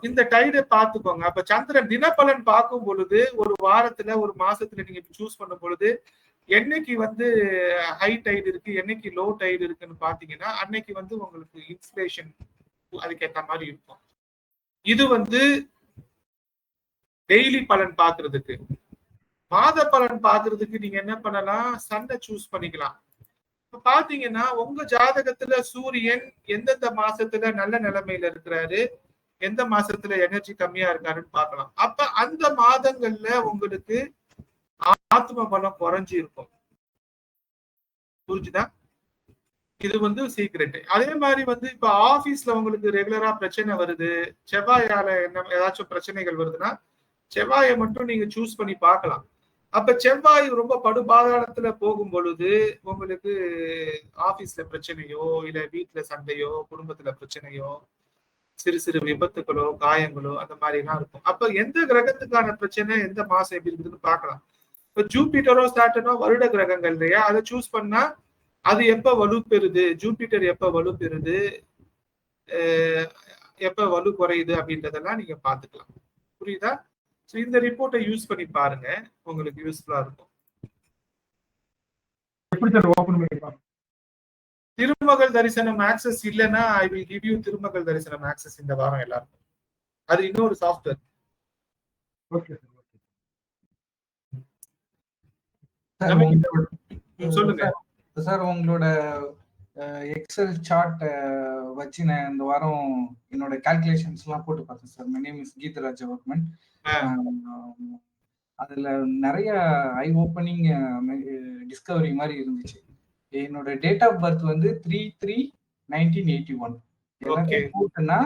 இந்த டைடை பார்த்துக்கோங்க. அப்ப சந்திரன் தினப்பலன் பார்க்கும் பொழுது ஒரு வாரத்துல ஒரு மாசத்துல நீங்க சூஸ் பண்ணும் பொழுது என்னைக்கு வந்து ஹை டைடு இருக்கு, என்னைக்கு லோ டைடு இருக்குன்னு பாத்தீங்கன்னா அன்னைக்கு வந்து உங்களுக்கு இன்ஃப்ளேஷன் அதுக்கேற்ற மாதிரி இருக்கும். இது வந்து டெய்லி பலன் பாக்குறதுக்கு. மாத பலன் பாக்குறதுக்கு நீங்க என்ன பண்ணலாம், சண்டை சூஸ் பண்ணிக்கலாம். இப்ப பாத்தீங்கன்னா உங்க ஜாதகத்துல சூரியன் எந்தெந்த மாசத்துல நல்ல நிலைமையில இருக்கிறாரு, எந்த மாசத்துல எனர்ஜி கம்மியா இருக்காருன்னு பார்க்கலாம். அப்ப அந்த மாதங்கள்ல உங்களுக்கு ஆத்ம பலம் குறைஞ்சி இருக்கும். புரிஞ்சுதா? இது வந்து சீக்ரெட். அதே மாதிரி வந்து இப்ப ஆபீஸ்ல உங்களுக்கு ரெகுலரா பிரச்சனை வருது, செவ்வாயால என்ன ஏதாச்சும் பிரச்சனைகள் வருதுன்னா செவ்வாயை மட்டும் நீங்க சூஸ் பண்ணி பார்க்கலாம். அப்ப செவ்வாய் ரொம்ப படுபாதாளத்துல போகும் பொழுது உங்களுக்கு ஆபீஸ்ல பிரச்சனையோ இல்ல வீட்டுல சண்டையோ குடும்பத்துல பிரச்சனையோ சிறு சிறு விபத்துகளோ காயங்களோ அந்த மாதிரி எல்லாம் இருக்கும். அப்ப எந்த கிரகத்துக்கான பிரச்சனை எந்த மாசம் எப்படி இருக்குதுன்னு பார்க்கலாம். இப்ப ஜூபிட்டரோ சாட்டர்னோ வருட கிரகங்கள் இல்லையா, அதை சூஸ் பண்ணா அது எப்ப வலு பெறுது, ஜூபிட்டர் எப்ப வலு பெறுது, எப்ப வலு குறையுது அப்படின்றதெல்லாம் நீங்க பாத்துக்கலாம். புரியுதா? சோ இந்த ரிப்போர்ட்டை யூஸ் பண்ணி பாருங்க, உங்களுக்கு யூஸ்ஃபுல்லா இருக்கும். எப்படி சார் ஓபன் பண்ணிக்கலாம்? திருமகள் தரிசனம் ஆக்சஸ் இல்லைன்னா ஐ வில் கிவ் யூ திருமகள் தரிசனம் ஆக்சஸ் இந்த வாரம் எல்லாருக்கும். அது இன்னொரு சாஃப்ட்வேர். Okay sir. சொல்லுங்க சார். உங்களோட எக்ஸல் சார்ட் வச்சு நான் இந்த வாரம் என்னோட கால்குலேஷன்ஸ் எல்லாம் போட்டு பார்த்தேன் sir. My name is Geetharaj Varman. அதுல நிறைய ஐ ஓப்பனிங் டிஸ்கவரி மாதிரி இருந்துச்சு. என்னோட டேட் ஆஃப் பர்த் வந்து 3/3/1981. கூட்டுனா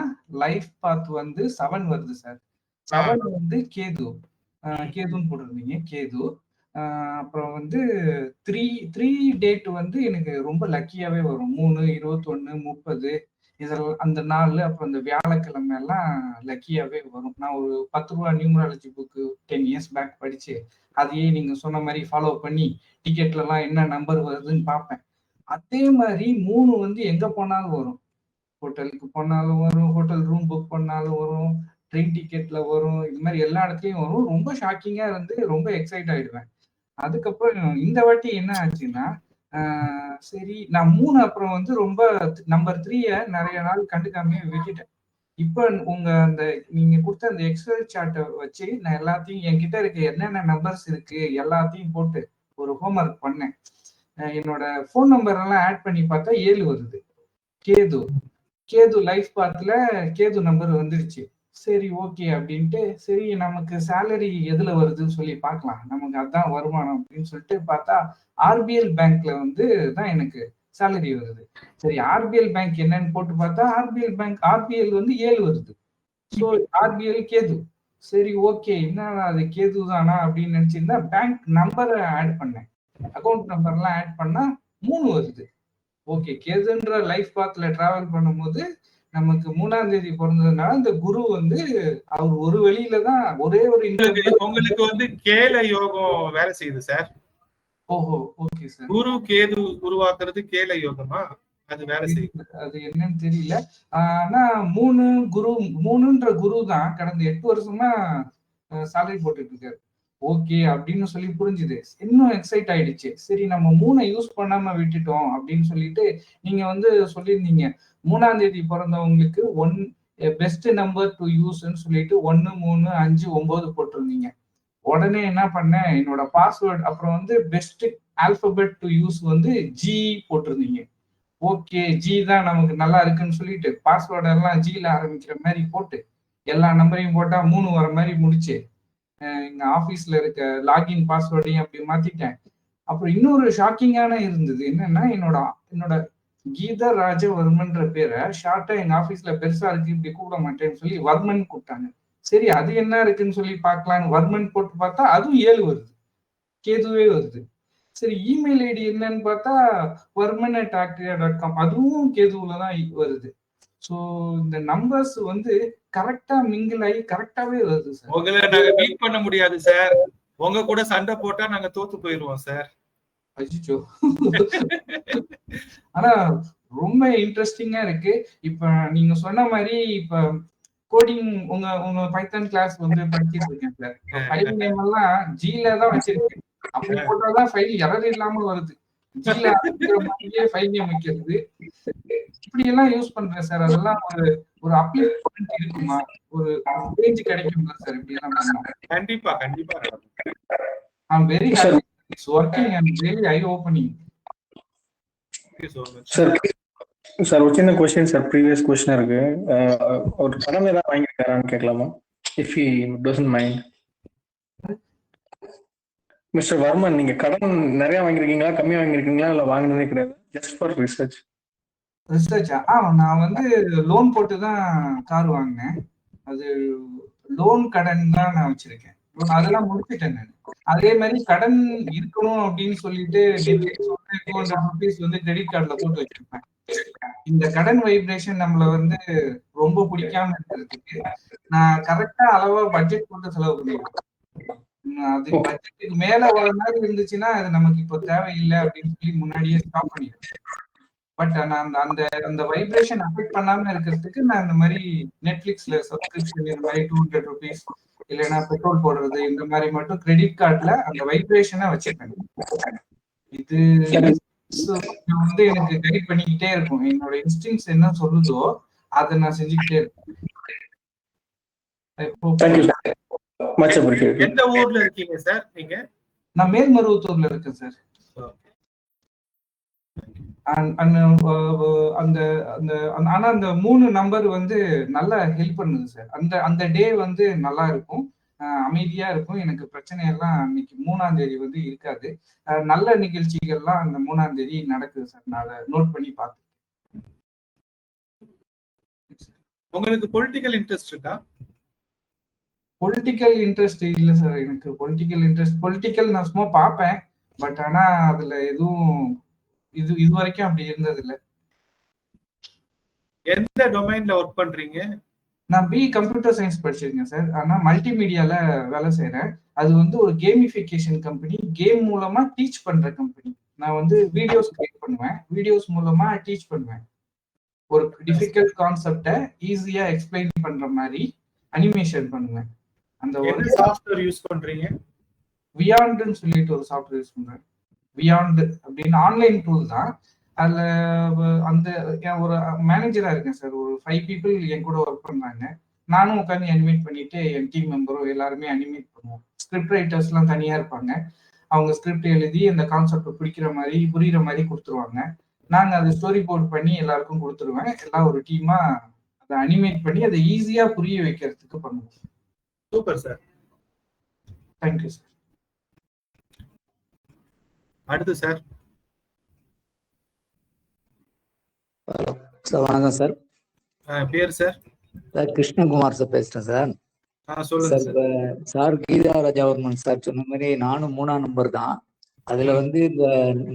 லைஃப் பாத் வந்து 7 வருது சார். 7 வந்து கேதுன்னு போட்டிருந்தீங்க, கேது. அப்புறம் வந்து 3 டேட் வந்து எனக்கு ரொம்ப லக்கியாவே வரும். 3, 21, 30 இதெல்லாம் அந்த நாள். அப்புறம் இந்த வியாழக்கிழமை எல்லாம் லக்கியாவே வரும். நான் ஒரு 10 ரூபா நியூமராலஜி புக்கு 10 இயர்ஸ் பேக் படிச்சு அதையே நீங்க சொன்ன மாதிரி ஃபாலோ பண்ணி டிக்கெட்ல எல்லாம் என்ன நம்பர் வருதுன்னு பார்ப்பேன். அதே மாதிரி 3 வந்து எங்க போனாலும் வரும். ஹோட்டலுக்கு போனாலும் வரும், ஹோட்டல் ரூம் புக் பண்ணாலும் வரும், ட்ரெயின் டிக்கெட்ல வரும், இது மாதிரி எல்லா இடத்துலயும் வரும். ரொம்ப ஷாக்கிங்கா இருந்து ரொம்ப எக்ஸைட் ஆயிடுவேன். அதுக்கப்புறம் இந்த வாட்டி என்ன ஆச்சுன்னா, சரி நான் 3 அப்புறம் வந்து ரொம்ப நம்பர் 3 நிறைய நாள் கண்டுக்காமயே விட்டுட்டேன். இப்ப உங்க அந்த நீங்க கொடுத்த அந்த எக்ஸல் சார்ட்டை வச்சு நான் எல்லாத்தையும் என்கிட்ட இருக்க என்னென்ன நம்பர்ஸ் இருக்கு எல்லாத்தையும் போட்டு ஒரு ஹோம்ஒர்க் பண்ணேன். என்னோட போன் நம்பர் எல்லாம் ஆட் பண்ணி பார்த்தா 7 வருது. கேது லைஃப் பாத்துல கேது நம்பர் வந்துருச்சு. சரி ஓகே அப்படின்ட்டு, சரி நமக்கு சேலரி எதுல வருதுன்னு சொல்லி பார்க்கலாம், நமக்கு அதான் வருமானம் அப்படின்னு சொல்லிட்டு பார்த்தா ஆர்பிஎல் பேங்க்ல வந்து தான் எனக்கு சேலரி வருது. சரி ஆர்பிஎல் பேங்க் என்னன்னு போட்டு பார்த்தா ஆர்பிஎல் வந்து 7 வருது. So RBL Ketu. சரி ஓகே என்ன அது கேது தானா அப்படின்னு நினைச்சிருந்தா பேங்க் நம்பரை ஆட் பண்ணேன், அக்கௌண்ட் நம்பர்லாம் ஆட் பண்ணா 3 வருது. ஓகே கேதுன்ற லைஃப் பாத்ல டிராவல் பண்ணும்போது நமக்கு 3ஆம் தேதி பிறந்ததுனால இந்த குரு வந்து அவர் ஒரு வழியில தான் ஒரே ஒரு உங்களுக்கு வந்து கேல யோகம் வேலை செய்யுது சார். ஓஹோ ஓகே சார். குரு கேது உருவாக்குறது கேல யோகமா? அது வேலை செய்யுது. அது என்னன்னு தெரியல. ஆனா 3ன்ற குரு தான் கடந்த 8 வருஷமா சேலரி போட்டுட்டு இருக்காரு. ஓகே அப்படின்னு சொல்லி புரிஞ்சுது. இன்னும் எக்ஸைட் ஆயிடுச்சு. சரி நம்ம 3 யூஸ் பண்ணாம விட்டுட்டோம் அப்படின்னு சொல்லிட்டு நீங்க வந்து சொல்லியிருந்தீங்க 3ஆம் தேதி பிறந்தவங்களுக்கு பெஸ்ட் நம்பர் டு யூஸ்ன்னு சொல்லிட்டு 1, 3, 5, 9 போட்டிருந்தீங்க. உடனே என்ன பண்ணேன், என்னோட பாஸ்வேர்டு அப்புறம் வந்து பெஸ்ட் ஆல்பபெட் டு யூஸ் வந்து ஜி போட்டிருந்தீங்க. ஓகே ஜி தான் நமக்கு நல்லா இருக்குன்னு சொல்லிட்டு பாஸ்வேர்டு எல்லாம் ஜில ஆரம்பிக்கிற மாதிரி போட்டு எல்லா நம்பரையும் போட்டா 3 வர மாதிரி முடிச்சு எங்க ஆபீஸ்ல இருக்க லாகின் பாஸ்வேர்டையும் அப்படி மாத்திட்டேன். அப்புறம் இன்னொரு ஷாக்கிங்கான இருந்தது என்னன்னா, என்னோட கீதராஜவர்மன்ற பேரை ஷார்ட்டா எங்க ஆபீஸ்ல பெருசா இருக்கு இப்படி கூப்பிட மாட்டேன்னு சொல்லி வர்மன் கூப்பிட்டாங்க. சரி அது என்ன இருக்குன்னு சொல்லி பார்க்கலான்னு வர்மன் போட்டு பார்த்தா அதுவும் 7 வருது, கேதுவே வருது. சரி இமெயில் ஐடி என்னன்னு பார்த்தா varman@actria.com அதுவும் கேதுவுல தான் வருது. சோ இந்த நம்பர்ஸ் வந்து கரெக்டா மிங்கிள் ஆகி கரெக்டாவே வருது சார். உங்களை நாங்க மீட் பண்ண முடியாது சார், உங்க கூட சண்டை போட்டா நாங்க தோத்து போயிருவோம் சார். அச்சோ. ஆனா ரொம்ப இன்ட்ரெஸ்டிங்கா இருக்கு. இப்ப நீங்க சொன்ன மாதிரி இப்ப கோடிங் உங்க பைத்தான் கிளாஸ் வந்து படிச்சிட்டு இருக்கேன் சார். ஃபைல் நேம் எல்லாம் ஜில தான் வச்சிருக்கேன். அப்படி போட்டாதான் ஃபைல் எரர் இல்லாம வருது. ஜில ஆரம்பிக்கிற மாதிரியே ஃபைல் நேம் வைக்கிறது இப்படி எல்லாம் யூஸ் பண்றேன் சார். அதெல்லாம் ஒரு அப்ளிகேஷன் இருக்குமா, ஒரு பேஜ் கிடைக்குமா சார் இப்படி எல்லாம் பண்ணா? கண்டிப்பா கண்டிப்பா I'm very happy. It's working and really eye opening. Sir ஒரு சின்ன கொஸ்டின் சார், ப்ரீவியஸ் கொஸ்டின் இருக்கு. ஒரு கடன் ஏதாவது வாங்கியிருக்காரான்னு கேட்கலாமா, if he doesn't mind? Mister Varman, நீங்க கடன் நிறைய வாங்கிருக்கீங்களா, கம்மியா வாங்கிருக்கீங்களா, இல்ல வாங்கினதே கிடையாது? Just for research. ரிசர்ச்சா? நான் வந்து லோன் போட்டு தான் கார் வாங்கினேன். அது லோன் கடன் தான் நான் வச்சிருக்கேன். அதெல்லாம் முடிச்சுட்டேன் நான். அதே மாதிரி கடன் இருக்கணும் அப்படின்னு சொல்லிட்டு ₹200 வந்து கிரெடிட் கார்டுல போட்டு வச்சிருப்பேன். இந்த கடன் வைப்ரேஷன் நம்மள வந்து ரொம்ப பிடிக்காம இருக்கிறதுக்கு நான் கரெக்டா அளவா பட்ஜெட் போட்டு செலவு பண்ணிடுவேன். அது பட்ஜெட்டுக்கு மேல ஒரு மாதிரி இருந்துச்சுன்னா அது நமக்கு இப்போ தேவையில்லை அப்படின்னு சொல்லி முன்னாடியே ஸ்டாப் பண்ணிடுவேன். பட் நான் அந்த அந்த வைப்ரேஷன் அஃபெக்ட் பண்ணாம இருக்கிறதுக்கு நான் இந்த மாதிரி நெட்ஃபிளிக்ஸ்ல சப்ஸ்கிரிப்ஷன் இந்த மாதிரி ₹200 இல்லைன்னா பெட்ரோல் போடுறது இந்த மாதிரி மட்டும் கிரெடிட் கார்டுல அந்த வைப்ரேஷனை வச்சிருக்கேன். இது வந்து எனக்கு கைட் பண்ணிக்கிட்டே இருக்கும். என்னோட இன்ஸ்டிங்ஸ் என்ன சொல்லுதோ அதை நான் செஞ்சுக்கிட்டே இருப்பேன். எந்த ஊர்ல இருக்கீங்க சார் நீங்க? நான் மேல்மருவத்தூர்ல இருக்கேன் சார். ஆனா அந்த 3 நம்பர் வந்து நல்லா ஹெல்ப் பண்ணுது சார். அந்த டே வந்து நல்லா இருக்கும், அமைதியா இருக்கும். எனக்கு பிரச்சனை எல்லாம் அன்னைக்கு 3ஆம் தேதி வந்து இருக்காது. நல்ல நிகழ்ச்சிகள்லாம் அந்த 3ஆம் தேதி நடக்குது சார். நான் அதை நோட் பண்ணி பார்த்தேன். உங்களுக்கு பொலிட்டிக்கல் இன்ட்ரெஸ்ட் இருக்கா? பொலிட்டிக்கல் இன்ட்ரெஸ்ட் இல்ல சார். எனக்கு பொலிட்டிக்கல் நான் சும்மா பார்ப்பேன். பட் ஆனா அதுல எதுவும் இது வரைக்கும் அப்படி இருந்தது இல்ல. எந்த டொமைன்ல ஒர்க் பண்றீங்க? நான் BE கம்ப்யூட்டர் சயின்ஸ் படிச்சிருக்கேன் சார். ஆனா மல்டிமீடியால வேலை செய்யறேன். அது வந்து ஒரு கேமிஃபிகேஷன் கம்பெனி, கேம் மூலமா டீச் பண்ற கம்பெனி. நான் வந்து வீடியோஸ் கிரியேட் பண்ணுவேன், வீடியோஸ் மூலமா டீச் பண்ணுவேன். ஒரு டிஃபிகல்ட் கான்செப்டை ஈஸியா எக்ஸ்பிளைன் பண்ற மாதிரி அனிமேஷன் பண்ணுவேன். அந்த ஒரு சாஃப்ட்வேர் யூஸ் பண்றீங்க? வியாண்ட்னு சொல்லிட்டு ஒரு சாஃப்ட்வேர் யூஸ் பண்றேன். வியாண்ட் அப்படின்னு ஆன்லைன் டூல் தான். அதுல அந்த ஒரு மேனேஜரா இருக்கேன் சார். ஒரு 5 people என் கூட ஒர்க் பண்றாங்க. நானும் உட்காந்து அனிமேட் பண்ணிட்டு என் டீம் மெம்பரும் எல்லாருமே அனிமேட் பண்ணுவோம். ஸ்கிரிப்ட் ரைட்டர்ஸ் எல்லாம் தனியா இருப்பாங்க. அவங்க ஸ்கிரிப்ட் எழுதி அந்த கான்செப்ட் புரியுற மாதிரி கொடுத்துருவாங்க. நாங்க அதை ஸ்டோரி போர்ட் பண்ணி எல்லாருக்கும் கொடுத்துருவேன். எல்லாம் ஒரு டீமா அதை அனிமேட் பண்ணி அதை ஈஸியா புரிய வைக்கிறதுக்கு பண்ணுவோம். Super sir, thank you sir. அடுத்து சார். சார் வணக்கம் சார். பேர் சார்? சார் கிருஷ்ணகுமார் சார் பேசுறேன் சார். சொல்லுங்க சார். சார் கீதா ராஜாவர்மன் சார் சொன்ன மாதிரி நானும் 3ஆம் நம்பர் தான். அதுல வந்து இந்த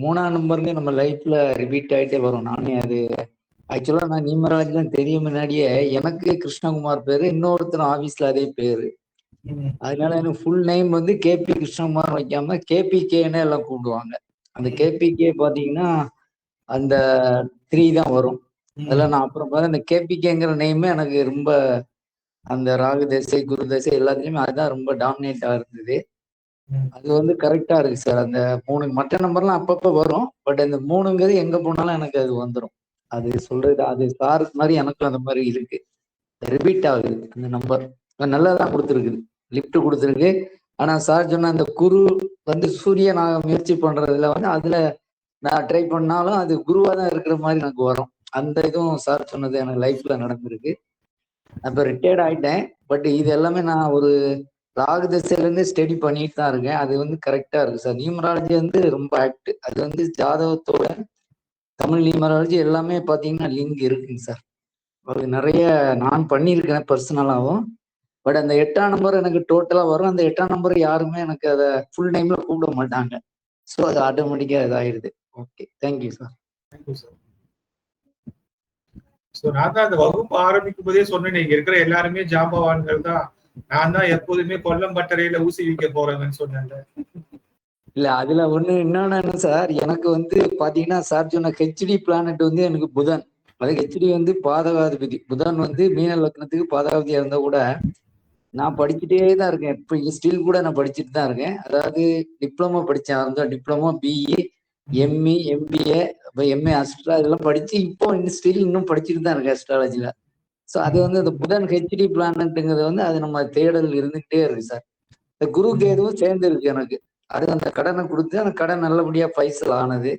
3ஆம் நம்பருங்க நம்ம லைஃப்ல ரிப்பீட் ஆயிட்டே வரும். நானே அது ஆக்சுவலா நான் நியூமராலஜி தான் தெரியும் முன்னாடியே. எனக்கு கிருஷ்ணகுமார் பேரு, இன்னொருத்தர் ஆபீஸ்ல அதே பேரு. அதனால எனக்கு ஃபுல் நேம் வந்து KP கிருஷ்ணகுமார் வைக்காம KPKன்னு எல்லாம் கூப்பிடுவாங்க. அந்த KPK பாத்தீங்கன்னா அந்த 3 தான் வரும். அதெல்லாம் நான் அப்புறம் பார்த்தா அந்த KPKங்கிற நேமே எனக்கு ரொம்ப அந்த ராகு தசை குரு தசை எல்லாத்துலயுமே அதுதான் ரொம்ப டாமினேட்டா இருந்தது. அது வந்து கரெக்டா இருக்கு சார். அந்த 3 மற்ற நம்பர்லாம் அப்பப்ப வரும். பட் அந்த 3ங்கிறது எங்க போனாலும் எனக்கு அது வந்துடும். அது சொல்றது அது சார் மாதிரி எனக்கும் அந்த மாதிரி இருக்கு. ரிப்பீட் ஆகுது அந்த நம்பர். நல்லதான் கொடுத்துருக்குது, லிஃப்ட் கொடுத்துருக்கு. ஆனா சார் சொன்ன அந்த குரு வந்து சூரியன் நான் முயற்சி பண்றதுல வந்து அதுல நான் ட்ரை பண்ணாலும் அது குருவா தான் இருக்கிற மாதிரி எனக்கு வரும். அந்த இதுவும் சார் சொன்னது எனக்கு லைஃப்ல நடந்திருக்கு. இப்போ ரிட்டையர்ட் ஆயிட்டேன். பட் இது எல்லாமே நான் ஒரு ராகு திசையில இருந்து ஸ்டடி பண்ணிட்டு தான் இருக்கேன். அது வந்து கரெக்டா இருக்கு சார். நியூமராலஜி வந்து ரொம்ப ஆக்ட். அது வந்து ஜாதகத்தோட தமிழ் நியூமராலஜி எல்லாமே பாத்தீங்கன்னா லிங்க் இருக்குங்க சார். அது நிறைய நான் பண்ணியிருக்கேன் பர்சனலாகவும். பட் அந்த 8ஆம் நம்பர் எனக்கு டோட்டலா வரும். அந்த 8ஆம் நம்பர் யாருமே எனக்கு அதை ஃபுல் டைம்ல கூப்பிட மாட்டாங்க. ஸோ அது ஆட்டோமேட்டிக்கா இதாயிடுது. Okay, thank you sir. Thank you sir. So நான் தான் அந்த வகுப்பு ஆரம்பிக்கும் போதே சொன்னேன், நீங்க இருக்கிற எல்லாருமே ஜாம்பவான்கள் தான். நான் தான் எப்போதுமே கொல்லம் பட்டறையில ஊசி வைக்க போறேன்னு சொன்னேன். இல்ல அதுல ஒண்ணு இன்னொன்னு சார், எனக்கு வந்து பாத்தீங்கன்னா சார் சொன்ன HD பிளானட் வந்து எனக்கு புதன் அது ஹெச்டி வந்து பாதகாதிபதி புதன் வந்து மீன லக்னத்துக்கு பாதகாதிபதியா இருந்தா கூட நான் படிச்சுட்டே தான் இருக்கேன். இப்போ ஸ்டில் கூட நான் படிச்சுட்டு தான் இருக்கேன். அதாவது டிப்ளமோ படித்தேன். அந்த டிப்ளமோ, பிஇ, எம்இ, எம்பிஏ, இப்போ எம்ஏ அஸ்ட்ரா இதெல்லாம் படிச்சு இப்போ ஸ்டில் இன்னும் படிச்சுட்டு தான் இருக்கேன் அஸ்ட்ராலஜில. ஸோ அது வந்து அந்த புதன் ஹெச்டி பிளானட்டுங்கிறது வந்து அது நம்ம தேடல் இருந்துகிட்டே இருக்கு சார். இந்த குரு கேதுவும் சேர்ந்து இருக்கு எனக்கு. அது அந்த கடனை கொடுத்து அந்த கடன் நல்லபடியா பைசல் ஆனது.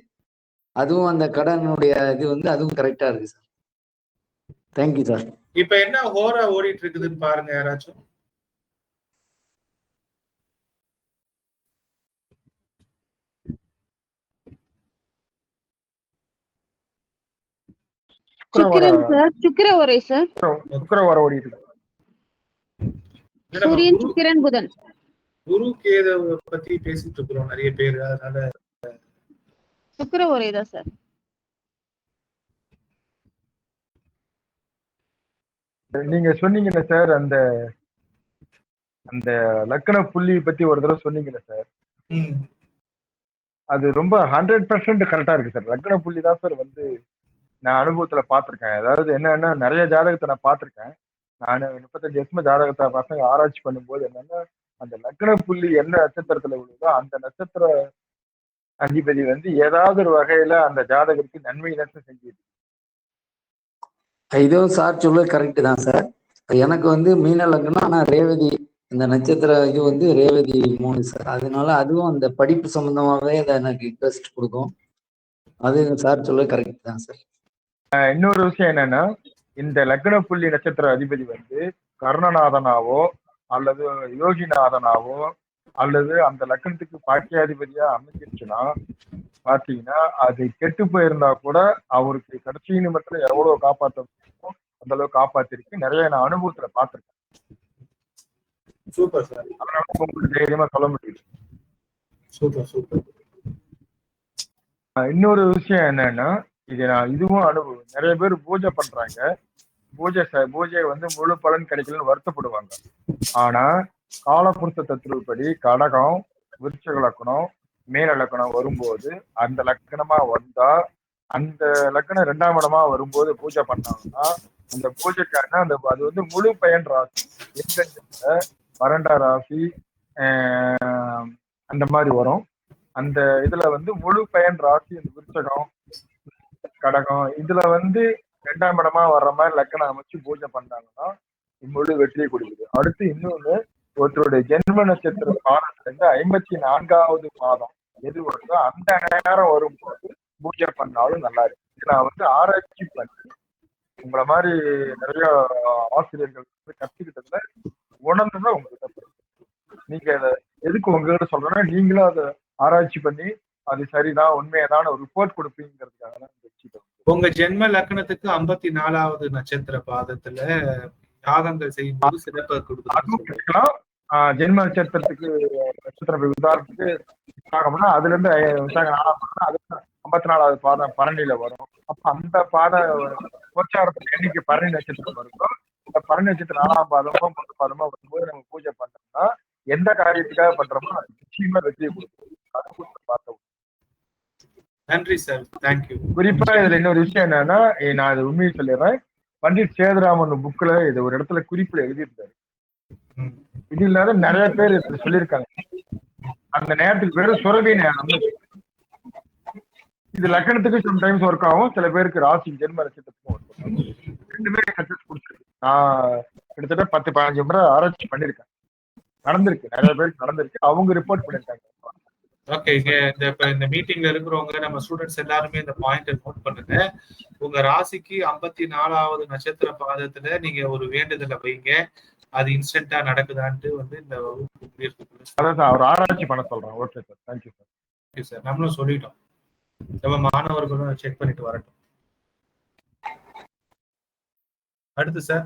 அதுவும் அந்த கடனுடைய இது வந்து அதுவும் கரெக்டா இருக்கு சார். Thank you sir. இப்ப என்ன ஹோரா ஓடிட்டு இருக்குதுன்னு பாருங்க யாராச்சும். சுக்கிரன் சார், சுக்கிர ஓரை சார். சுக்கிரவாரம் ஓடிட்டு இருக்கு. சூரியன், சுக்கிரன், புதன். குரு கேது பத்தி பேசிட்டு இருக்கிறோம் நிறைய பேர், அதனால சுக்கிர ஓரை தான் சார். நீங்க சொன்னீங்கல்ல சார், அந்த அந்த லக்கண புள்ளி பத்தி ஒரு தடவை சொன்னீங்கல்ல சார், அது ரொம்ப 100% கரெக்டா இருக்கு சார். லக்கண புள்ளி தான் சார் வந்து நான் அனுபவத்துல பார்த்திருக்கேன். அதாவது என்னன்னா, நிறைய ஜாதகத்தை நான் பார்த்திருக்கேன். நான் 35 வருஷமா ஜாதகத்தை பசங்க ஆராய்ச்சி பண்ணும்போது என்னன்னா, அந்த லக்கண புள்ளி என்ன நட்சத்திரத்துல விழுதோ அந்த நட்சத்திர அதிபதி வந்து ஏதாவது ஒரு வகையில அந்த ஜாதகத்துக்கு நன்மை தான் செஞ்சுது. இதுவும் சார் சொல்றது கரெக்ட் தான் சார். எனக்கு வந்து மீன லக்னம், ஆனா ரேவதி இந்த நட்சத்திர இது வந்து ரேவதி 3 சார். அதனால அதுவும் அந்த படிப்பு சம்பந்தமாவே அதை எனக்கு இன்ட்ரெஸ்ட் கொடுக்கும். அது சார் சொல்றது கரெக்ட் தான் சார். இன்னொரு விஷயம் என்னன்னா, இந்த லக்ன புள்ளி நட்சத்திர அதிபதி வந்து கர்ணநாதனாவோ அல்லது யோகிநாதனாவோ அல்லது அந்த லக்னத்துக்கு பாக்கியாதிபதியா அமைஞ்சிருச்சுன்னா பாத்தீங்கன்னா, அது கெட்டு போயிருந்தா கூட அவருக்கு கடைசி நிமிடத்துல எவ்வளவு காப்பாற்ற அந்த அளவுக்கு காப்பாத்திருக்கு. நிறைய நான் அனுபவத்துல பார்த்திருக்கேன். Super sir. அதனால உங்களுக்கு தைரியமா சொல்ல முடியுது. Super super. இன்னொரு விஷயம் என்னன்னா, இதுவும் அனுபவம். நிறைய பேர் பூஜை பண்றாங்க. பூஜை வந்து முழு பலன் கிடைக்கலன்னு வருத்தப்படுவாங்க. ஆனா காலபுருஷ தத்துவப்படி கடகம், விருச்சிக லக்கணம், மீன லக்கணம் வரும்போது அந்த லக்கணமா வந்தா அந்த லக்கணம் 2ஆம் இடமா வரும்போது பூஜை பண்ணாங்கன்னா அந்த பூஜைக்கான அது வந்து முழு பயன் ராசி. வறண்ட ராசி அந்த மாதிரி வரும். அந்த இதுல வந்து முழு பயன் ராசி இந்த விருச்சகம், கடகம் இதுல வந்து 2ஆம் இடமா வர்ற மாதிரி லக்கணம் அமைச்சு பூஜை பண்ணாங்கன்னா முழு வெற்றியை கொடுக்குது. அடுத்து இன்னொன்னு, ஒருத்தருடைய ஜென்ம நட்சத்திர காலத்துல இருந்து 54வது மாதம் எது வருதோ அந்த நேரம் வரும்போது பூஜை பண்ணாலும் நல்லா இருக்கு. நான் வந்து ஆராய்ச்சி பண்ணி உங்களை மாதிரி நிறைய ஆசிரியர்கள் கத்துக்கிட்டதுல உணர்ந்துதான் உங்ககிட்ட நீங்க அதை எதுக்கு உங்ககிட்ட சொல்றேன்னா, நீங்களும் அதை ஆராய்ச்சி பண்ணி அது சரிதான் உண்மையதான ஒரு ரிப்போர்ட் கொடுப்பீங்கிறதுக்காக தான் உங்க ஜென்ம லக்னத்துக்கு 54வது நட்சத்திர பாதத்துல யாகங்கள் செய்யும் போது சிறப்பு கொடுக்கலாம். ஜென்ம நட்சத்திரத்துக்கு நட்சத்திர உதாரணத்துக்கு யாகம்னா அதுல இருந்து 54வது பாதம் பரணியில வரும். அப்ப அந்த பாத கோச்சாரத்துக்கு என்னைக்கு பரணி நட்சத்திரம் வருதோ இந்த பரணி நட்சத்திரம் 4ஆம் பாதமோ 3 பாதமோ வரும்போது நம்ம பூஜை பண்ணோம்னா எந்த காரியத்துக்காக பண்றோமோ அது நிச்சயமா வெற்றியை கொடுக்கும். நன்றி சார், தேங்க்யூ. குறிப்பா இதுல இன்னொரு விஷயம் என்னன்னா, நான் அது உண்மையை சொல்லிடுறேன். பண்டிட் சேதுராமன் புக்ல இது ஒரு இடத்துல குறிப்புல எழுதியிருந்தாரு. இது இல்லாத நிறைய பேர் சொல்லியிருக்காங்க. அந்த நேரத்துக்கு பேரு சுரபி நேரம். இது லக்கணத்துக்கு சம்டைம்ஸ் ஒர்க் ஆகும், சில பேருக்கு ராசி ஜென்ம நட்சத்திரத்துக்கும் ஒர்க் ஆகும். 2 சக்சஸ் கொடுத்துருக்கு. நான் கிட்டத்தட்ட 10-15 முறை ஆராய்ச்சி பண்ணிருக்கேன். நடந்திருக்கு, நிறைய பேருக்கு நடந்திருக்கு. அவங்க ரிப்போர்ட் பண்ணிருக்காங்க. ஓகே, இந்த மீட்டிங்ல இருக்கிறவங்க நம்ம ஸ்டூடெண்ட்ஸ் எல்லாருமே இந்த பாயிண்ட் நோட் பண்ணுங்க. உங்க ராசிக்கு 54வது நட்சத்திர பாதத்துல நீங்க ஒரு வேண்டுதலை வைங்க. அது இன்ஸ்டன்டா நடக்குதான்ட்டு வந்து இந்த ஒரு ஆராய்ச்சி பண்ண சொல்றேன். Okay sir, thank you sir. Thank you sir. நம்மளும் சொல்லிட்டோம், நம்ம மாணவர்களும் செக் பண்ணிட்டு வரட்டும். அடுத்து சார்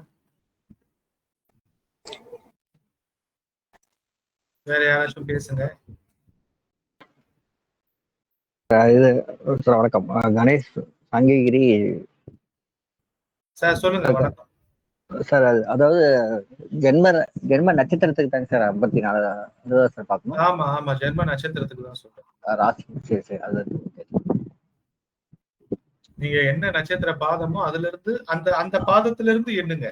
வேற யாராச்சும் பேசுங்க. இது சார் வணக்கம், கணேஷ் சங்ககிரி சார். சொல்லுங்க. வணக்கம் சார். அதாவது ஜென்ம நட்சத்திரத்துக்கு தாங்க சார் 54 சார் பார்க்கணும். ஆமா ஆமா, ஜென்ம நட்சத்திரத்துக்கு தான் சொல்றேன். ராசி சரி சரி. அது நீங்க என்ன நட்சத்திர பாதமோ அதுல இருந்து அந்த அந்த பாதத்துல இருந்து எண்ணுங்க.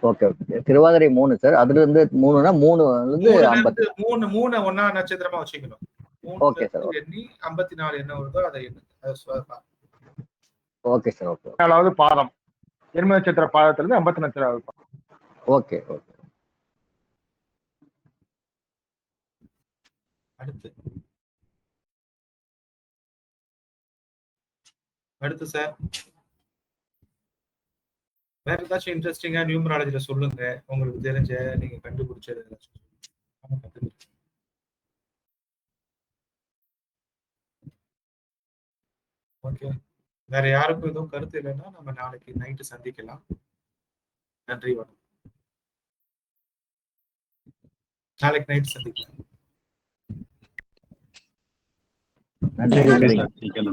Okay okay. திருவாதிரை 3 சார். அதுல இருந்து 3னா 3 வந்து 50. 3 ஒன்னா நட்சத்திரமா வச்சுக்கணும். Okay sir. எண்ணி 54 என்ன வருதோ அதை எண்ணுங்க. Okay sir. ஓகே. 4வது பாதம் ஜென்ம நட்சத்திர பாதத்துல இருந்து 50 நட்சத்திரம். Okay okay. அடுத்து சார் வேற ஏதாச்சும் இன்ட்ரெஸ்டிங்கா நியூமராலஜில சொல்லுங்க, உங்களுக்கு தெரிஞ்ச நீங்க கண்டுபிடிச்சது ஏதாச்சும். ஓகே, வேற யாருக்கும் எதுவும் கருத்து இல்லைன்னா நம்ம நாளைக்கு நைட்டு சந்திக்கலாம். நன்றி, வணக்கம். நாளைக்கு நைட் சந்திக்கலாம். நன்றி.